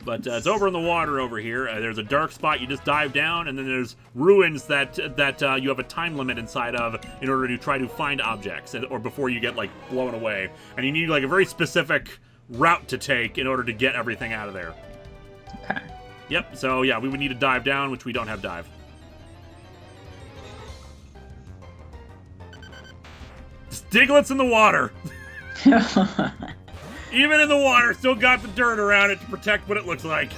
But it's over in the water over here. There's a dark spot. You just dive down, and then there's ruins that you have a time limit inside of in order to try to find objects, or before you get like blown away. And you need like a very specific route to take in order to get everything out of there. Okay. Yep. So yeah, we would need to dive down, which we don't have dive. Stiglets in the water. Even in the water, still got the dirt around it to protect what it looks like.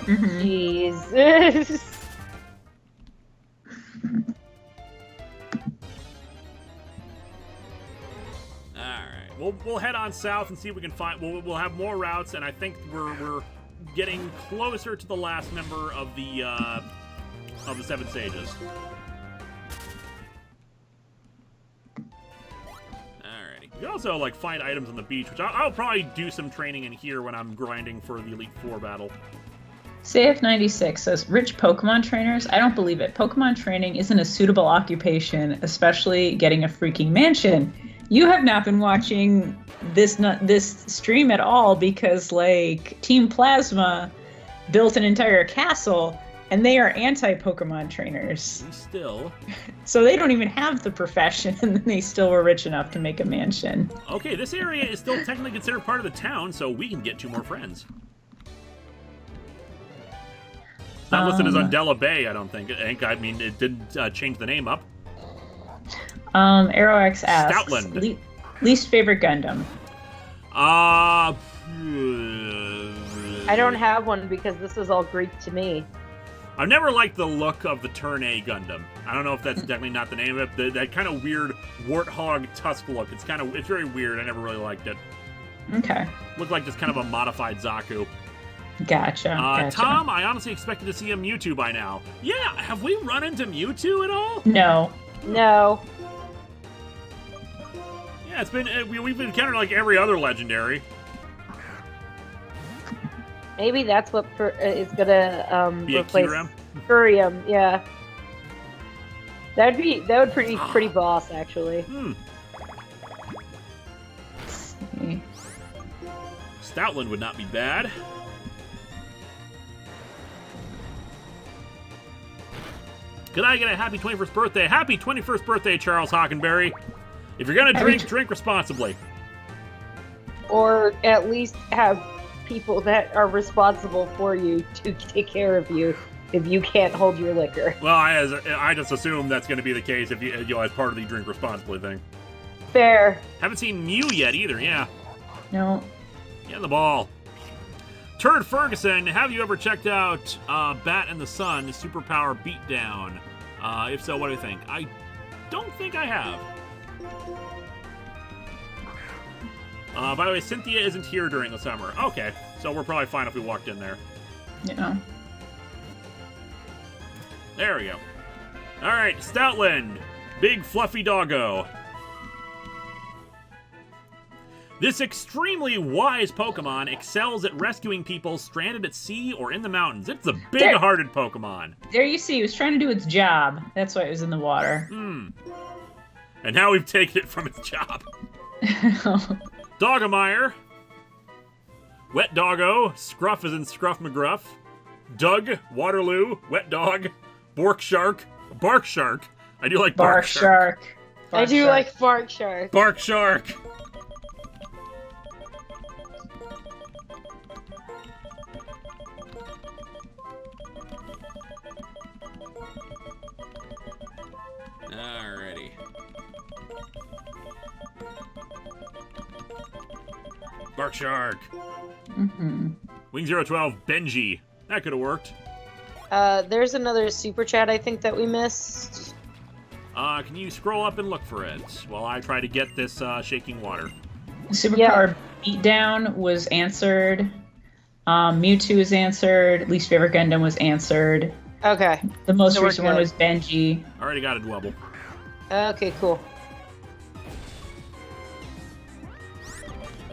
Jesus. Alright, we'll head on south and see if we can find... We'll have more routes, and I think we're getting closer to the last member of the Seven Sages. You can also, like, find items on the beach, which I'll probably do some training in here when I'm grinding for the Elite Four battle. CF96 says, rich Pokemon trainers? I don't believe it. Pokemon training isn't a suitable occupation, especially getting a freaking mansion. You have not been watching this stream at all because, like, Team Plasma built an entire castle, and they are anti-Pokemon trainers. Still. So they don't even have the profession, and they still were rich enough to make a mansion. Okay, this area is still technically considered part of the town, so we can get 2 more friends. It's not listed as Undella Bay, I don't think. I mean, it didn't change the name up. ArrowX asks, Stoutland. Least favorite Gundam? I don't have one because this is all Greek to me. I've never liked the look of the Turn A Gundam. I don't know if that's definitely not the name of it. That kind of weird warthog tusk look. It's very weird. I never really liked it. Okay. Looked like just kind of a modified Zaku. Gotcha. Tom, I honestly expected to see a Mewtwo by now. Yeah, have we run into Mewtwo at all? No. No. Yeah, it's been we've encountered like every other legendary. Maybe that's what is gonna Be replace Furium. Yeah. That would pretty boss actually. Let's see. Stoutland would not be bad. Could I get a happy 21st birthday? Happy 21st birthday, Charles Hockenberry. If you're gonna drink responsibly. Or at least have people that are responsible for you to take care of you if you can't hold your liquor. Well, I just assume that's going to be the case if you as part of the drink responsibly thing. Fair. Haven't seen Mew yet either. Yeah. No. Get the ball. Turd Ferguson, have you ever checked out Bat and the Sun Superpower Beatdown? If so, what do you think? I don't think I have. By the way, Cynthia isn't here during the summer. Okay, so we're probably fine if we walked in there. Yeah. There we go. All right, Stoutland. Big fluffy doggo. This extremely wise Pokemon excels at rescuing people stranded at sea or in the mountains. It's a big-hearted Pokemon. There you see, it was trying to do its job. That's why it was in the water. And now we've taken it from its job. Dogomire. Wet Doggo, Scruff is in Scruff McGruff. Doug, Waterloo, Wet Dog, Bork Shark, Bark Shark. I do like Bark Shark. I do like Bark Shark. Bark Shark. Alrighty. Bark Shark. Mm-hmm. Wing 012, Benji. That could have worked. There's another super chat I think that we missed. Can you scroll up and look for it while I try to get this shaking water? Superpower Beatdown was answered. Mewtwo was answered. Least favorite Gundam was answered. Okay. The most So we're recent one good. was Benji. Already got a Dwebble. Okay, cool.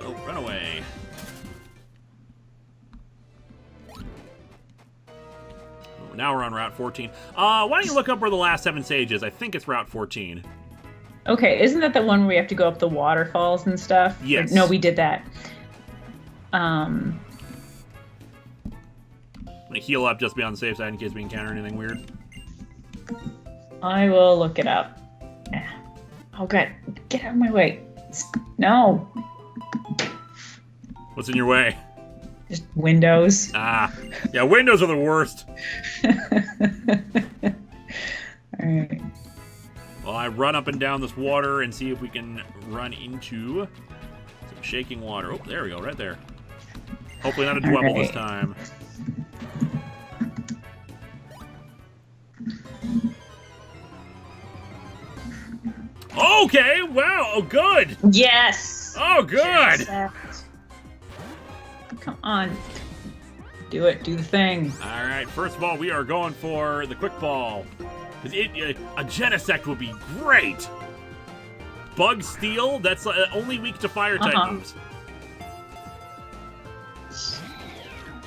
Oh, run away. Oh, now we're on Route 14. Why don't you look up where the last 7 sages? I think it's Route 14. Okay, isn't that the one where we have to go up the waterfalls and stuff? Yes. No, we did that. I'm gonna heal up just to be on the safe side in case we encounter anything weird. I will look it up. Oh god, get out of my way. No. What's in your way? Just windows. Ah, yeah, windows are the worst. Alright. Well, I run up and down this water and see if we can run into some shaking water. Oh, there we go, right there. Hopefully not a Dwebble this time. Okay, wow, oh good. Yes! Oh good. Come on. Do it, do the thing. All right, first of all, we are going for the quick ball. A Genesect would be great. Bug Steel, that's only weak to fire type moves.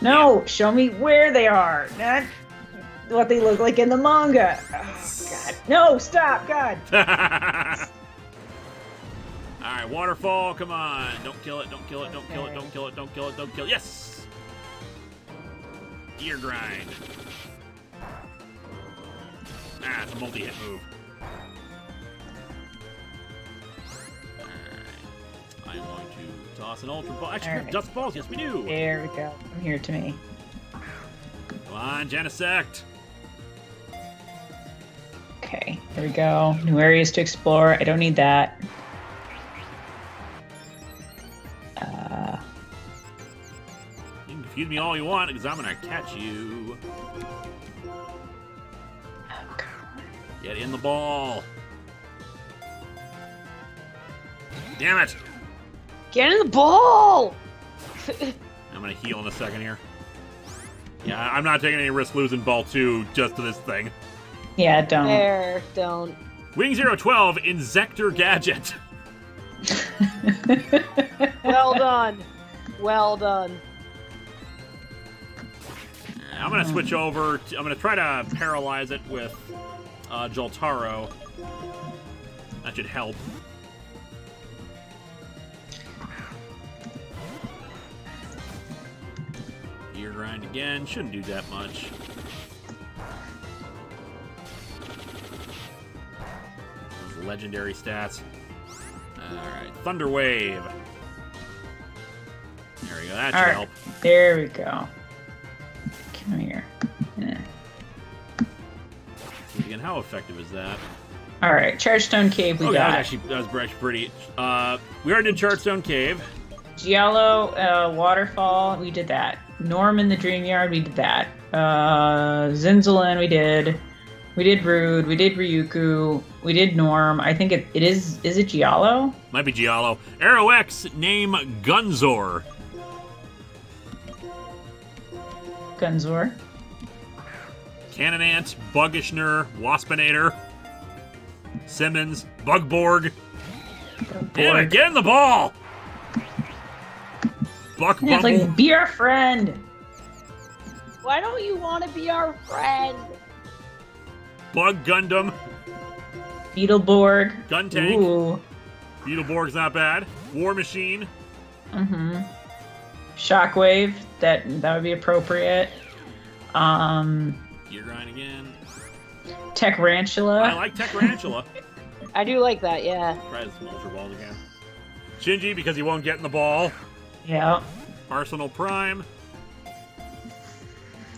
No, show me where they are, not what they look like in the manga. Oh, God. No, stop, God. All right, waterfall, come on. Don't kill it, don't kill it, don't kill it, don't kill it, don't kill it, don't kill it. Yes! Ear grind. Ah, it's a multi-hit move. Alright. I'm going to toss an Ultra Ball. Actually, Alright. Dust Balls, yes we do. There we go. Come here to me. Come on, Genesect. Okay, here we go. New areas to explore. I don't need that. You can confuse me all you want, because I'm going to catch you. Get in the ball. Damn it. Get in the ball! I'm going to heal in a second here. Yeah, I'm not taking any risk losing ball 2 just to this thing. Yeah, don't. There, don't. Wing 012, Insector Gadget. Well done. Well done. I'm going to switch over. I'm going to try to paralyze it with Joltaro. That should help. Ear grind again. Shouldn't do that much. Those legendary stats. Alright. Thunder Wave. There we go. That should Alright. help. There we go. Come here. Yeah. Again, how effective is that? Alright, Chargestone Cave we Okay, got. that was actually pretty. We already did Chartstone Cave. Giallo, Waterfall, we did that. Norm in the Dream Yard, we did that. Zinzalin, we did. We did Rude, we did Ryuku, we did Norm. I think it is it Giallo? Might be Giallo. Arrow X, name Gunzor. Gunzor. Cannonant, Buggishner, Waspinator, Simmons, Bugborg. Damn it, get in the ball! Buck Yeah, it's Bumble. like, be our friend. Why don't you want to be our friend? Bug Gundam, Beetleborg. Gun Tank. Ooh. Beetleborg's not bad. War Machine. Mm-hmm. Shockwave, that would be appropriate. Gear grind again. Techrantula. I like Techrantula. I do like that, yeah. Try the Ultra Balls again. Shinji, because he won't get in the ball. Yeah. Arsenal Prime.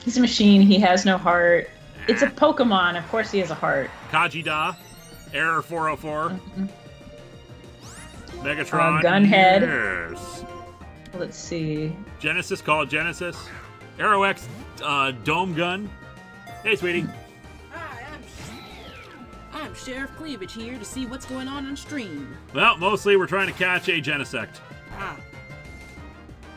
He's a machine. He has no heart. It's a Pokemon. Of course he has a heart. Kajida. Error 404. Megatron. Gunhead. Yes. Let's see. Genesis, call it Genesis. Arrow X, Dome Gun. Hey, sweetie. Hi, I'm Sheriff Cleavage here to see what's going on stream. Well, mostly we're trying to catch a Genesect. Ah,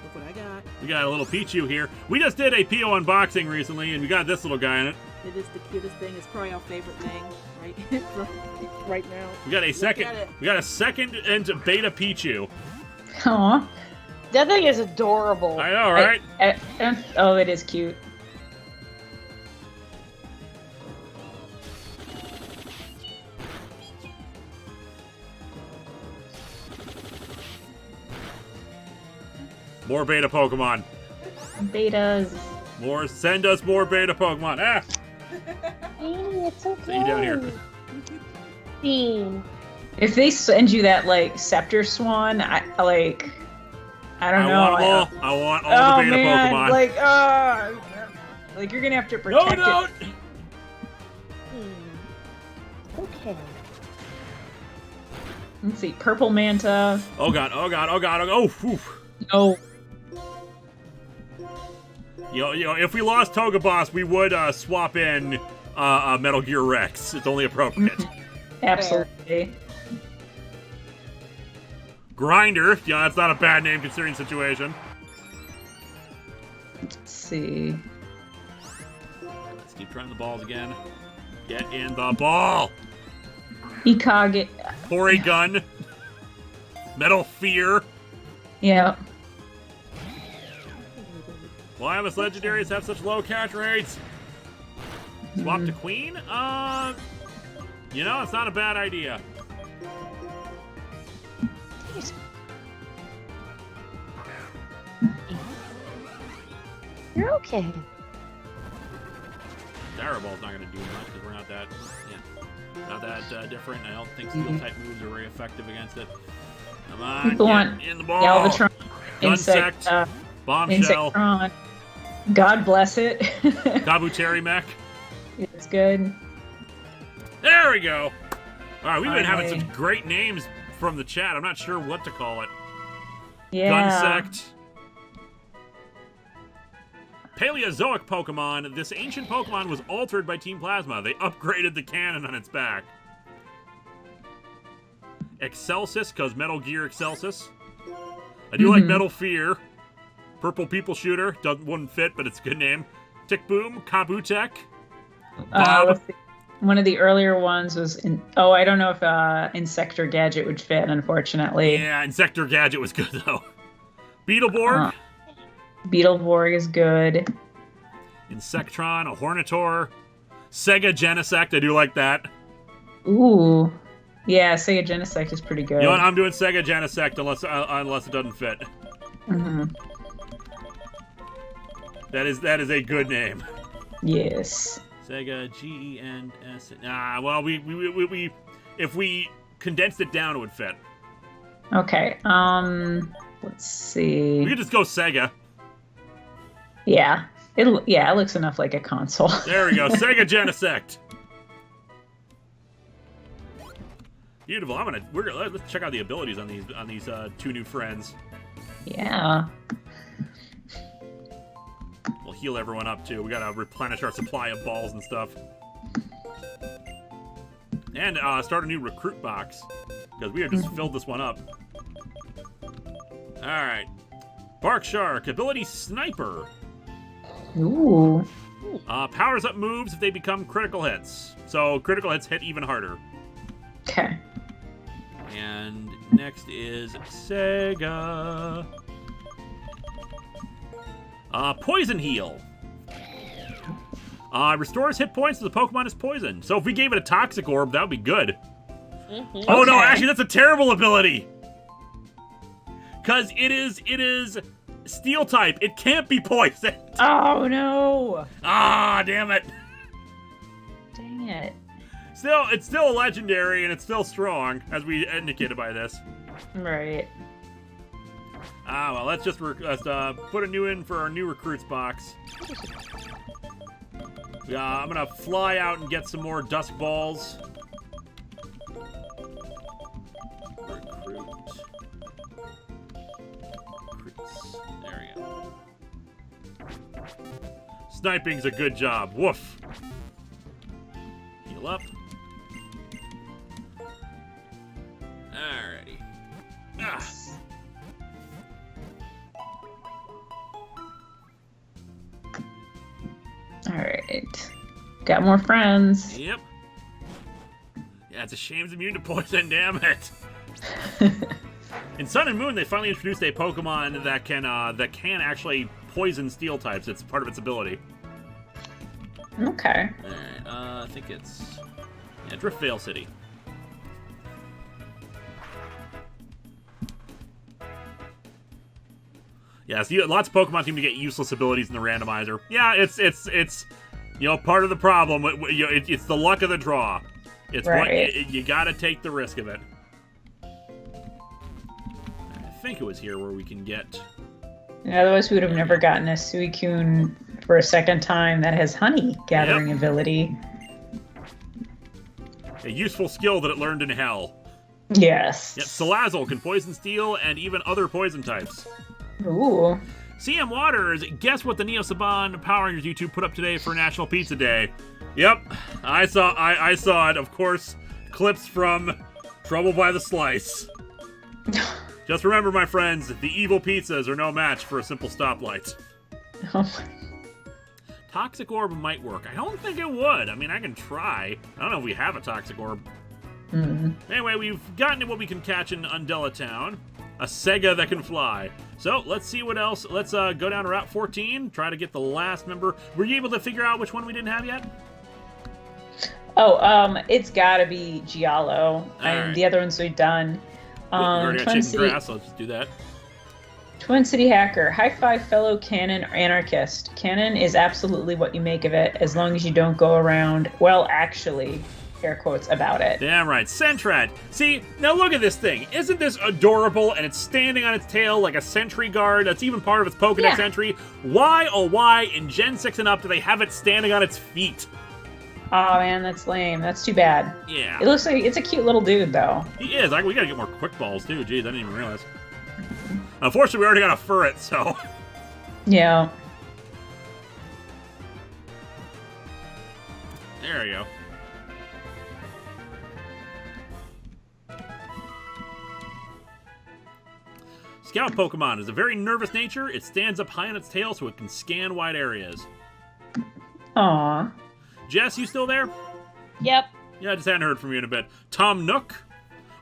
look what I got. We got a little Pichu here. We just did a PO unboxing recently, and we got this little guy in it. It is the cutest thing. It's probably our favorite thing, right? right now. We got a second. at it. We got a second into beta Pichu. Aw. That thing is adorable. I know, right? Oh, it is cute. More beta Pokemon. Betas. More. Send us more beta Pokemon. Ah! Bean, it's okay. See you down here. Bean. If they send you that, like, Scepter Swan, I don't know. Want them all. I want all the beta man. Pokemon. Like, you're gonna have to protect it. no! Okay. Let's see. Purple Manta. Oh god! Oh god! Oh god! Oh! Whew. No. You know, if we lost Togeboss, we would swap in Metal Gear Rex. It's only appropriate. Absolutely. Grinder. Yeah, that's not a bad name considering the situation. Let's see. Let's keep trying the balls again. Get in the ball. Ikage. Porygon. Metal Fear. Yeah. Why must legendaries have such low catch rates? Swap to Queen? You know, it's not a bad idea. You're okay. Direwall's not going to do much because we're not that, different. I don't think Steel-type moves are very effective against it. Come on, People get want in the ball. Galvatron. Gunsect. Bombshell. Insectron. God bless it. Kabuteri Mech. It's good. There we go. All right, we've been having Finally. some great names from the chat. I'm not sure what to call it. Yeah. Gunsect. Paleozoic Pokemon. This ancient Pokemon was altered by Team Plasma. They upgraded the cannon on its back. Excelsis, because Metal Gear Excelsis. I do like Metal Fear. Purple People Shooter. Wouldn't fit, but it's a good name. Tick Boom. Kabutek. Bob. Let's see. One of the earlier ones was I don't know if Insector Gadget would fit, unfortunately. Yeah, Insector Gadget was good, though. Beetleborg. Beetleborg is good. Insectron, a Hornitor. Sega Genesect, I do like that. Ooh. Yeah, Sega Genesect is pretty good. You know what? I'm doing Sega Genesect unless it doesn't fit. Mm-hmm. That is a good name. Yes. Sega G-E-N-S. Well, we if we condensed it down, it would fit. Okay. Let's see. We could just go Sega. Yeah. It looks enough like a console. There we go. Sega Genesect. Beautiful. Let's check out the abilities on these two new friends. Yeah. We'll heal everyone up too. We gotta replenish our supply of balls and stuff. And start a new recruit box. Because we have just filled this one up. Alright. Bark Shark, ability Sniper. Ooh. Powers up moves if they become critical hits. So critical hits hit even harder. Okay. And next is Sega. Poison Heal. Restores hit points if the Pokemon is poisoned. So if we gave it a Toxic Orb, that would be good. Oh no, Okay. actually that's a terrible ability! Because it is Steel type. It can't be poisoned. Oh no! Ah, damn it. Dang it. It's still a legendary, and it's still strong, as we indicated by this. Right. Ah, well, let's put a new in for our new recruits box. I'm gonna fly out and get some more dusk balls. Recruits. There we go. Sniping's a good job. Woof. Heal up. Alrighty. Ah. Alright. Got more friends. Yep. Yeah, it's a shame it's immune to poison, damn it. In Sun and Moon, they finally introduced a Pokemon that can actually poison steel types. It's part of its ability. Okay. Alright, I think it's... Yeah, Driftvale City. Yeah, so lots of Pokemon seem to get useless abilities in the randomizer. Yeah, it's part of the problem. It's the luck of the draw. It's right. You gotta take the risk of it. I think it was here where we can get... Otherwise, we would have never gotten a Suicune for a second time that has honey gathering ability. A useful skill that it learned in hell. Yes. Yep, Salazzle can poison steel and even other poison types. Ooh. CM Waters, guess what the Neo Saban Power Rangers YouTube put up today for National Pizza Day? Yep, I saw it. Of course, clips from Trouble by the Slice. Just remember, my friends, the evil pizzas are no match for a simple stoplight. Oh. Toxic Orb might work. I don't think it would. I mean, I can try. I don't know if we have a Toxic Orb. Anyway, we've gotten to what we can catch in Undella Town. A Sega that can fly. So, let's see what else. Let's go down to Route 14, try to get the last member. Were you able to figure out which one we didn't have yet? Oh, it's gotta be Giallo. Right. The other ones we've done. We already got Twin Chicken City, Grass, so let's just do that. Twin City Hacker. High five, fellow canon anarchist. Canon is absolutely what you make of it, as long as you don't go around, well, actually, air quotes, about it. Damn right. Sentret. See, now look at this thing. Isn't this adorable? And it's standing on its tail like a sentry guard. That's even part of its Pokedex entry. Why, oh why, in Gen 6 and up, do they have it standing on its feet? Oh man, that's lame. That's too bad. Yeah. It looks like it's a cute little dude, though. He is. We gotta get more quick balls, too. Jeez, I didn't even realize. Unfortunately, we already got a Furret, so... Yeah. There we go. Scout Pokemon is a very nervous nature. It stands up high on its tail so it can scan wide areas. Aw. Jess, you still there? Yep. Yeah, I just hadn't heard from you in a bit. Tom Nook?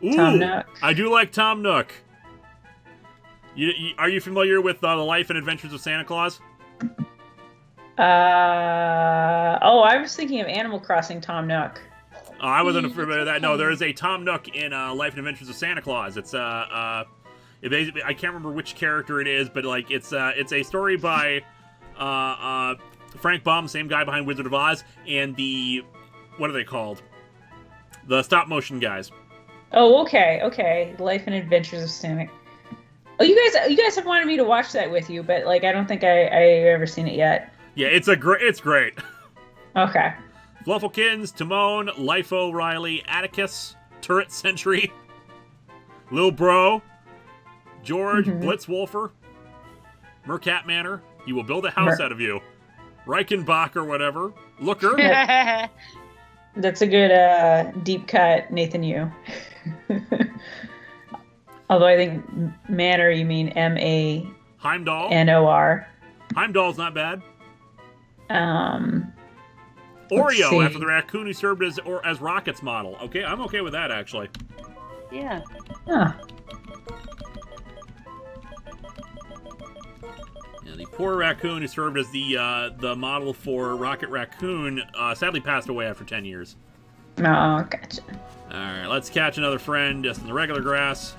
Ooh, Tom Nook. I do like Tom Nook. Are you familiar with the Life and Adventures of Santa Claus? I was thinking of Animal Crossing Tom Nook. Oh, I wasn't familiar with that. No, there is a Tom Nook in Life and Adventures of Santa Claus. It's it basically, I can't remember which character it is, but like it's a story by Frank Baum, same guy behind Wizard of Oz, and what are they called? The stop motion guys. Oh, okay. Life and Adventures of Santa. Oh, you guys have wanted me to watch that with you, but like I don't think I've ever seen it yet. Yeah, it's great. Okay. Flufflekins, Timon, Lifo, Riley, Atticus, Turret Sentry, Lil Bro, George, Blitzwolfer, Mercat Manor, he will build a house out of you. Reichenbach or whatever. Looker. That's a good deep cut, Nathan Yu. Although I think Manor, you mean Manor. Heimdall. Heimdall's not bad. Oreo, after the raccoon who served as Rocket's model. Okay, I'm okay with that, actually. Yeah. Huh. Yeah, the poor raccoon who served as the model for Rocket Raccoon sadly passed away after 10 years. Oh, gotcha. Alright, let's catch another friend just in the regular grass.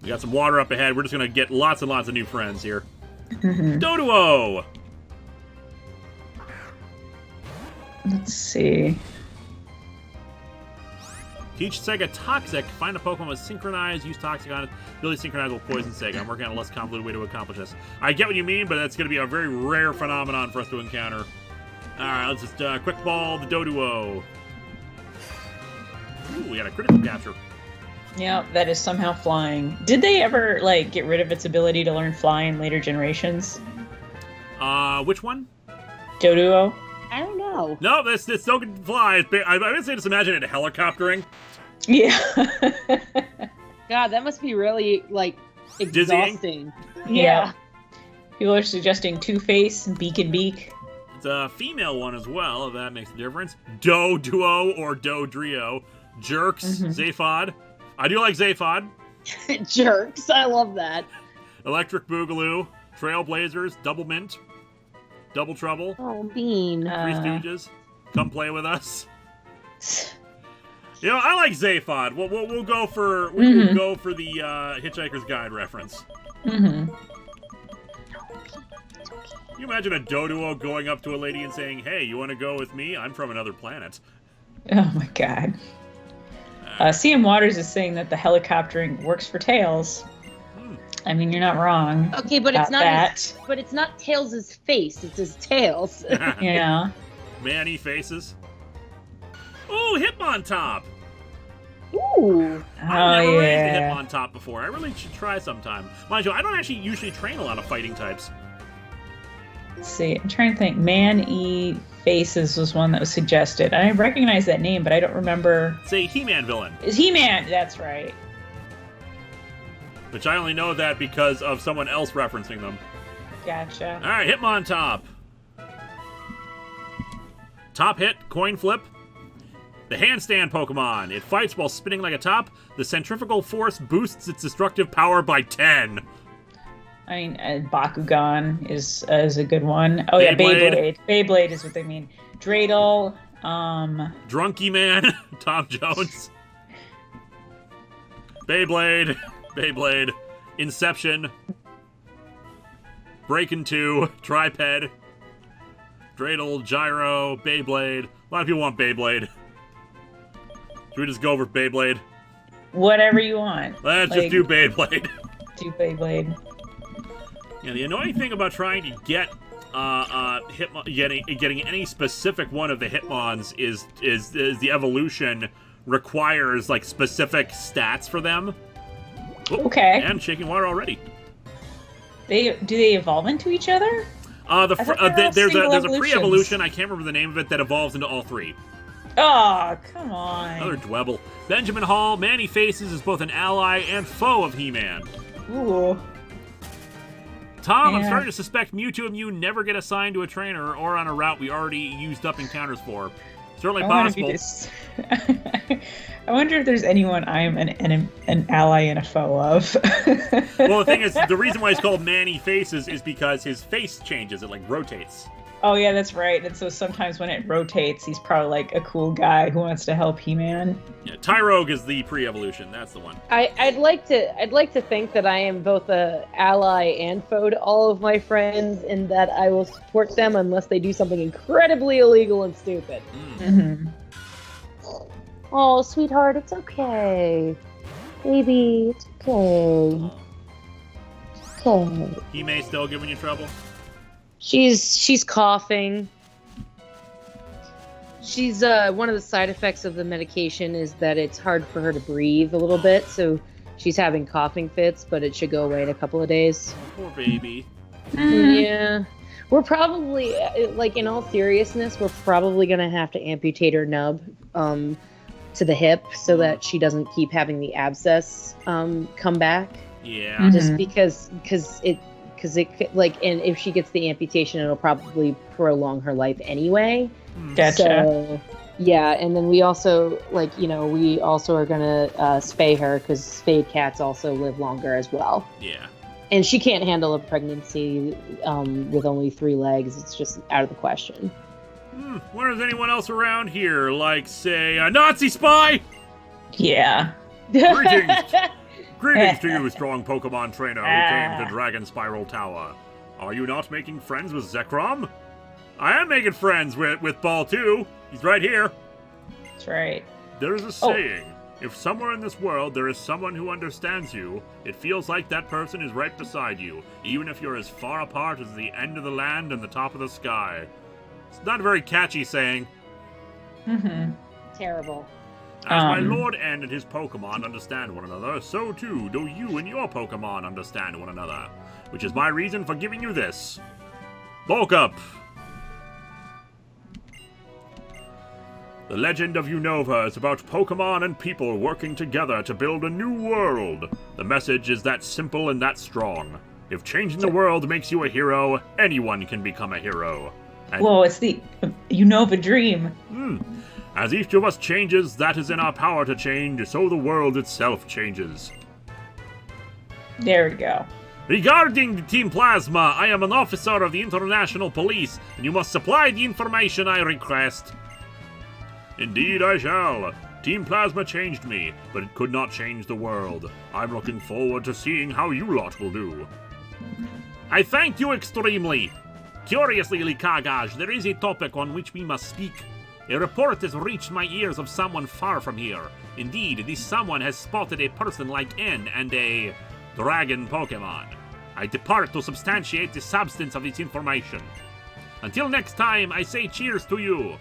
We got some water up ahead. We're just going to get lots and lots of new friends here. Mhm. Doduo! Let's see. Teach Sega Toxic. Find a Pokemon with synchronized. Use Toxic on it. Ability synchronize will poison Sega. I'm working on a less convoluted way to accomplish this. I get what you mean, but that's going to be a very rare phenomenon for us to encounter. Alright, let's just quick ball the Doduo. Ooh, we got a critical capture. Yeah, that is somehow flying. Did they ever, like, get rid of its ability to learn fly in later generations? Which one? Doduo? I don't know. No, this still can fly. I would say just imagine it helicoptering. Yeah. God, that must be really, like, Dizzying? exhausting. Yeah. People are suggesting Two-Face, Beak and Beak. It's a female one as well, if that makes a difference. Doduo or Dodrio. Jerks, Zaphod. I do like Zaphod. Jerks. I love that. Electric Boogaloo. Trailblazers. Double Mint. Double Trouble. Oh, Bean. Three Stooges. Come play with us. You know, I like Zaphod. We'll go for we'll go for the Hitchhiker's Guide reference. Mm-hmm. Can you imagine a Doduo going up to a lady and saying, "Hey, you want to go with me? I'm from another planet." Oh my god. CM Waters is saying that the helicoptering works for Tails. I mean, you're not wrong. Okay, but it's not but it's not Tails' face, it's his tails. Yeah. Manny faces. Ooh, Hitmontop! Ooh. I've never raised a yeah. Hitmontop before. I really should try sometime. Mind you, I don't actually usually train a lot of fighting types. Let's see. I'm trying to think. Man-E Faces was one that was suggested. I recognize that name, but I don't remember. Say He-Man villain. Is He-Man? That's right. Which I only know that because of someone else referencing them. Gotcha. Alright, Hitmontop. Top hit, coin flip. The handstand Pokemon. It fights while spinning like a top. The centrifugal force boosts its destructive power by 10. I mean, Bakugan is a good one. Oh yeah, Beyblade. Beyblade is what they mean. Dreidel. Drunky Man. Tom Jones. Beyblade. Inception. Breakin' 2. Triped. Dreidel, Gyro, Beyblade. A lot of people want Beyblade. Should we just go over Beyblade? Whatever you want. Let's just do Beyblade. Do Beyblade. Yeah, the annoying thing about trying to get getting any specific one of the Hitmons is the evolution requires like specific stats for them. Oh, Okay. And shaking water already. Do they evolve into each other? There's a single pre-evolution. I can't remember the name of it that evolves into all three. Oh, come on. Another Dwebble. Benjamin Hall. Manny Faces is both an ally and foe of He-Man. Ooh. Tom, I'm Yeah. starting to suspect Mewtwo and Mew never get assigned to a trainer or on a route we already used up encounters for. Certainly possible. I wonder if there's anyone I'm an ally and a foe of. Well, the thing is, the reason why it's called Manny Faces is because his face changes. It, like, rotates. Oh, yeah, that's right. And so sometimes when it rotates, he's probably, like, a cool guy who wants to help He-Man. Yeah, Tyrogue is the pre-evolution. That's the one. I'd like to think that I am both a ally and foe to all of my friends, and that I will support them unless they do something incredibly illegal and stupid. Mm-hmm. Oh, sweetheart, it's okay. Baby, it's okay. It's okay. He-May still giving you trouble? She's coughing. She's one of the side effects of the medication is that it's hard for her to breathe a little bit, so she's having coughing fits, but it should go away in a couple of days. Poor baby. Yeah. We're probably, like, in all seriousness, we're probably going to have to amputate her nub to the hip so that she doesn't keep having the abscess come back. Yeah. Just because it like, and if she gets the amputation, it'll probably prolong her life anyway. Gotcha. So, yeah, and then we also, like, we also are gonna spay her because spayed cats also live longer as well. Yeah. And she can't handle a pregnancy with only 3 legs. It's just out of the question. Wonder if there's anyone else around here, like, say, a Nazi spy? Yeah. Greetings. Greetings to you, strong Pokemon trainer who came to Dragon Spiral Tower. Are you not making friends with Zekrom? I am making friends with Ball 2. He's right here. That's right. There is a saying. If somewhere in this world there is someone who understands you, it feels like that person is right beside you, even if you're as far apart as the end of the land and the top of the sky. It's not a very catchy saying. Mm-hmm. Terrible. As my Lord N and his Pokemon understand one another, so too do you and your Pokemon understand one another. Which is my reason for giving you this. Bulk Up! The legend of Unova is about Pokemon and people working together to build a new world. The message is that simple and that strong. If changing the world makes you a hero, anyone can become a hero. And Whoa, it's the Unova dream. as each of us changes that is in our power to change, so the world itself changes. There we go. Regarding the Team Plasma, I am an officer of the International Police, and you must supply the information I request. Indeed I shall. Team Plasma changed me, but it could not change the world. I'm looking forward to seeing how you lot will do. I thank you extremely. Curiously, Likagaj, there is a topic on which we must speak. A report has reached my ears of someone far from here. Indeed, this someone has spotted a person like N and a dragon Pokemon. I depart to substantiate the substance of this information. Until next time, I say cheers to you.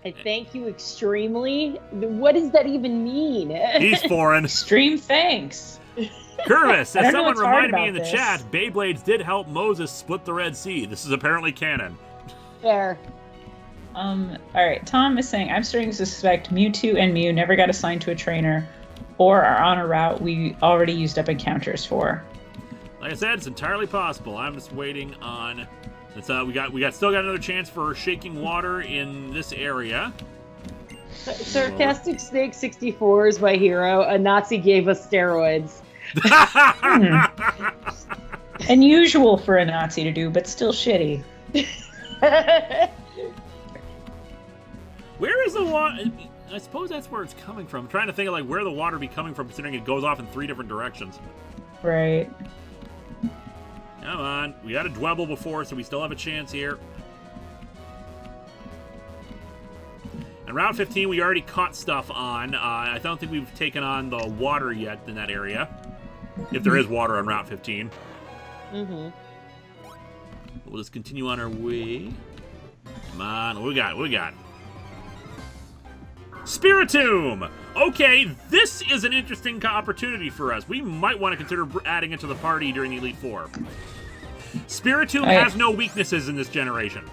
I thank you extremely. What does that even mean? He's foreign. Extreme thanks. Curvis, I as don't know someone what's hard reminded me in the about chat, this. Beyblades did help Moses split the Red Sea. This is apparently canon. Fair. Alright, Tom is saying, I'm starting to suspect Mewtwo and Mew never got assigned to a trainer or are on a route we already used up encounters for. Like I said, it's entirely possible. I'm just waiting on. It's we still got another chance for shaking water in this area. Sarcastic Snake 64 is my hero. A Nazi gave us steroids. Unusual for a Nazi to do, but still shitty. Where is the water? I suppose that's where it's coming from. I'm trying to think of like where the water be coming from, considering it goes off in 3 different directions. Right. Come on, we got a Dwebble before, so we still have a chance here. And Route 15, we already caught stuff on. I don't think we've taken on the water yet in that area. If there is water on Route 15. Mm-hmm. We'll just continue on our way. Come on, what we got? Spiritomb! Okay, this is an interesting opportunity for us. We might want to consider adding it to the party during the Elite Four. Spiritomb has no weaknesses in this generation.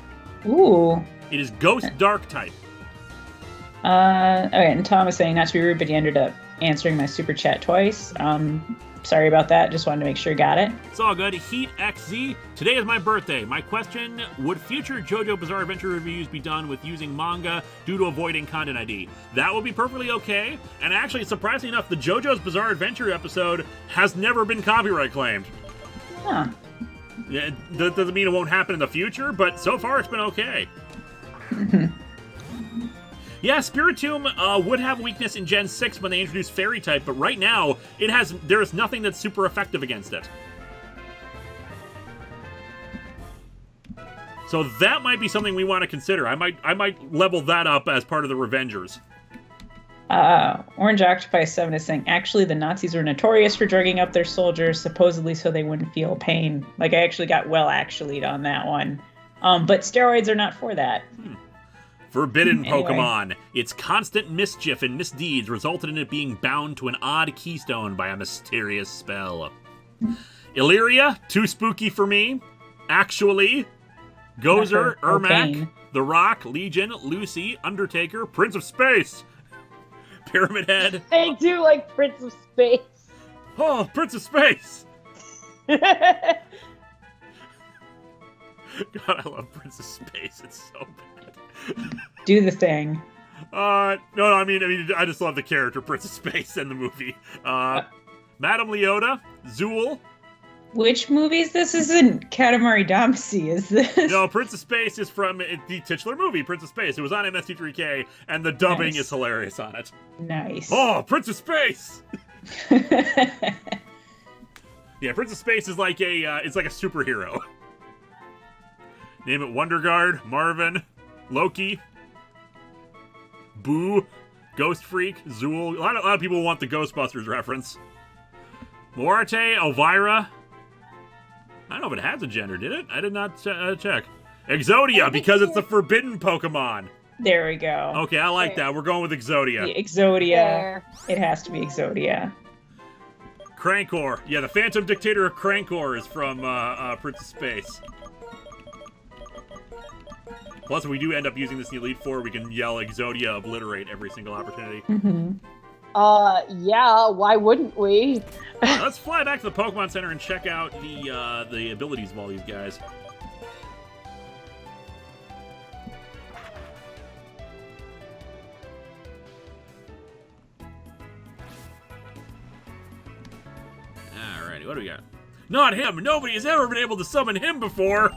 Ooh. It is Ghost Dark type. Okay, and Tom is saying, not to be rude, but he ended up answering my super chat twice. Sorry about that. Just wanted to make sure you got it. It's all good. Heat XZ. Today is my birthday. My question, would future JoJo Bizarre Adventure reviews be done with using manga due to avoiding content ID? That would be perfectly okay. And actually, surprisingly enough, the JoJo's Bizarre Adventure episode has never been copyright claimed. Huh. Yeah, that doesn't mean it won't happen in the future, but so far it's been okay. Yeah, Spiritomb would have weakness in Gen 6 when they introduced Fairy type, but right now there is nothing that's super effective against it. So that might be something we want to consider. I might level that up as part of the Revengers. Orange Octopi 7 is saying, actually, the Nazis were notorious for drugging up their soldiers, supposedly so they wouldn't feel pain. Like, I actually got actually'd on that one. But steroids are not for that. Forbidden Anyway. Pokemon. Its constant mischief and misdeeds resulted in it being bound to an odd keystone by a mysterious spell. Illyria, too spooky for me. Actually, Gozer, Ermac, Cocaine. The Rock, Legion, Lucy, Undertaker, Prince of Space. Pyramid Head. I do like Prince of Space. Oh, Prince of Space. God, I love Prince of Space. It's so bad. Do the thing. No, I mean, I just love the character Prince of Space in the movie. Madame Leota, Zool. Which movie is this? This isn't Katamari Damacy, is this? No, Prince of Space is from the titular movie, Prince of Space. It was on MST3K, and the dubbing Nice. is hilarious on it. Nice. Oh, Prince of Space! Yeah, Prince of Space is like it's like a superhero. Name it Wonder Guard, Marvin, Loki, Boo, Ghost Freak, Zool. A lot of people want the Ghostbusters reference. Moarte, Elvira. I don't know if it has a gender, did it? I did not check. Exodia, because it's the forbidden Pokemon. There we go. Okay, I like that. We're going with Exodia. The Exodia. There. It has to be Exodia. Crankor. Yeah, the Phantom Dictator of Crankor is from Prince of Space. Plus, if we do end up using this in the Elite Four, we can yell Exodia Obliterate every single opportunity. Mm-hmm. Yeah, why wouldn't we? Let's fly back to the Pokemon Center and check out the abilities of all these guys. Alrighty, what do we got? Not him! Nobody has ever been able to summon him before!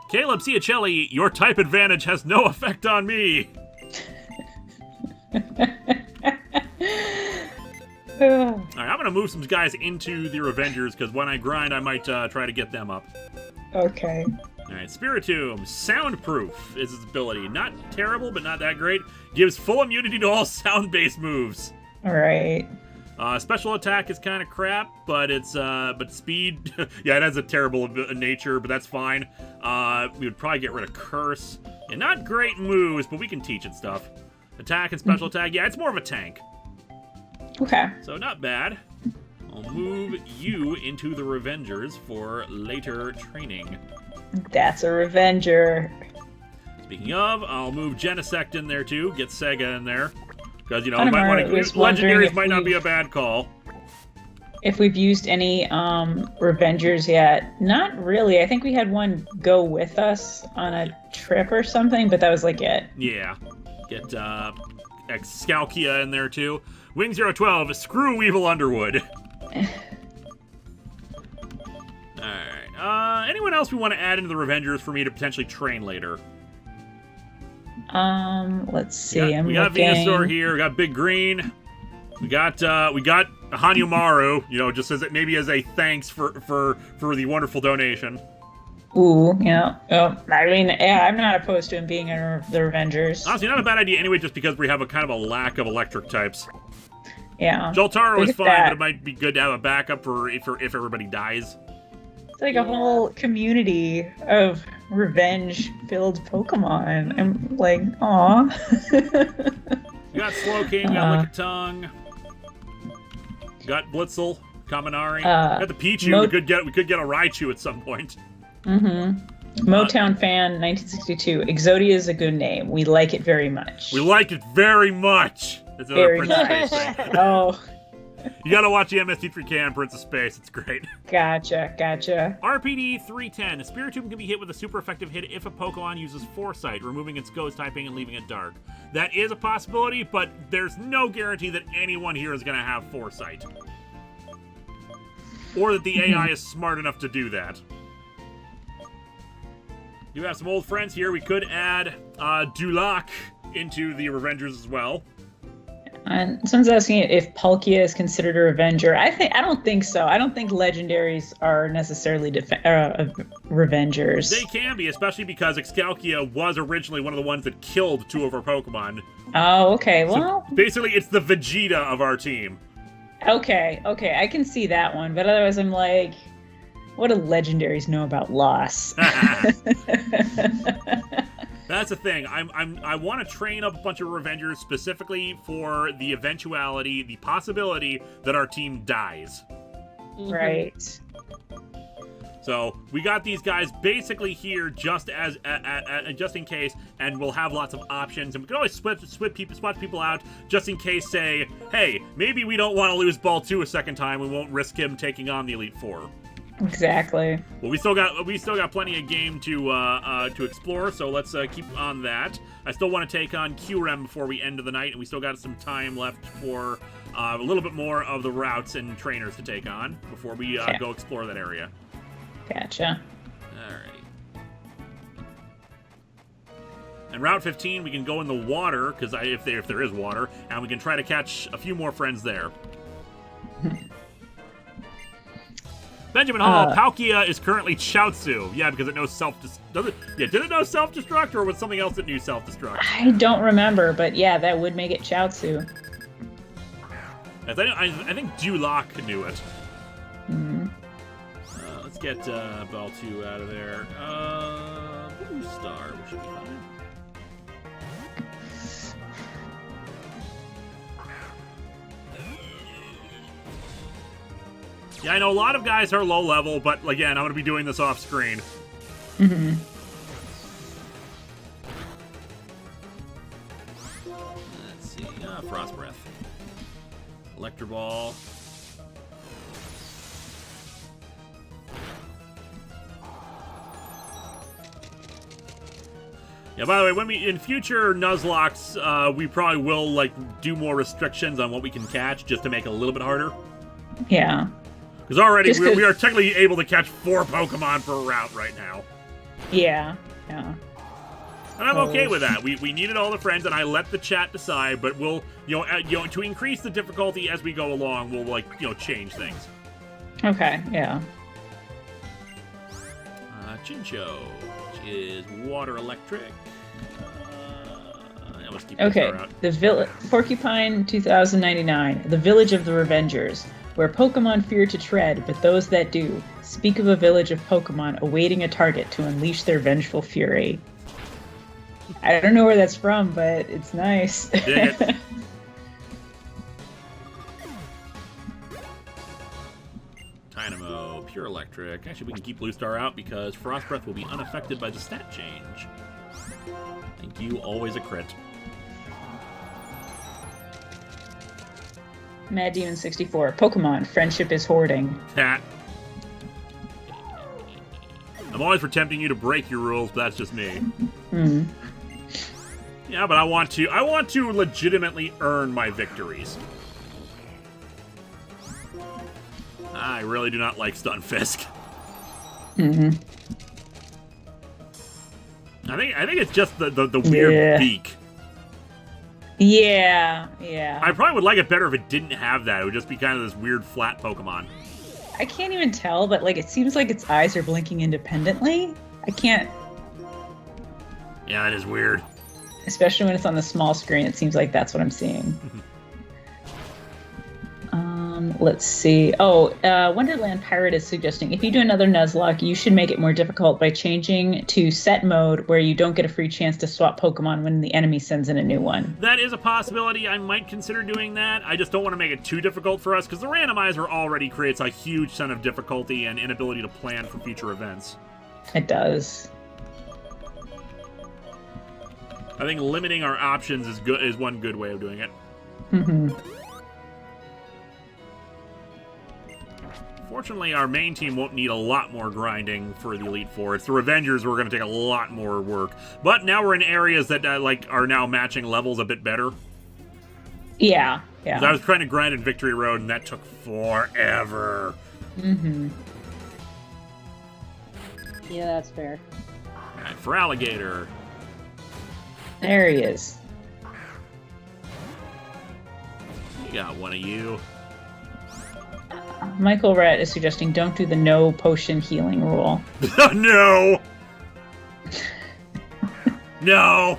Caleb Ciacelli, your type advantage has no effect on me! Alright, I'm gonna move some guys into the Revengers, because when I grind, I might try to get them up. Okay. Alright, Spiritomb, Soundproof is its ability. Not terrible, but not that great. Gives full immunity to all sound-based moves. Alright. Special attack is kind of crap, but it's but speed, yeah, it has a terrible nature, but that's fine. We would probably get rid of Curse. And not great moves, but we can teach it stuff. Attack and special attack, yeah, it's more of a tank. Okay. So not bad. I'll move you into the Revengers for later training. That's a Revenger. Speaking of, I'll move Genesect in there too. Get Sega in there. Because, you know, Legendaries might not be a bad call. If we've used any Revengers yet. Not really. I think we had one go with us on a trip or something, but that was like it. Yeah. Get Excalcia in there too. Wing 012, screw Weevil Underwood. Alright. Anyone else we want to add into the Revengers for me to potentially train later? Let's see. We got Venusaur here. We got Big Green. We got Hanyoumaru. You know, just as maybe as a thanks for the wonderful donation. Ooh, yeah. Oh, I mean, yeah, I'm not opposed to him being in the Revengers. Honestly, not a bad idea anyway, just because we have a kind of a lack of electric types. Yeah. Joltaro is fine, but it might be good to have a backup for if everybody dies. It's like a whole community of revenge-filled Pokemon. I'm like, aw. We got Slowking, we got Lickitung, we got Blitzel, Kaminari, we got the Pichu. We could get a Raichu at some point. Mm-hmm. Motown fan, 1962. Exodia is a good name. We like it very much. We like it very much. That's another Prince of Space thing. Oh. You gotta watch the MST3K on Prince of Space. It's great. Gotcha. RPD 310. Spiritomb can be hit with a super effective hit if a Pokemon uses Foresight, removing its Ghost typing and leaving it dark. That is a possibility, but there's no guarantee that anyone here is gonna have Foresight. Or that the AI is smart enough to do that. You have some old friends here. We could add Dulac into the Revengers as well. And someone's asking if Palkia is considered a Revenger. I don't think so. I don't think legendaries are necessarily Revengers. They can be, especially because Excalcia was originally one of the ones that killed two of our Pokemon. Oh, okay. Well, so basically, it's the Vegeta of our team. Okay. I can see that one, but otherwise, I'm like, what do legendaries know about loss? That's the thing. I want to train up a bunch of Revengers specifically for the eventuality, the possibility that our team dies. Right. So we got these guys basically here just as just in case, and we'll have lots of options, and we can always swap people out just in case. Say, hey, maybe we don't want to lose Ball 2 a second time. We won't risk him taking on the Elite Four. Exactly. Well, we still got plenty of game to explore, so let's keep on that. I still want to take on QREM before we end of the night, and we still got some time left for a little bit more of the routes and trainers to take on before we go explore that area. Gotcha. Alrighty. And Route 15, we can go in the water, because if there is water, and we can try to catch a few more friends there. Benjamin Hall, Palkia is currently Chaozu. Yeah, because it knows does it? Yeah, did it know self-destruct, or was something else that knew self-destruct? I don't remember, but yeah, that would make it Chaozu. I think Dewlock knew it. Mm-hmm. Let's get Baltu out of there. Blue Star, we should be fine. Yeah, I know a lot of guys are low level, but again, I'm going to be doing this off screen. Mm-hmm. Let's see. Frost Breath. Electro Ball. Yeah, by the way, when in future Nuzlocks, we probably will do more restrictions on what we can catch just to make it a little bit harder. Yeah. Because already we are technically able to catch 4 Pokemon per route right now. Yeah. Yeah. And I'm okay with that. We needed all the friends, and I let the chat decide. But we'll to increase the difficulty as we go along, we'll change things. Okay. Yeah. Chincho, which is water electric. Let's keep Okay. The Porcupine 2099, the Village of the Revengers, where Pokemon fear to tread, but those that do speak of a village of Pokemon awaiting a target to unleash their vengeful fury. I don't know where that's from, but it's nice. Dig it. Dynamo, pure electric. Actually, we can keep Blue Star out because Frost Breath will be unaffected by the stat change. Thank you, always a crit. Mad Demon 64. Pokemon, friendship is hoarding. Cat. I'm always for tempting you to break your rules, but that's just me. Hmm. Yeah, but I want to legitimately earn my victories. I really do not like Stunfisk. Mm-hmm. I think it's just the weird beak. Yeah, yeah. I probably would like it better if it didn't have that. It would just be kind of this weird flat Pokemon. I can't even tell, but it seems like its eyes are blinking independently. I can't. Yeah, that is weird. Especially when it's on the small screen, it seems like that's what I'm seeing. Let's see. Oh, Wonderland Pirate is suggesting if you do another Nuzlocke, you should make it more difficult by changing to set mode where you don't get a free chance to swap Pokemon when the enemy sends in a new one. That is a possibility. I might consider doing that. I just don't want to make it too difficult for us because the randomizer already creates a huge sense of difficulty and inability to plan for future events. It does. I think limiting our options is one good way of doing it. Mm-hmm. Fortunately, our main team won't need a lot more grinding for the Elite Four. It's the Revengers who are going to take a lot more work. But now we're in areas that are now matching levels a bit better. Yeah, yeah. I was trying to grind in Victory Road, and that took forever. Mm-hmm. Yeah, that's fair. All right, for Alligator. There he is. You got one of you. Michael Rett is suggesting don't do the no potion healing rule. No! No!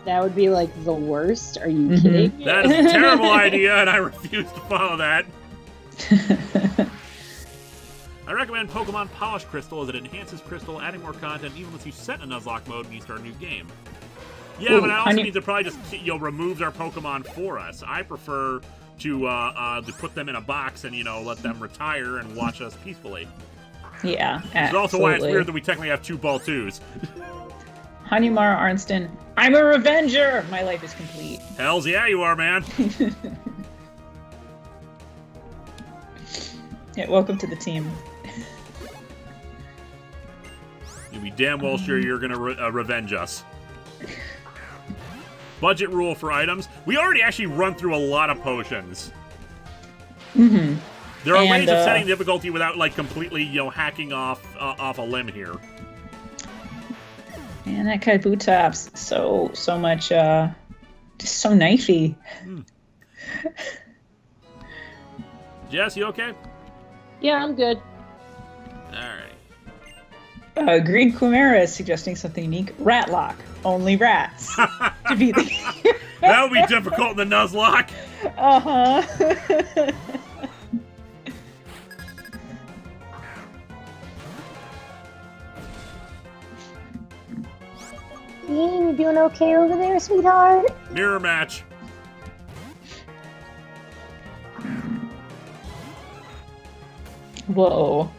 That would be the worst. Are you kidding? That is a terrible idea, and I refuse to follow that. I recommend Pokemon Polish Crystal as it enhances Crystal, adding more content even once you set a Nuzlocke mode when you start a new game. Yeah, but it also means it probably just removes our Pokemon for us. I prefer to put them in a box and let them retire and watch us peacefully. Yeah, Which is also why it's weird that we technically have 2 Baltus. Hanyoumaru Arntsen. I'm a Revenger! My life is complete. Hells yeah, you are, man. Yeah, welcome to the team. You'll be damn well sure you're gonna revenge us. Budget rule for items. We already actually run through a lot of potions. Mm-hmm. There are ways of setting difficulty without completely hacking off a limb here. Man, that Kaibutop's so much, just so knifey. Jess, you okay? Yeah, I'm good. Alright. Green Chimera is suggesting something unique. Rat lock. Only rats. To be the... That would be difficult in the Nuzlocke. Uh-huh. Bean, you doing okay over there, sweetheart? Mirror match. Whoa.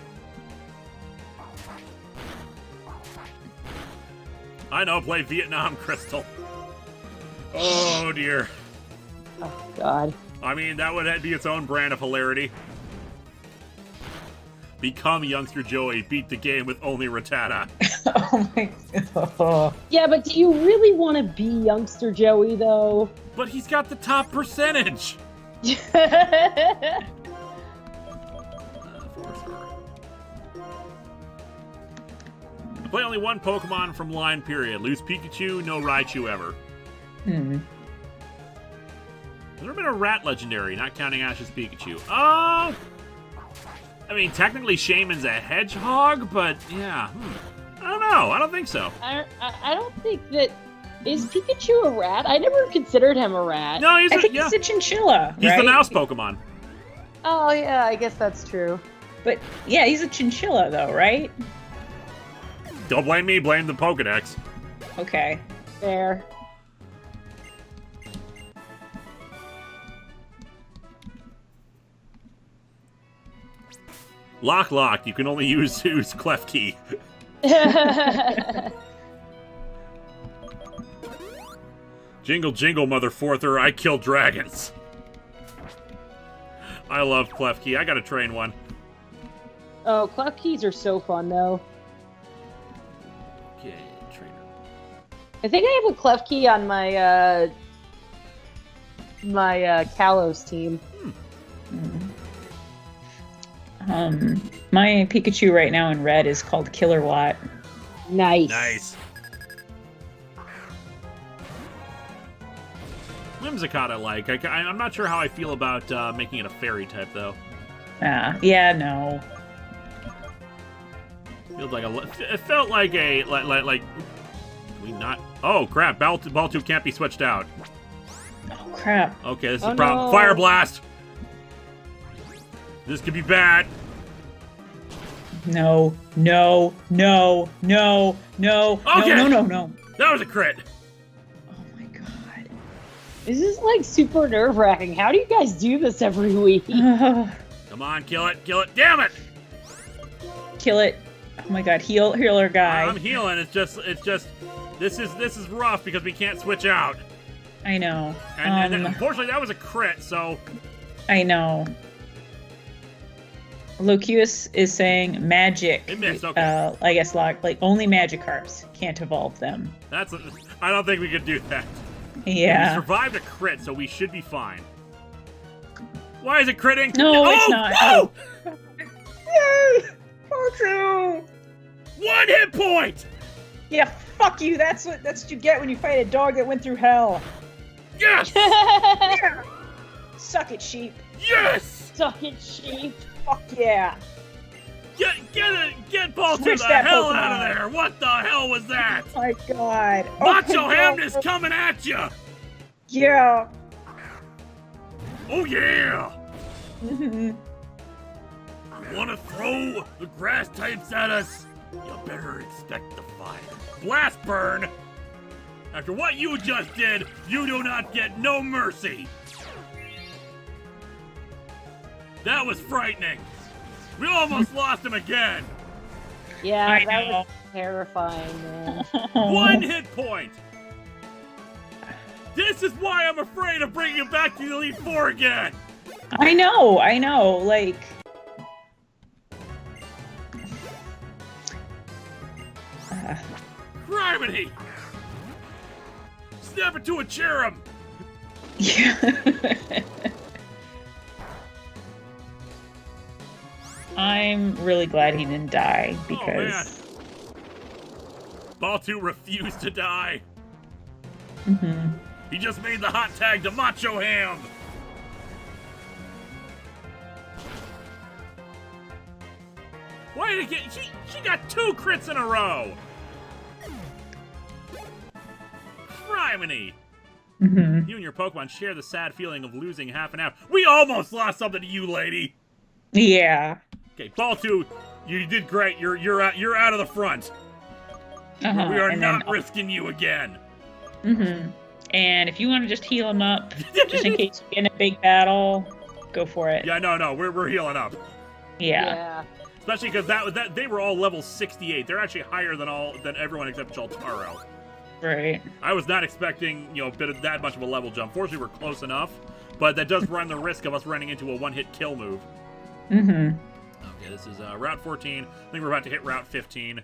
I know, play Vietnam Crystal. Oh dear. Oh God. I mean, that would be its own brand of hilarity. Become Youngster Joey, beat the game with only Rattata. Oh my god. Yeah, but do you really want to be youngster Joey though? But he's got the top percentage. I play only one Pokemon from line period. Lose Pikachu, no Raichu ever. Hmm. Has there been a rat legendary, not counting Ash's Pikachu? Oh! I mean, technically Shaman's a hedgehog, but yeah. I don't know. I don't think so. I don't think that... Is Pikachu a rat? I never considered him a rat. No, he's I think he's a chinchilla, He's right? the mouse Pokemon. Oh, yeah, I guess that's true. But yeah, he's a chinchilla though, right? Don't blame me, blame the Pokedex. Okay. Fair. Lock, you can only use Clef Key. Jingle, jingle, mother fourther, I kill dragons. I love Clef Key. I gotta train one. Oh, clef keys are so fun, though. Okay, trainer. I think I have a clef key on my, Kalos team. My Pikachu right now in red is called Killer Watt. Nice. Nice. Whimsicott I like. I'm not sure how I feel about making it a fairy type, though. Yeah, no. It felt like a like. We not. Oh crap! Baltu can't be switched out. Oh crap. Okay, this is Oh, a problem. no. Fire blast. This could be bad. No. Okay. No. That was a crit. Oh my god. This is like super nerve-wracking. How do you guys do this every week? Come on, kill it! Damn it! Kill it. Oh my god, healer guy. I'm healing. It's just. This is rough because we can't switch out. I know. And then, unfortunately, that was a crit. So. I know. Locuus is saying magic. It missed, okay. I guess like only Magikarps can't evolve them. I don't think we could do that. Yeah. We survived a crit, so we should be fine. Why is it critting? No, it's not. Oh! Yay! Poku! 1 hit point! Yeah, fuck you. That's what you get when you fight a dog that went through hell. Yes! Yeah. Suck it, sheep. Yes! Suck it, sheep. Fuck yeah. Get Baltu Switch the that hell Pokemon. out of there! What the hell was that? Oh my god. Macho Oh, Hamness coming at you! Yeah. Oh yeah! Mhm. Want to throw the grass types at us? You better expect the fire. Blast burn! After what you just did, you do not get no mercy! That was frightening. We almost lost him again. Yeah, I that know. was terrifying, man. 1 hit point. This is why I'm afraid of bringing him back to the Elite Four again. I know. Like. Gravity! Snap it to a cherub! Yeah. I'm really glad he didn't die because Baltu refused to die. Mm-hmm. He just made the hot tag to Macho Ham. Wait again, she got 2 crits in a row. Criminy. Mm-hmm. You and your Pokemon share the sad feeling of losing half and half. We almost lost something to you, lady. Yeah. Okay, Baltu, you did great. You're out of the front. Uh-huh. We are and not then, risking you again. Mm-hmm. And if you want to just heal him up, just in case you get in a big battle, go for it. Yeah, no, we're healing up. Yeah. Especially because that they were all level 68. They're actually higher than everyone except Joltaro. Right. I was not expecting, a bit of that much of a level jump. Fortunately, we're close enough, but that does run the risk of us running into a one-hit kill move. Mm-hmm. Okay, this is Route 14. I think we're about to hit Route 15.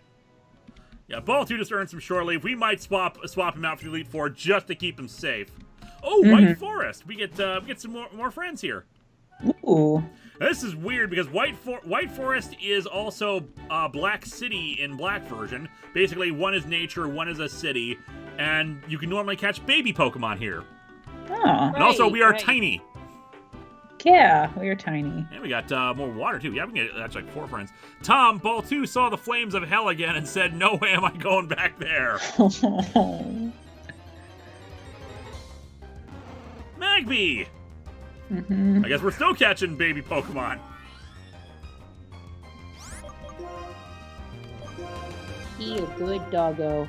Yeah, Baltu just earned some shore leave. We might swap him out for the Elite Four just to keep him safe. Oh, White Forest. We get some more friends here. Ooh. Now, this is weird because White Forest is also Black City in Black version. Basically, one is nature, one is a city, and you can normally catch baby Pokemon here. Oh. And also, we are right. tiny. Yeah, we are tiny. And we got more water, too. Yeah, we can get that's like 4 friends. Tom, Baltu saw the flames of hell again and said, no way am I going back there. Magby! Mm-hmm. I guess we're still catching baby Pokemon. He a good doggo.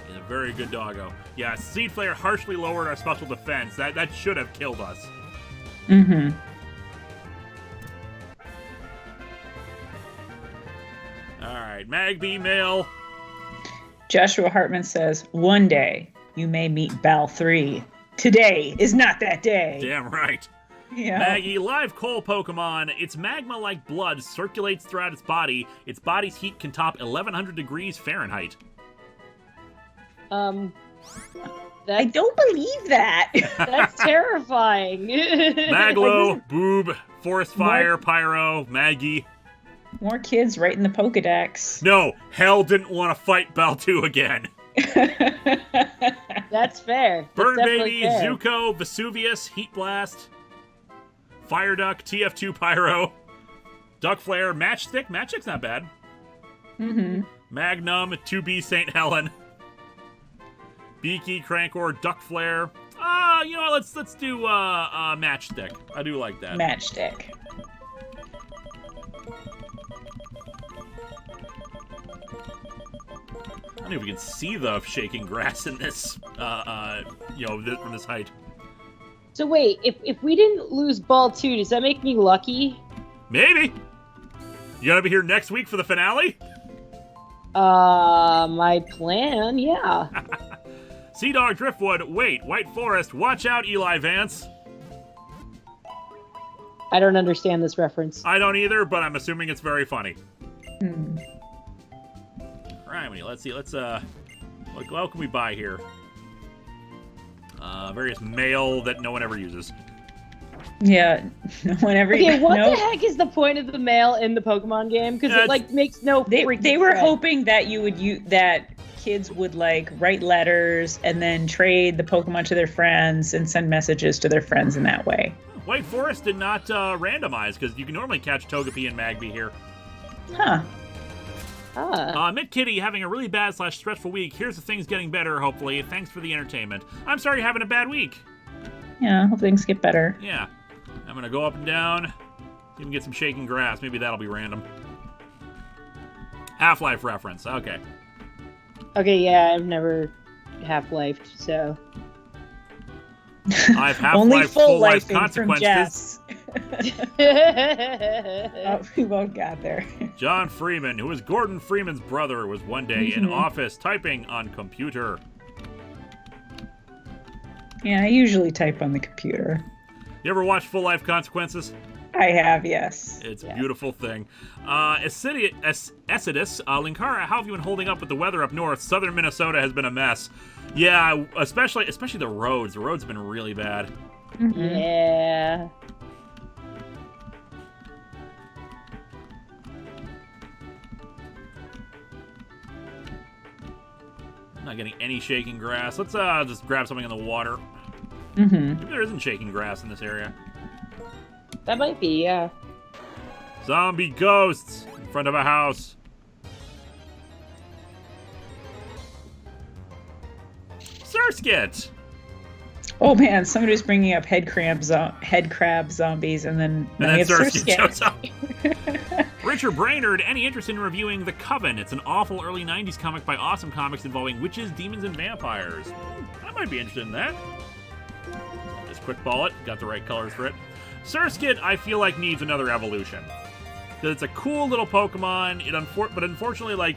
He's a very good doggo. Yeah, Seed Flare harshly lowered our special defense. That should have killed us. Mm-hmm. Alright, Magby, male. Joshua Hartman says, one day you may meet Bal 3. Today is not that day. Damn right. Yeah. Maggie, live coal Pokemon. Its magma-like blood circulates throughout its body. Its body's heat can top 1100 degrees Fahrenheit. I That's, don't believe that. that's terrifying. Maglo, Boob, Forest Fire, Pyro, Maggie. More kids right in the Pokedex. No, Hell didn't want to fight Baltu again. That's fair. That's Burn definitely Baby, fair. Zuko, Vesuvius, Heat Blast, Fire Duck, TF2 Pyro, Duck Flare, Matchstick. Matchstick's not bad. Mm-hmm. Magnum, 2B St. Helen, Beaky, Crankor, Duck Flare. You know what? Let's do Matchstick. I do like that. Matchstick. I don't know if we can see the shaking grass in this, from this height. So wait, if we didn't lose ball 2, does that make me lucky? Maybe. You gonna be here next week for the finale? My plan, yeah. Sea Dog Driftwood, wait, White Forest, watch out, Eli Vance. I don't understand this reference. I don't either, but I'm assuming it's very funny. Hmm. Alright, let's see, what can we buy here? Various mail that no one ever uses. Yeah. Whenever Okay, what no, the heck is the point of the mail in the Pokemon game? Because it makes no they freaking were sense. hoping that that kids would write letters and then trade the Pokemon to their friends and send messages to their friends in that way. White Forest did not randomize, because you can normally catch Togepi and Magby here. Huh. Mitt Kitty having a really bad / stressful week. Here's the things getting better, hopefully. Thanks for the entertainment. I'm sorry you're having a bad week. Yeah, hope things get better. Yeah. I'm gonna go up and down. Even get some shaking grass. Maybe that'll be random. Half-Life reference. Okay. Okay, yeah, I've never half-lifed, so... I've Only Half-Life full Full-Life life from Consequences. Jess. We both got there. John Freeman, who is Gordon Freeman's brother, was one day in office typing on computer. Yeah, I usually type on the computer. You ever watch Full Life Consequences? I have, yes. It's a beautiful thing. Exodus, Linkara, how have you been holding up with the weather up north? Southern Minnesota has been a mess. Yeah, especially the roads. The roads have been really bad. Mm-hmm. Yeah. I'm not getting any shaking grass. Let's just grab something in the water. Mm-hmm. Maybe there isn't shaking grass in this area. That might be, yeah. Zombie ghosts in front of a house. Surskit! Oh man, somebody was bringing up head crab zombies, and then And then we have Surskit shows Surskit. up. Richard Brainerd, any interest in reviewing The Coven? It's an awful early 90s comic by Awesome Comics involving witches, demons, and vampires. I might be interested in that. Just quick ball it. Got the right colors for it. Surskit, I feel like, needs another evolution. Because it's a cool little Pokemon, but unfortunately, like,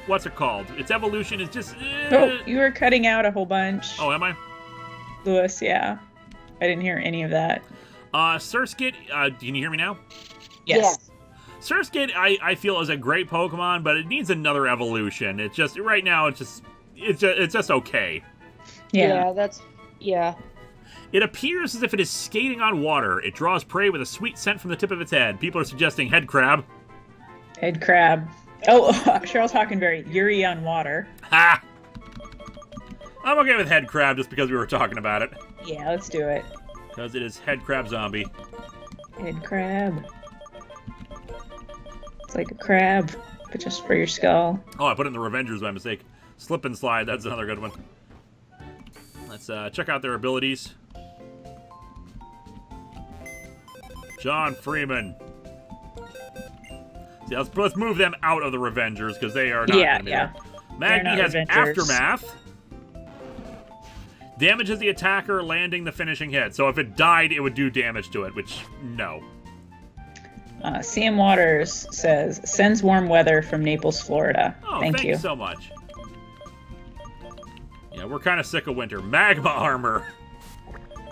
what's it called? Its evolution is just... Oh, you were cutting out a whole bunch. Oh, am I? Lewis, yeah. I didn't hear any of that. Surskit, can you hear me now? Yes. Surskit, I feel, is a great Pokemon, but it needs another evolution. It's just, right now, it's just okay. Yeah. Yeah. It appears as if it is skating on water. It draws prey with a sweet scent from the tip of its head. People are suggesting head crab. Head crab. Oh, Cheryl's Hawkenberry. Yuri on water. Ha! I'm okay with head crab just because we were talking about it. Yeah, let's do it. Because it is head crab zombie. Head crab. It's like a crab, but just for your skull. Oh, I put it in the Revengers by mistake. Slip and slide, that's another good one. Let's check out their abilities. John Freeman. See, let's move them out of the Revengers because they are not going to be there. Magni has Revengers. Aftermath. Damages the attacker, landing the finishing hit. So if it died, it would do damage to it, which, no. Sam Waters says, sends warm weather from Naples, Florida. Oh, Thank you so much. Yeah, we're kind of sick of winter. Magma armor.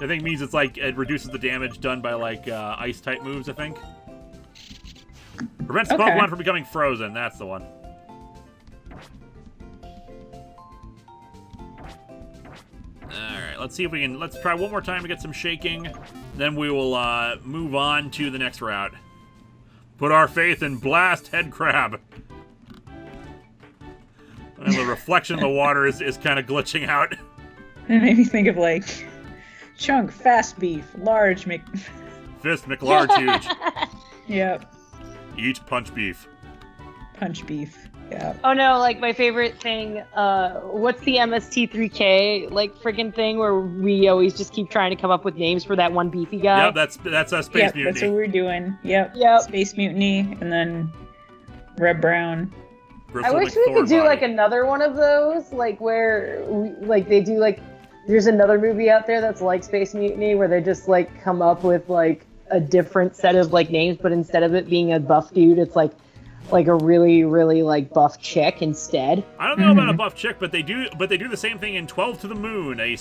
I think means it's like it reduces the damage done by like ice type moves, I think. Prevents the Pokemon from becoming frozen. That's the one. Alright, let's see if we can... Let's try one more time to get some shaking. Then we will move on to the next route. Put our faith in Blast Head Crab. And the reflection of the water is kind of glitching out. It made me think of like chunk, fast beef, large Fist McLarge huge. Yep. Eat punch beef. Punch beef. Yeah. Oh no, like my favorite thing, what's the MST3K like friggin' thing where we always just keep trying to come up with names for that one beefy guy? Yep, that's a Space Yep, Mutiny. that's what we're doing. Yep. Space Mutiny, and then Red Brown. I wish we could do like another one of those, like where they do like there's another movie out there that's like Space Mutiny where they just like come up with like a different set of like names, but instead of it being a buff dude, it's like a really, really like buff chick instead. I don't know about a buff chick, but they do the same thing in 12 to the Moon, a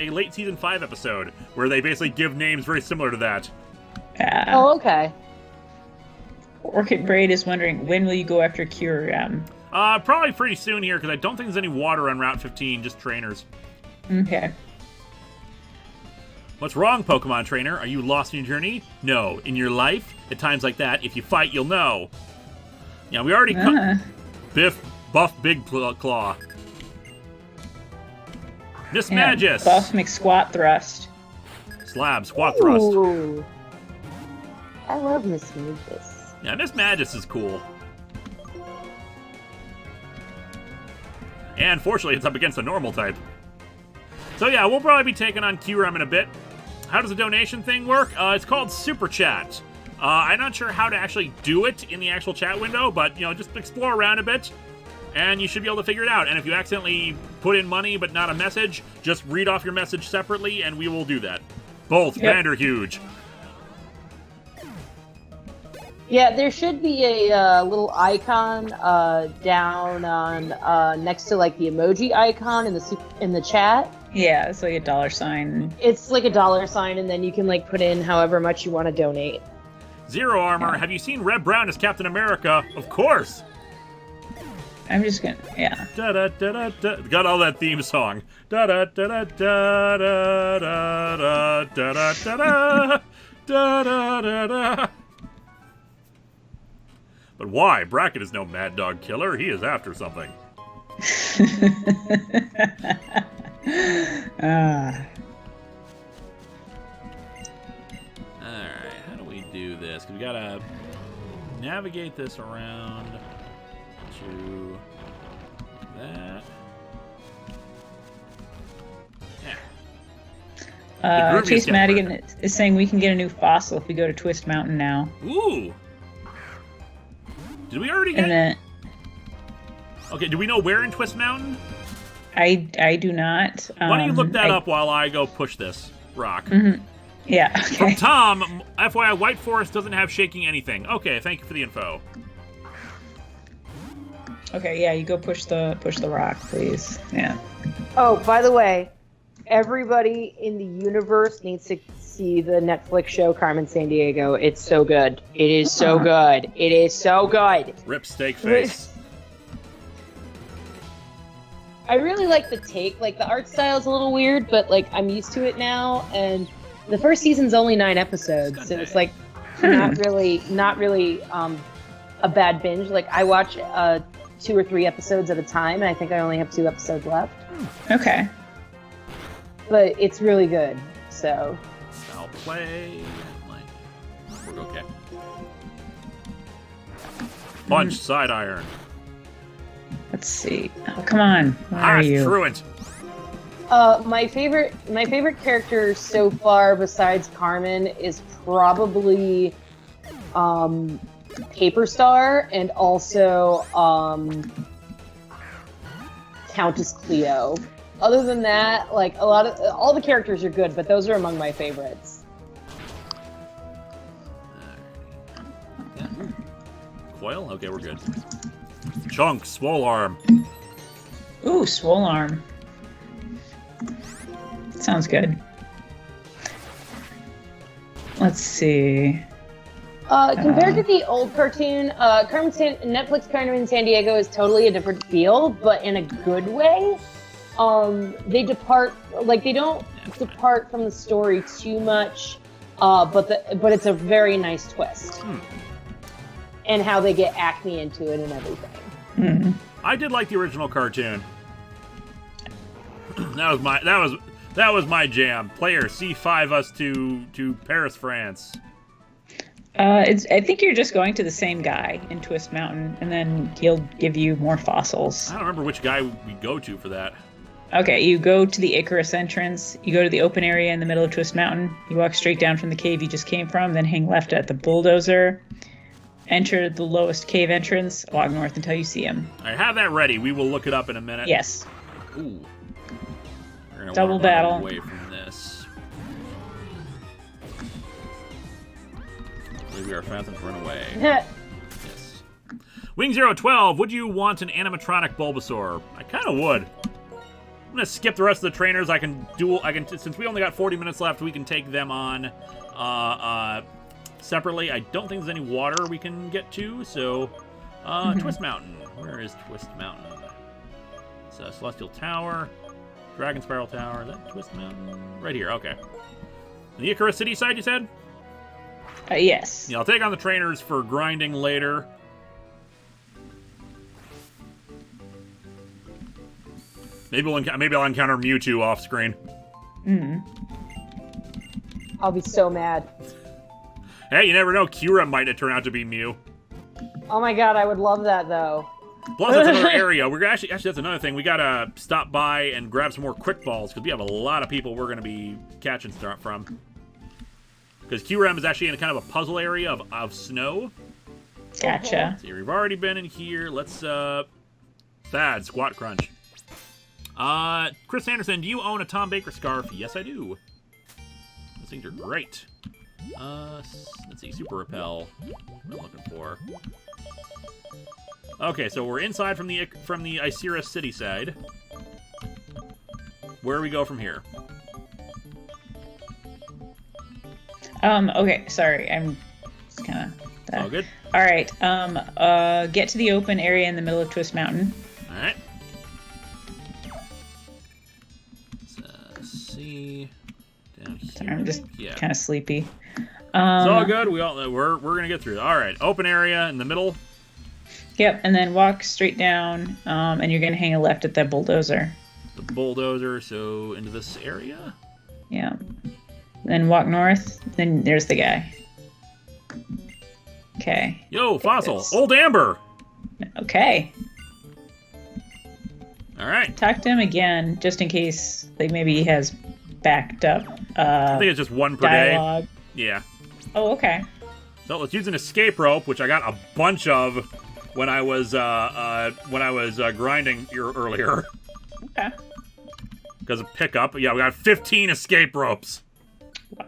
late season 5 episode, where they basically give names very similar to that. Oh, okay. Orchid Braid is wondering, when will you go after Kyurem? Probably pretty soon here, because I don't think there's any water on Route 15, just trainers. Okay. What's wrong, Pokemon Trainer? Are you lost in your journey? No. In your life? At times like that, if you fight, you'll know. Yeah, we already... Buff Big Claw. Miss Magus. Buff McSquat Thrust. Slab Squat Thrust. Ooh. I love Miss Magus. Yeah, Miss Magus is cool. And fortunately, it's up against a normal type. So yeah, we'll probably be taking on Kyurem in a bit. How does the donation thing work? It's called Super Chat. I'm not sure how to actually do it in the actual chat window, but, you know, just explore around a bit, and you should be able to figure it out. And if you accidentally put in money but not a message, just read off your message separately, and we will do that. Both Vanderhuge. Yeah, there should be a little icon down on next to like the emoji icon in the chat. Yeah, it's like a $sign. It's like a $sign, and then you can like put in however much you want to donate. Zero Armor, have you seen Red Brown as Captain America? Of course. I'm just gonna, Da da da da da. Got all that theme song. Da da da da da da da da da da da da da da. But why? Brackett is no mad dog killer. He is after something. Ah. Alright, how do we do this? 'Cause we gotta navigate this around to that. Yeah. Chase Madigan is saying we can get a new fossil if we go to Twist Mountain now. Ooh! Did we already get And then Okay, do we know where in Twist Mountain? I do not. Why don't you look that up while I go push this rock? Yeah, From okay. Tom, FYI, White Forest doesn't have shaking anything. Okay, thank you for the info. Okay, yeah, you go push the rock, please. Yeah. Oh, by the way, everybody in the universe needs to see the Netflix show Carmen Sandiego. It's so good. It is so good. It is so good. Rip steak face. I really like the take. Like, the art style is a little weird, but like I'm used to it now. And the first season's only 9 episodes, so it's like not really a bad binge. Like, I watch 2 or 3 episodes at a time, and I think I only have 2 episodes left. Okay. But it's really good. So I'll play. We're okay. Punch, side iron. Let's see. Oh, come on. Where are you? Truant. my favorite character so far, besides Carmen, is probably Paper Star, and also Countess Cleo. Other than that, like, all the characters are good, but those are among my favorites. Coil? Okay, we're good. Chunk, swole arm. Ooh, swole arm. Sounds good. Let's see. Compared to the old cartoon, Netflix Carmen Sandiego is totally a different feel, but in a good way. They don't depart from the story too much, but it's a very nice twist. And how they get Acme into it and everything. Mm-hmm. I did like the original cartoon. that was my jam. Player C5 us to Paris, France. I think you're just going to the same guy in Twist Mountain, and then he'll give you more fossils. I don't remember which guy we go to for that. Okay, you go to the Icarus entrance, you go to the open area in the middle of Twist Mountain, you walk straight down from the cave you just came from, then hang left at the bulldozer, enter the lowest cave entrance, walk north until you see him. I have that ready. We will look it up in a minute. Yes. Ooh. We're gonna Double wanna run battle. away from this. I believe we are fast enough to run away. Yes. Wing 012, would you want an animatronic Bulbasaur? I kind of would. I'm gonna skip the rest of the trainers. Since we only got 40 minutes left, we can take them on separately. I don't think there's any water we can get to, so Twist Mountain. Where is Twist Mountain? It's Celestial Tower, Dragon Spiral Tower. Is that Twist Mountain? Right here. Okay. The Icarus City side, you said? Yes. Yeah, I'll take on the trainers for grinding later. Maybe I'll encounter Mewtwo off screen. I'll be so mad. Hey, you never know. Kira might turn out to be Mew. Oh my god, I would love that though. Plus, that's another area. We're actually that's another thing. We gotta stop by and grab some more quick balls because we have a lot of people we're gonna be catching stuff from. Because QRM is actually in kind of a puzzle area of snow. Gotcha. See, we've already been in here. Let's Thad Squat Crunch. Chris Anderson, do you own a Tom Baker scarf? Yes, I do. Those things are great. Let's see, Super Repel. What I'm looking for. Okay, so we're inside from the Icera City side. Where do we go from here? Okay, sorry, I'm just kind of... All good? Alright, get to the open area in the middle of Twist Mountain. Alright. Let's see... Down here. Sorry, I'm just Yeah. kind of sleepy. It's all good. We're gonna get through it. All right, open area in the middle. Yep, and then walk straight down, and you're gonna hang a left at that bulldozer. The bulldozer, so into this area? Yeah. Then walk north, then there's the guy. Okay. Yo, Fossil! Old Amber! Okay. Alright. Talk to him again, just in case, like, maybe he has backed up I think it's just one per dialogue. day. Yeah. Oh, okay. So let's use an escape rope, which I got a bunch of when I was grinding earlier. Okay. Because of pickup. Yeah, we got 15 escape ropes.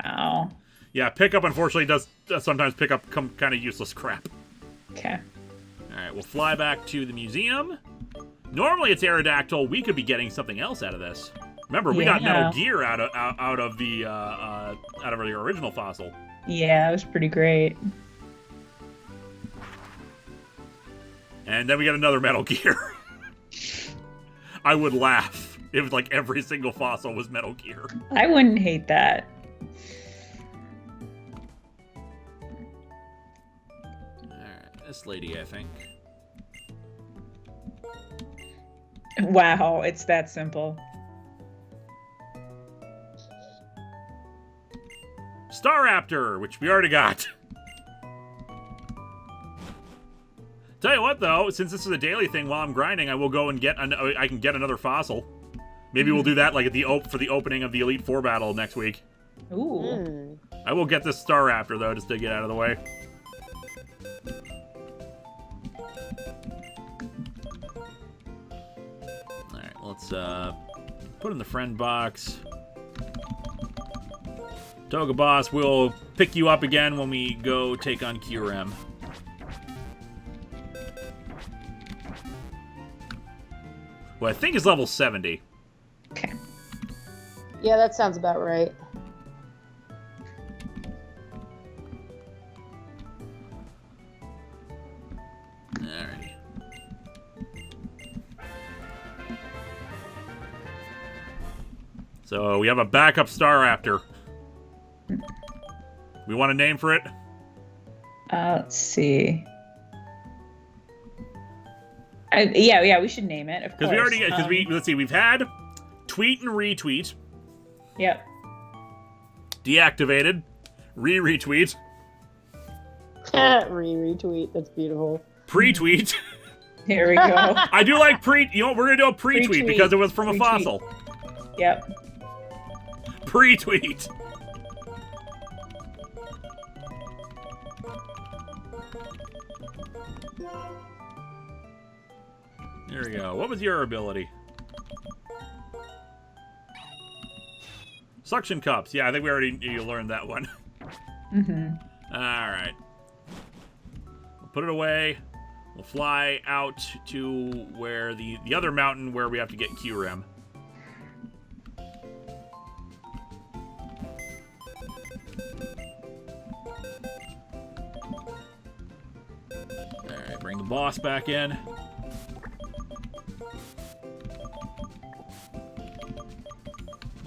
Wow. Yeah, pickup unfortunately does sometimes pick up kind of useless crap. Okay. Alright, we'll fly back to the museum. Normally it's Aerodactyl. We could be getting something else out of this. Remember, we got Metal Gear out of the original fossil. Yeah, it was pretty great. And then we got another Metal Gear. I would laugh if like every single fossil was Metal Gear. I wouldn't hate that. Alright, this lady, I think. Wow, it's that simple. Staraptor, which we already got. Tell you what, though, since this is a daily thing, while I'm grinding, I will go and I can get another fossil. Maybe we'll do that like at for the opening of the Elite Four battle next week. Ooh. I will get this Staraptor though, just to get out of the way. All right, let's put in the friend box. Toga Boss, we'll pick you up again when we go take on QRM. Well, I think it's level 70. Okay. Yeah, that sounds about right. Alrighty. So we have a backup Staraptor. We want a name for it? Let's see. Yeah, we should name it, of course. Because let's see, we've had tweet and retweet, Yep. deactivated, retweet, Retweet. That's beautiful. pre-tweet. Here we go. I do like pre. You know, we're gonna do a pre-tweet Pre-tweet. because it was from a Pre-tweet. fossil. Yep. Pre-tweet. There we go. What was your ability? Suction cups. Yeah, I think you learned that one. Mm-hmm. All right. We'll put it away. We'll fly out to where the other mountain where we have to get QRM. All right, bring the boss back in.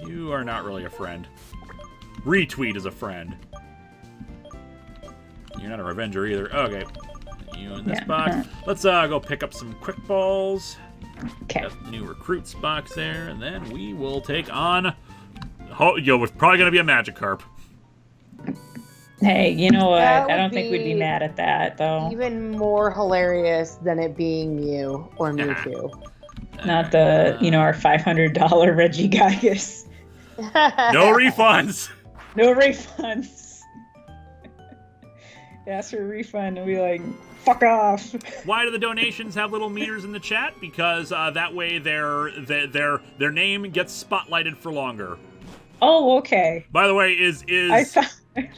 You are not really a friend. Retweet is a friend. You're not a Revenger either. Okay. You in this box. Let's go pick up some quick balls. Okay. Got the new recruits box there, and then we will take on. It's probably gonna be a Magikarp. Hey, you know what? That I don't would think we'd be be mad at that, though. Even more hilarious than it being Mew or Mewtwo. Not the, our $500 Regigigas. No refunds. No refunds. Ask for a refund and be like, fuck off. Why do the donations have little meters in the chat? Because that way their name gets spotlighted for longer. Oh, okay. By the way, is I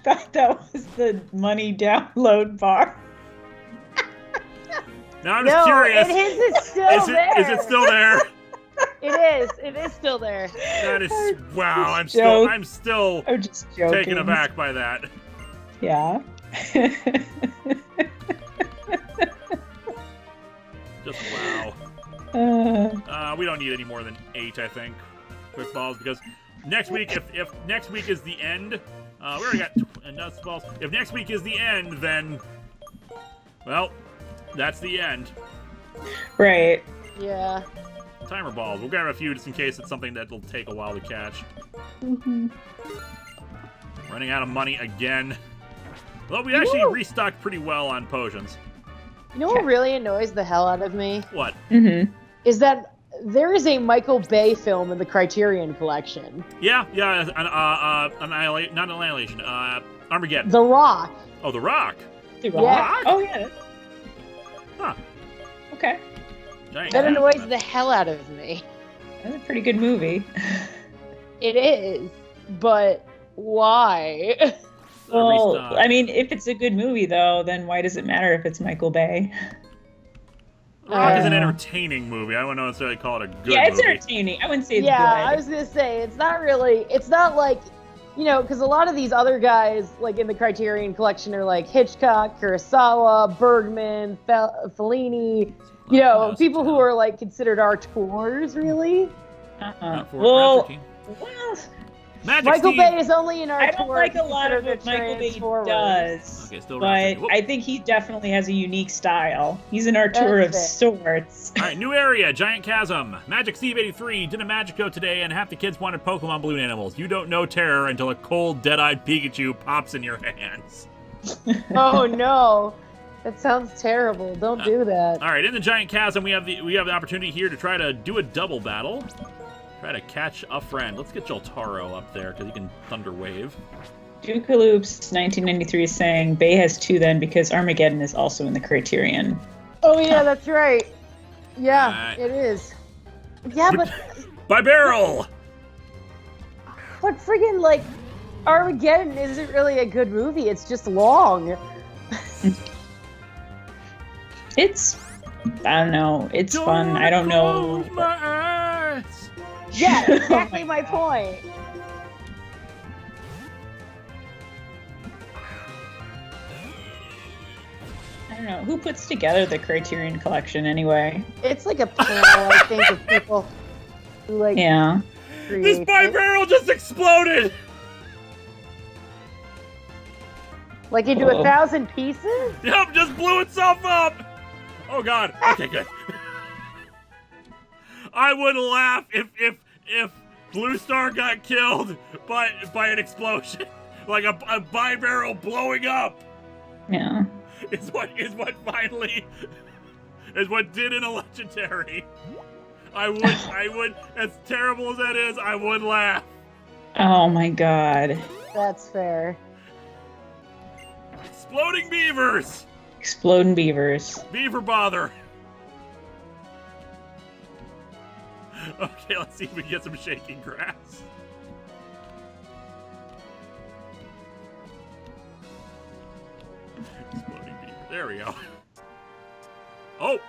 thought that was the money download bar. now I'm just curious. It is still there. Is it still there? It is still there. That is wow. I'm just still joking. taken aback by that. Yeah. Just wow. We don't need any more than 8, I think, quick balls, because next week, if next week is the end, we already got nuts balls. If next week is the end, then, well, That's the end. Right. Yeah. Timer balls. We'll grab a few just in case it's something that'll take a while to catch. Running out of money again. Well, we actually restocked pretty well on potions. You know what really annoys the hell out of me? What? Is that there is a Michael Bay film in the Criterion Collection. Yeah, not Annihilation. Armageddon. The Rock. Oh, The Rock. The Yeah. Rock? Oh, yeah. Huh. Okay. Giant That cat. annoys the hell out of me. That's a pretty good movie. It is, but why? Well, Restock. I mean, if it's a good movie, though, then why does it matter if it's Michael Bay? Rock is an entertaining movie. I wouldn't necessarily call it a good Yeah, it's movie. entertaining. I wouldn't say it's Yeah, good. I was gonna say it's not like, you know, because a lot of these other guys like in the Criterion Collection are like Hitchcock, Kurosawa, Bergman, Fellini, you know, people who are like considered auteurs, really. Not for Well, Raptor King. well, Magic Michael Steve. Bay is only an I auteur. don't like a if lot of considered what Michael Bay transformer. does, Okay, still but Raptor King. Whoop. I think he definitely has a unique style. He's an auteur of That's sorts. All right, new area, Giant Chasm. Magic Steve 83 did a Magico today, and half the kids wanted Pokemon balloon animals. You don't know terror until a cold, dead-eyed Pikachu pops in your hands. Oh no, that sounds terrible. Don't do that. All right, in the Giant Chasm, we have the opportunity here to try to do a double battle. Try to catch a friend. Let's get Joltaro up there because he can Thunder Wave. Dukaloops 1993 is saying Bay has 2 then because Armageddon is also in the Criterion. Oh yeah, that's right. Yeah, Alright. it is. Yeah, but By barrel. friggin' like Armageddon isn't really a good movie. It's just long. It's, I don't know, it's fun. I don't know. Close my eyes. Yeah, Oh exactly my my point. I don't know. Who puts together the Criterion Collection anyway? It's like a panel, I think, of people who like Yeah. This create by it. barrel just exploded. Like into Uh-oh. 1,000 pieces? Yep, just blew itself up. Oh God. Okay, good. I would laugh if Blue Star got killed by an explosion, like a by barrel blowing up. Yeah. Is what finally is what did in a legendary. I would, as terrible as that is, I would laugh. Oh my god. That's fair. Exploding beavers! Exploding beavers. Beaver bother. Okay, let's see if we can get some shaking grass. Exploding beaver. There we go. Oh!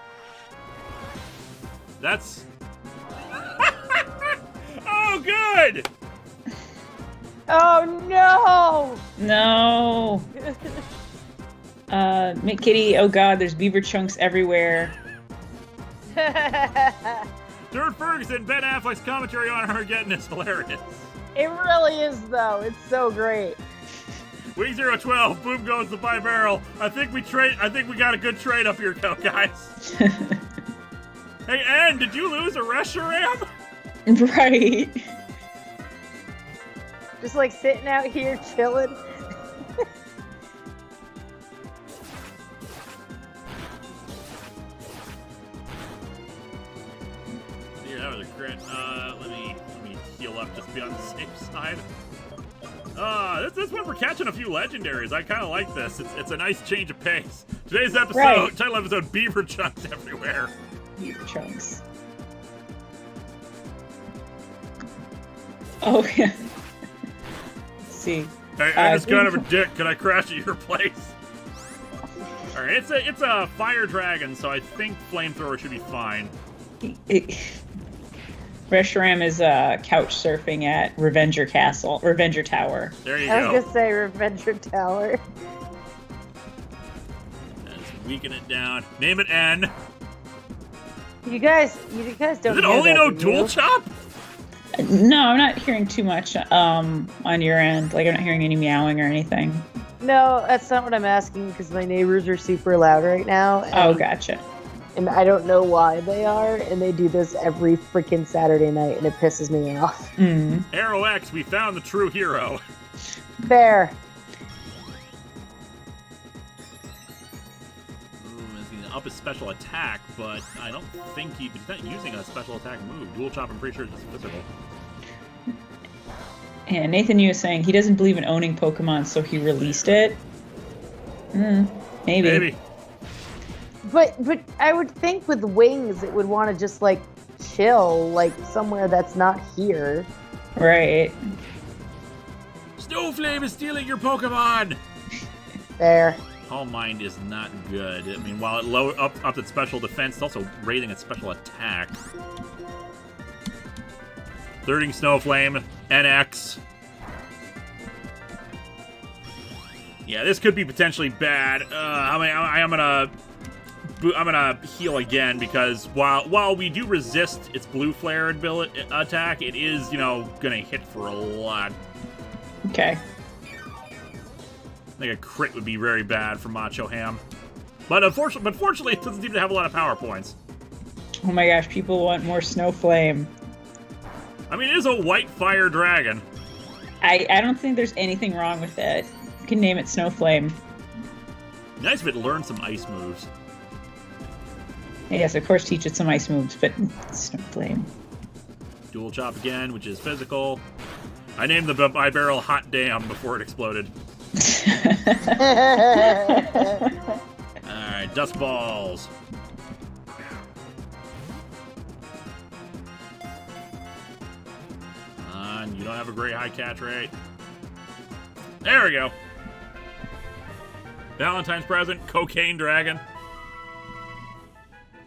That's... Oh, good! Oh no! No. McKitty, oh god, there's beaver chunks everywhere. Stuart Ferguson, Ben Affleck's commentary on Armageddon is hilarious. It really is though. It's so great. Week 012, boom goes the by barrel. I think we got a good trade up here, guys. Hey, Ann, did you lose a Reshiram? Right. Just like sitting out here chilling. Yeah, that was a crit. Let me heal up just to be on the safe side. This one we're catching a few legendaries. I kind of like this. It's a nice change of pace. Today's episode, Right. title episode, Beaver Chunks everywhere. Beaver chunks. Oh yeah. Let's see. Hey, I'm just kind of a dick. Can I crash at your place? All right, it's a fire dragon, so I think flamethrower should be fine. Reshiram is couch surfing at Revenger Tower. There you I go. was gonna say Revenger Tower. Just weaken it down. Name it N. You guys don't. Does it hear only that, know do you? dual chop? No, I'm not hearing too much on your end. Like I'm not hearing any meowing or anything. No, that's not what I'm asking because my neighbors are super loud right now. Oh, gotcha. And I don't know why they are, and they do this every freaking Saturday night, and it pisses me off. Mm. Arrow X, we found the true hero. There. He's going to up his special attack, but I don't think he's not using a special attack move. Dual Chop, I'm pretty sure it's just physical. And Nathan Yu is saying he doesn't believe in owning Pokemon, so he released it. Maybe. But I would think with wings, it would want to just, like, chill, like, somewhere that's not here. Right. Snowflame is stealing your Pokemon! There. Calm Mind is not good. I mean, while it upped its special defense, it's also raising its special attack. Thirding Snowflame, NX. Yeah, this could be potentially bad. I'm gonna heal again because while we do resist its blue flare attack, it is, gonna hit for a lot. Okay. I think a crit would be very bad for Macho Ham. But fortunately, it doesn't seem to have a lot of power points. Oh my gosh, people want more Snowflame. I mean, it is a white fire dragon. I don't think there's anything wrong with it. You can name it Snowflame. Nice if it learned some ice moves. Yes, of course, teach it some ice moves, but Snowflame. Dual Chop again, which is physical. I named the Bibarrel Hot Damn before it exploded. Alright, Dust Balls. You don't have a great high catch rate. There we go. Valentine's present, Cocaine Dragon.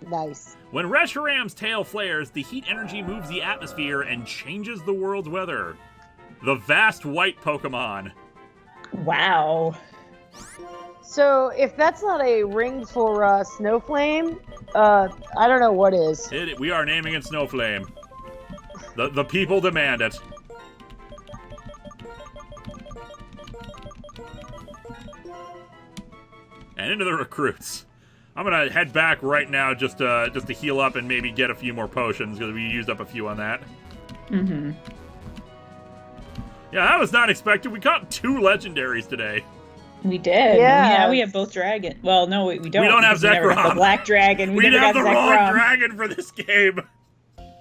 Nice. When Reshiram's tail flares, the heat energy moves the atmosphere and changes the world's weather. The vast white Pokemon. Wow. So, if that's not a ring for Snowflame, I don't know what is. We are naming it Snowflame. The people demand it. And into the recruits. I'm gonna head back right now just to heal up and maybe get a few more potions because we used up a few on that. Mm-hmm. Yeah, that was not expected. We caught 2 legendaries today. We did. Yeah, we have both dragon. Well, no, we don't. We don't have Zekrom. The black dragon. We have the wrong dragon for this game.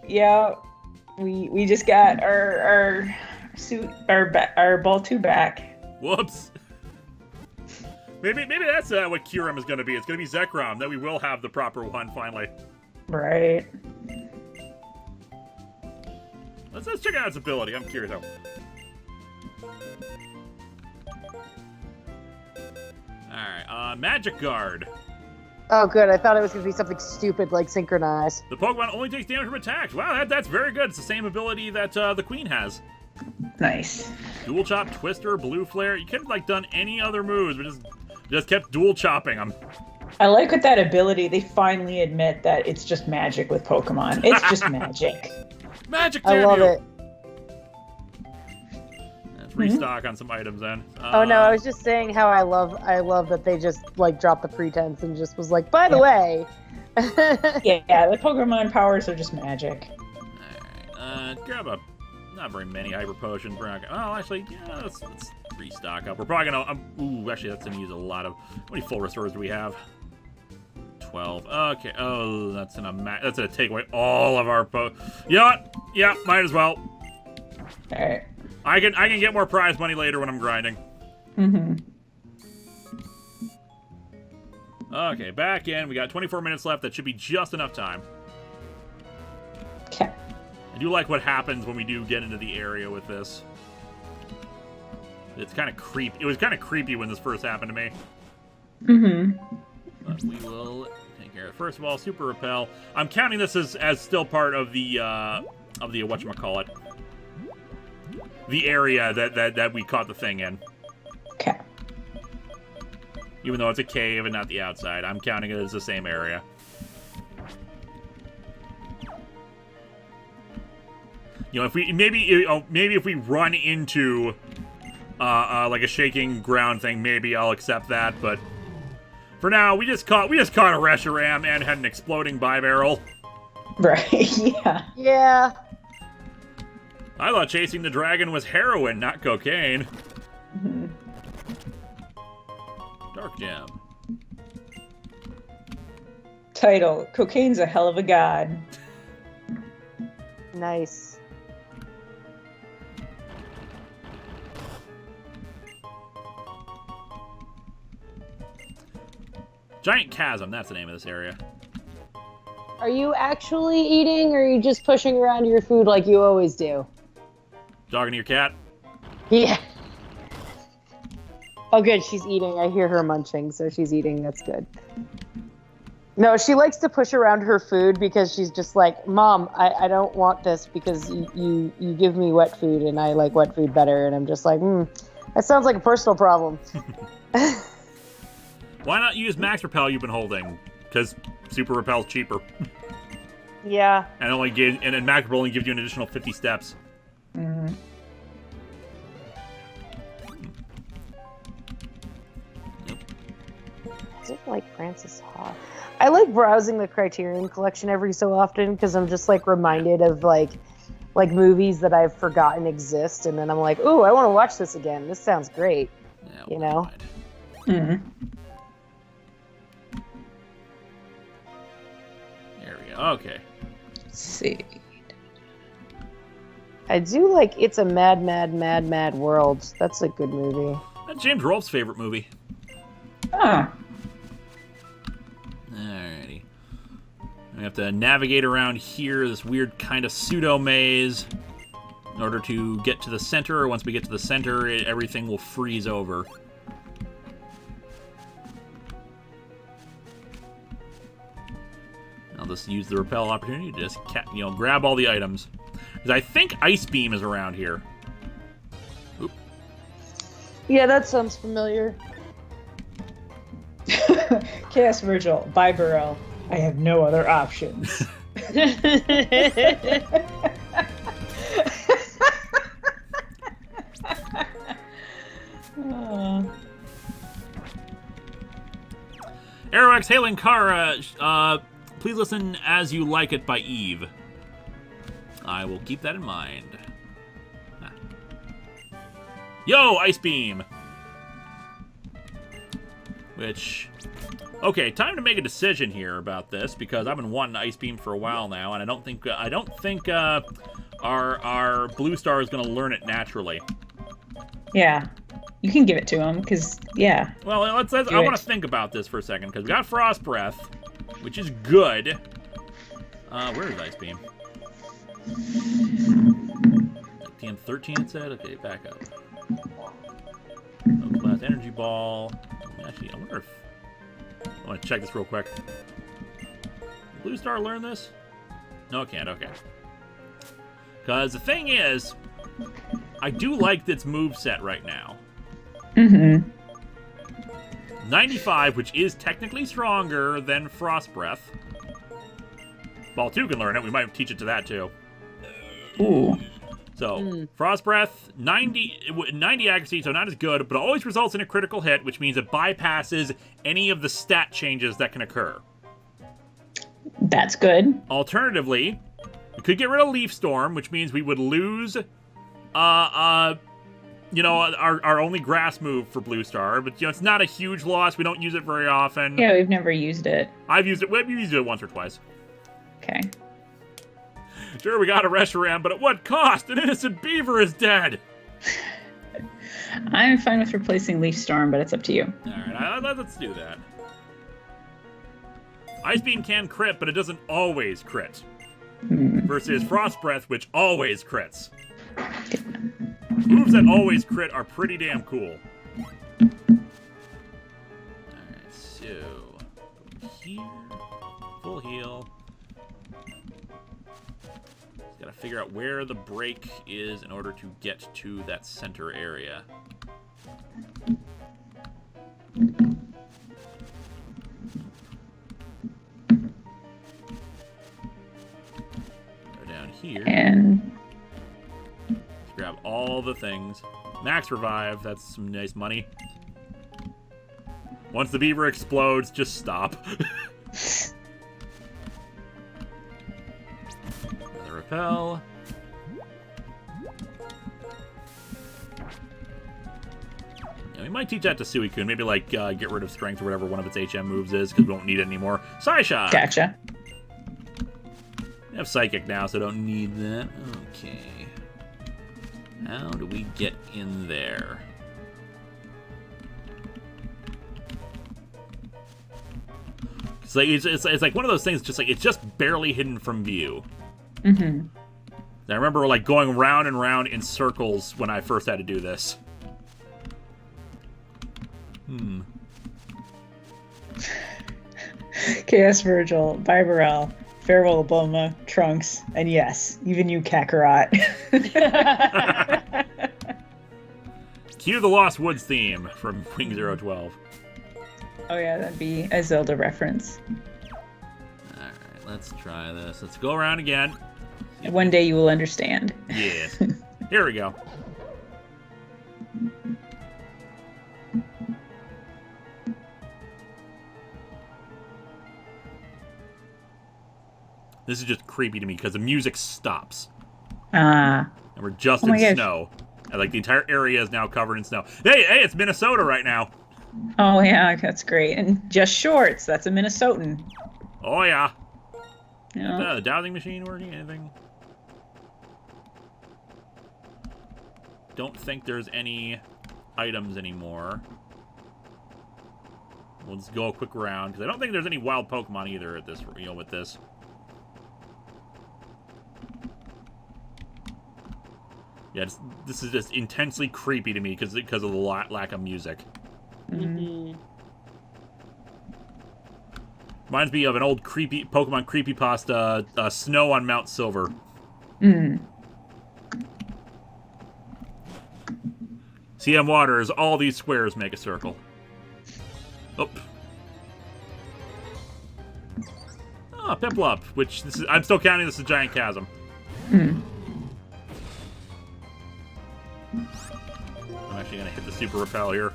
Yeah, we just got our ball 2 back. Whoops. Maybe that's what Kyurem is going to be. It's going to be Zekrom. That we will have the proper one finally. Right. Let's check out its ability. I'm curious though. Alright, Magic Guard. Oh, good. I thought it was going to be something stupid like Synchronize. The Pokemon only takes damage from attacks. Wow, that's very good. It's the same ability that the Queen has. Nice. Dual Chop, Twister, Blue Flare. You could have done any other moves, but just kept dual chopping them. I like with that ability, they finally admit that it's just magic with Pokemon. It's just magic. Magic, I love it. Let's restock on some items then. Oh no, I was just saying how I love that they just like dropped the pretense and just was like, by the way. Yeah, the Pokemon powers are just magic. Alright, grab a not very many hyper potions. We're not gonna, actually, yeah, let's restock up. We're probably gonna. Ooh, actually, that's gonna use a lot of. How many full restores do we have? 12. Okay. Oh, that's gonna take away all of our You know what? Yeah, might as well. All right. I can get more prize money later when I'm grinding. Mm-hmm. Okay, back in. We got 24 minutes left. That should be just enough time. Okay. I do like what happens when we do get into the area with this. It's kind of creepy. It was kind of creepy when this first happened to me. Mm-hmm. But we will take care of it. First of all, Super Repel. I'm counting this as still part of the whatchamacallit. The area that we caught the thing in. Okay. Even though it's a cave and not the outside, I'm counting it as the same area. You know, if we maybe if we run into like a shaking ground thing, maybe I'll accept that, but for now, we just caught a Reshiram and had an exploding bi-barrel. Right, yeah. Yeah. I thought chasing the dragon was heroin, not cocaine. Mhm. Dark Gem. Title: Cocaine's a hell of a god. Nice. Giant Chasm, that's the name of this area. Are you actually eating, or are you just pushing around your food like you always do? Talking to your cat? Yeah. Oh, good. She's eating. I hear her munching, so she's eating. That's good. No, she likes to push around her food because she's just like, Mom, I don't want this because you give me wet food and I like wet food better. And I'm just like, that sounds like a personal problem. Why not use Max Repel you've been holding? Because Super Repel's cheaper. Yeah. And then Max Repel only gives you an additional 50 steps. Mhm. Is it like Francis Ha? I like browsing the Criterion collection every so often because I'm just like reminded of like movies that I've forgotten exist, and then I'm like, ooh, I want to watch this again. This sounds great. Yeah, You know? mind. Mhm. There we go. Okay. Let's see. I do like It's a Mad, Mad, Mad, Mad World. That's a good movie. That's James Rolfe's favorite movie. Ah. Alrighty. We have to navigate around here, this weird kind of pseudo maze, in order to get to the center. Once we get to the center, everything will freeze over. I'll just use the repel opportunity to just grab all the items. Because I think Ice Beam is around here. Oop. Yeah, that sounds familiar. Chaos Virgil, bye Burrell. I have no other options. Aerox, hey Linkara, please listen As You Like It by Eve. I will keep that in mind. Ah. Yo, Ice Beam! Which... Okay, time to make a decision here about this, because I've been wanting Ice Beam for a while now, and I don't think our Blue Star is going to learn it naturally. Yeah. You can give it to him, because, yeah. Well, I want to think about this for a second, because we got Frost Breath, which is good. Where is Ice Beam? TM13 it said? Okay, back up. Oak Blast Energy Ball. Actually, I wonder if... I want to check this real quick. Will Blue Star learn this? No, it can't. Okay. Because the thing is, I do like its moveset right now. Mm-hmm. 95, which is technically stronger than Frost Breath. Ball 2 can learn it. We might teach it to that, too. Ooh. So, Frost Breath, 90 accuracy, so not as good, but always results in a critical hit, which means it bypasses any of the stat changes that can occur. That's good. Alternatively, we could get rid of Leaf Storm, which means we would lose, our only grass move for Blue Star, but, it's not a huge loss. We don't use it very often. Yeah, we've never used it. We've used it once or twice. Okay. Sure, we got a Reshiram, but at what cost? An innocent beaver is dead! I'm fine with replacing Leaf Storm, but it's up to you. Alright, let's do that. Ice Beam can crit, but it doesn't always crit. Versus Frost Breath, which always crits. Moves that always crit are pretty damn cool. Alright, so... here... full heal... Gotta figure out where the break is in order to get to that center area. Go down here. And Let's grab all the things. Max revive. That's some nice money. Once the beaver explodes, just stop. Another repel. Yeah, we might teach that to Suicune. Maybe, like, get rid of strength or whatever one of its HM moves is, because we don't need it anymore. Psyshot! Gotcha. We have Psychic now, so don't need that. Okay. How do we get in there? It's like one of those things, just like it's just barely hidden from view. Mm-hmm. I remember like going round and round in circles when I first had to do this. Chaos Virgil, Bibarel, Farewell Bulma, Trunks, and yes, even you, Kakarot. Cue the Lost Woods theme from Wing 012. Oh yeah, that'd be a Zelda reference. Alright, let's try this. Let's go around again. One day you will understand. Yes. Here we go. This is just creepy to me because the music stops. Ah. And we're just Oh my in gosh. snow. And like the entire area is now covered in snow. Hey, it's Minnesota right now. Oh yeah, that's great. And just shorts, that's a Minnesotan. Oh yeah. Yeah. The dowsing machine working? Anything? Don't think there's any items anymore. We'll just go a quick round because I don't think there's any wild Pokemon either at this, with this. Yeah, this is just intensely creepy to me because of the lack of music. Mm-hmm. Reminds me of an old creepy Pokemon creepypasta, Snow on Mount Silver. Mm. CM Waters, all these squares make a circle. Oh. Ah, Piplup, which I'm still counting this as a giant chasm. Mm. I'm actually going to hit the super repel here.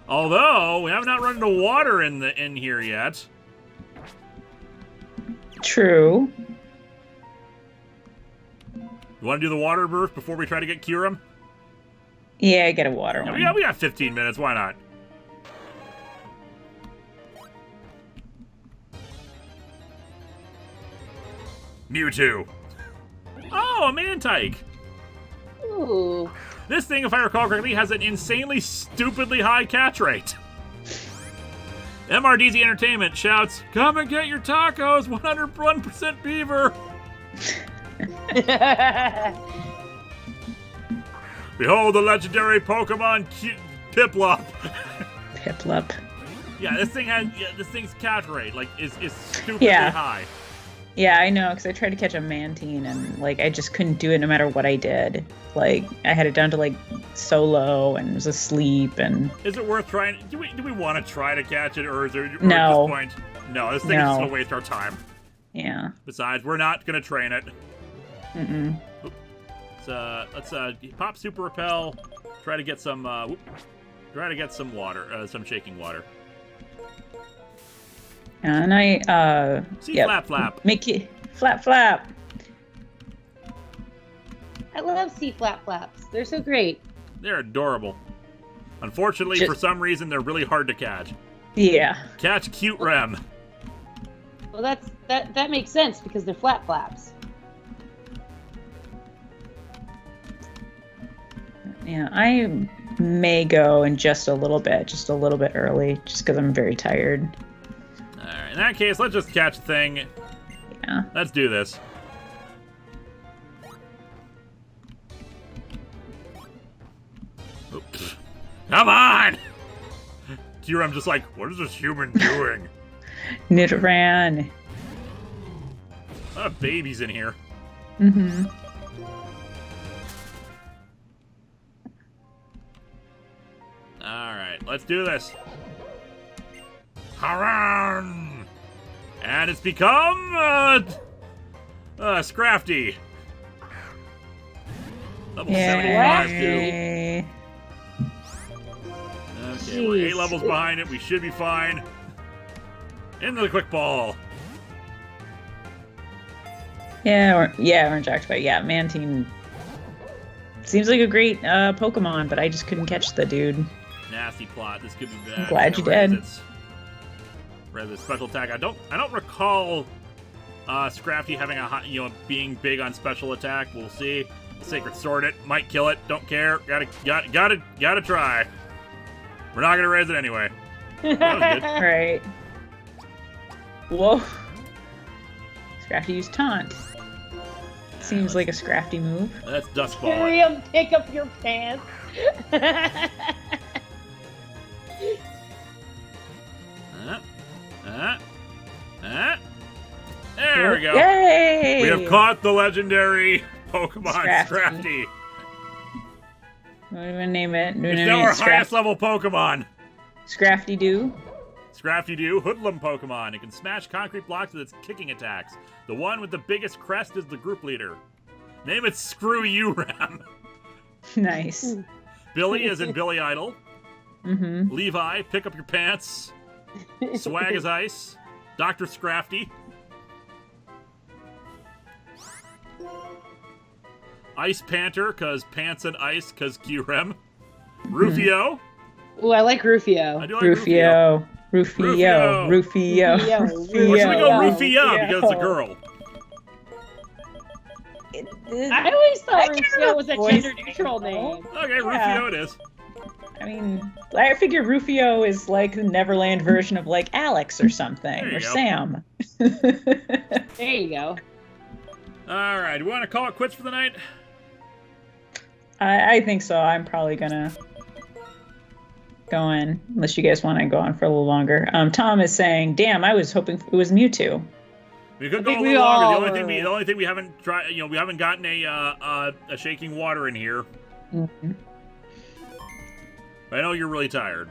Although, we have not run into water in here yet. True. You want to do the water burst before we try to get Kyurem? Yeah, get a water one. Yeah, we got 15 minutes. Why not? Mewtwo. Oh, a Mantike. Ooh. This thing, if I recall correctly, has an insanely, stupidly high catch rate. MRDZ Entertainment shouts, "Come and get your tacos, 101% beaver." Behold the legendary Pokemon Piplup. Piplup. Yeah, this thing's catch rate is stupidly high. Yeah, I know, because I tried to catch a Mantine, and, like, I just couldn't do it no matter what I did. Like, I had it down to, like, solo, and was asleep, and... Is it worth trying? Do we want to try to catch it, or is there... No. At this point, no, this thing is just going to waste our time. Yeah. Besides, we're not going to train it. Mm-mm. Let's pop Super Repel, try to get some, water, some shaking water. And I, See, Flap Flap. Make it flap flap. I love sea flap flaps. They're so great. They're adorable. Unfortunately, for some reason, they're really hard to catch. Yeah. Catch Cute Rem. Well, that makes sense because they're flap flaps. Yeah, I may go in just a little bit early, just because I'm very tired. Alright, in that case, let's just catch the thing. Yeah. Let's do this. Oops. Come on! I'm just like, what is this human doing? Nidoran. A lot of babies in here. Mm-hmm. Alright, let's do this. Haran! And it's become, Scrafty. Level 75, too. Yay. Okay, we're 8 Jeez. levels behind it. We should be fine. Into the quick ball. Yeah, Orange Octopi. Yeah, Mantine seems like a great Pokemon, but I just couldn't catch the dude. Nasty plot. This could be bad. I'm glad you Raise did. its special attack. I don't recall Scrafty having being big on special attack. We'll see. Sacred Sword it. Might kill it. Don't care. Gotta try. We're not gonna raise it anyway. That was good. Right. Whoa. Scrafty used Taunt. Seems like a Scrafty move. That's Dust Ball. Miriam, pick up your pants. There we go. Yay! We have caught the legendary Pokemon Scrafty. Scrafty. What do we name it? It's now our highest level Pokemon. Scrafty Doo. Scrafty Doo, Hoodlum Pokemon. It can smash concrete blocks with its kicking attacks. The one with the biggest crest is the group leader. Name it Screw You, Ram. Nice. Billy is in Billy Idol. Mm-hmm. Levi, pick up your pants. Swag is ice. Dr. Scrafty. Ice Panther, cause pants and ice, cause Q-Rem. Rufio. Ooh, I like Rufio. I do like Rufio. Rufio. Rufio. Or should we go Rufia because it's a girl? I always thought I can't Rufio was a voice gender neutral name. Okay, Yeah. Rufio it is. I mean, I figure Rufio is like the Neverland version of like Alex or something, There you or go. Sam. There you go. Alright, do we want to call it quits for the night? I think so. I'm probably gonna go in, unless you guys want to go on for a little longer. Tom is saying, "Damn, I was hoping it was Mewtwo." We could I go a think we little longer. all The only thing we haven't tried, we haven't gotten a shaking water in here. Mhm. I know you're really tired.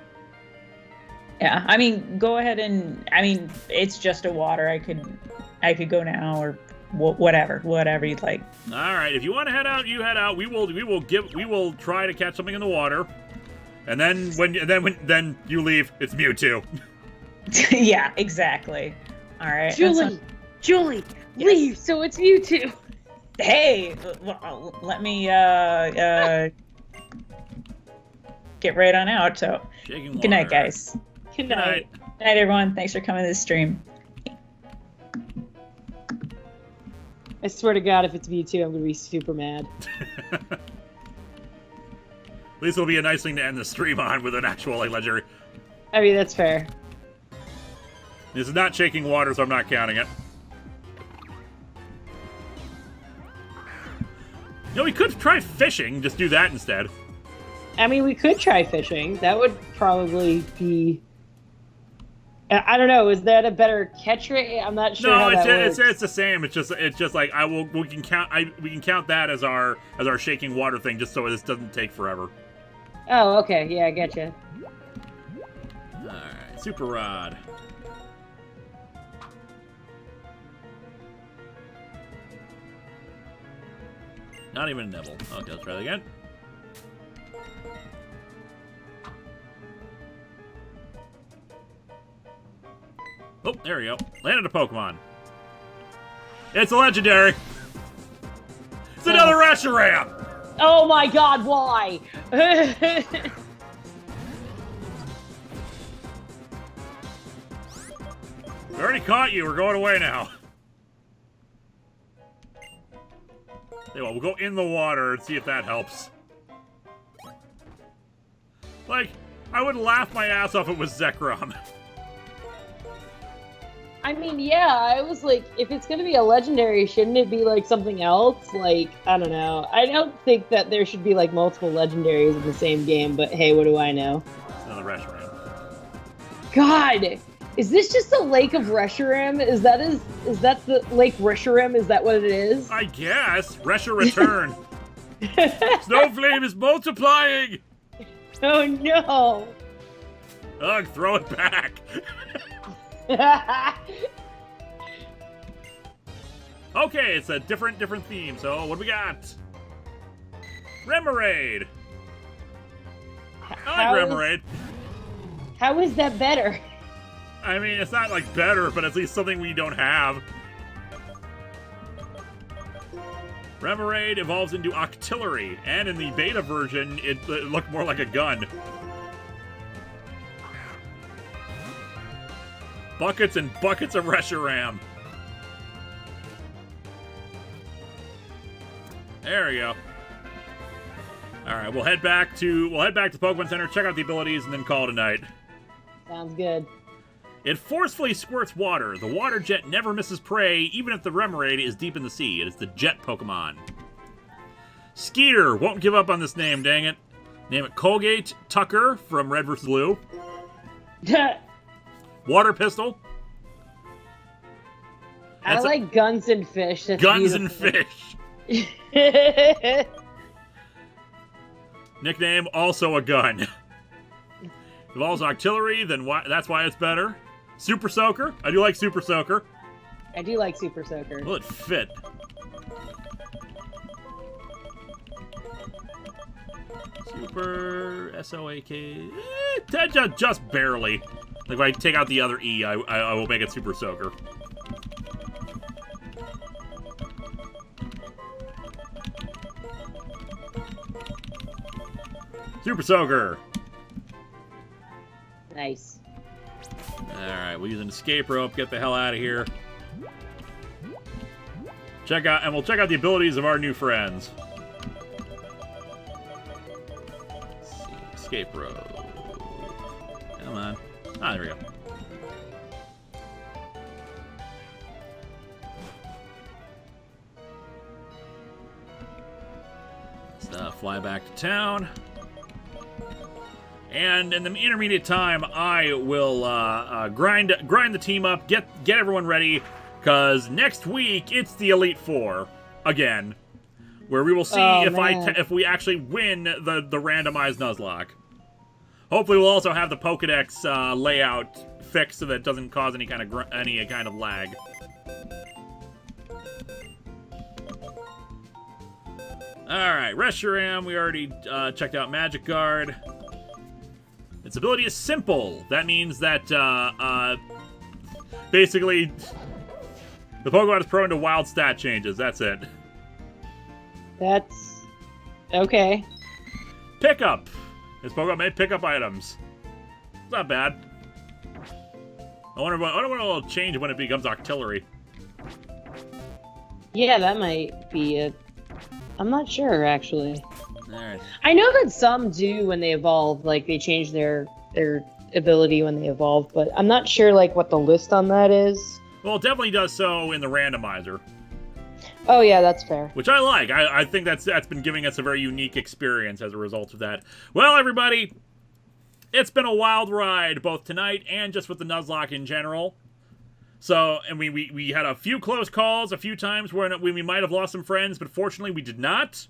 Yeah, I mean, go ahead and it's just a water. I could go now or whatever you'd like. All right, if you want to head out, you head out. We will try to catch something in the water, and then when you leave, it's Mewtwo. Yeah, exactly. All right. Julie, Yes. leave. So it's you two. Hey, let me get right on out. So, Shaking water. good night, guys. Good Good night. Good night, everyone. Thanks for coming to the stream. I swear to God, if it's Mewtwo, I'm gonna be super mad. At least it'll be a nice thing to end the stream on with an actual legendary. I mean, that's fair. This is not shaking water, so I'm not counting it. We could try fishing. Just do that instead. I mean, we could try fishing. That would probably be. I don't know. Is that a better catch rate? I'm not sure. No, how that it's works. the same. It's just like we can count that as our shaking water thing, just so this doesn't take forever. Oh, okay. Yeah, I getcha. All right, Super Rod. Not even a nibble. Okay, let's try that again. Oh, there we go. Landed a Pokemon. It's a legendary. It's another Reshiram. Oh my God! Why? We already caught you. We're going away now. Hey, well, we'll go in the water and see if that helps. Like, I would laugh my ass off if it was Zekrom. I mean, yeah. I was like, if it's gonna be a legendary, shouldn't it be like something else? Like, I don't know. I don't think that there should be like multiple legendaries in the same game. But hey, what do I know? It's another Reshiram. God, is this just a lake of Reshiram? Is that the Lake Reshiram? Is that what it is? I guess. Resher return. Snowflame is multiplying. Oh no! Ugh, throw it back. Okay, it's a different theme. So what do we got? Remoraid. I like Remoraid. How is that better? I mean, it's not like better, but at least something we don't have. Remoraid evolves into Octillery, and in the beta version, it looked more like a gun. Buckets and buckets of Reshiram. There we go. All right, we'll head back to Pokemon Center, check out the abilities, and then call it a night. Sounds good. It forcefully squirts water. The water jet never misses prey, even if the Remoraid is deep in the sea. It is the jet Pokemon. Skeeter won't give up on this name, dang it. Name it Colgate Tucker from Red vs. Blue. Water Pistol. I like guns and fish. That's Guns beautiful. and Fish. Nickname, also a gun. Evolves Octillery, then that's why it's better. Super Soaker. I do like Super Soaker. I do like Super Soaker. Will it fit? Super S-O-A-K. Just barely. Like if I take out the other E, I will make it Super Soaker. Super Soaker. Nice. Alright, we'll use an escape rope, get the hell out of here. We'll check out the abilities of our new friends. Let's see, escape rope. Come on. Ah, there we go. Let's fly back to town. And in the intermediate time, I will grind the team up, get everyone ready, because next week it's the Elite Four again, where we will see if we actually win the randomized Nuzlocke. Hopefully, we'll also have the Pokedex layout fixed so that it doesn't cause any kind of lag. All right, Reshiram. We already checked out Magic Guard. Its ability is simple. That means that, basically, the Pokemon is prone to wild stat changes. That's it. That's okay. Pickup. This Pokemon may pick up items. It's not bad. I wonder what it'll change when it becomes Octillery. Yeah, that might be it. I'm not sure, actually. Alright. I know that some do when they evolve, like they change their ability when they evolve, but I'm not sure like what the list on that is. Well, it definitely does so in the randomizer. Oh yeah, that's fair. Which I like. I think that's been giving us a very unique experience as a result of that. Well, everybody, it's been a wild ride, both tonight and just with the Nuzlocke in general. So, and we had a few close calls a few times where we might have lost some friends, but fortunately we did not.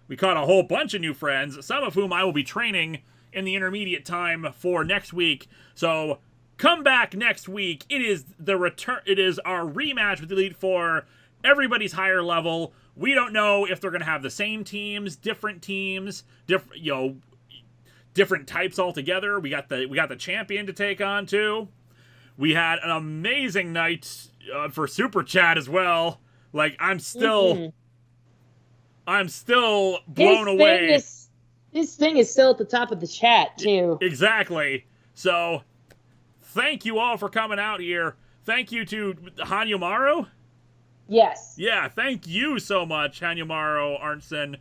We caught a whole bunch of new friends, some of whom I will be training in the intermediate time for next week. So, come back next week. It is the return. It is our rematch with the Elite Four. Everybody's higher level. We don't know if they're going to have the same teams, different types altogether. We got the champion to take on too. We had an amazing night for Super Chat as well. Like I'm still blown away. This thing is still at the top of the chat too. Exactly. So, thank you all for coming out here. Thank you to Hanyoumaru. Yes. Yeah, thank you so much, Hanyoumaru, Arntsen.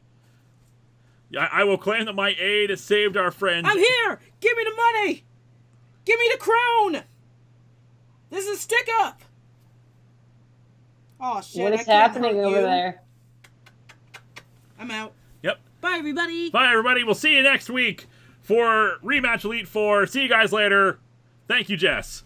I will claim that my aid has saved our friends. I'm here! Give me the money! Give me the crown! This is stick up! Oh shit, What I is can't happening hurt over you. there? I'm out. Yep. Bye, everybody! Bye, everybody. We'll see you next week for Rematch Elite Four. See you guys later. Thank you, Jess.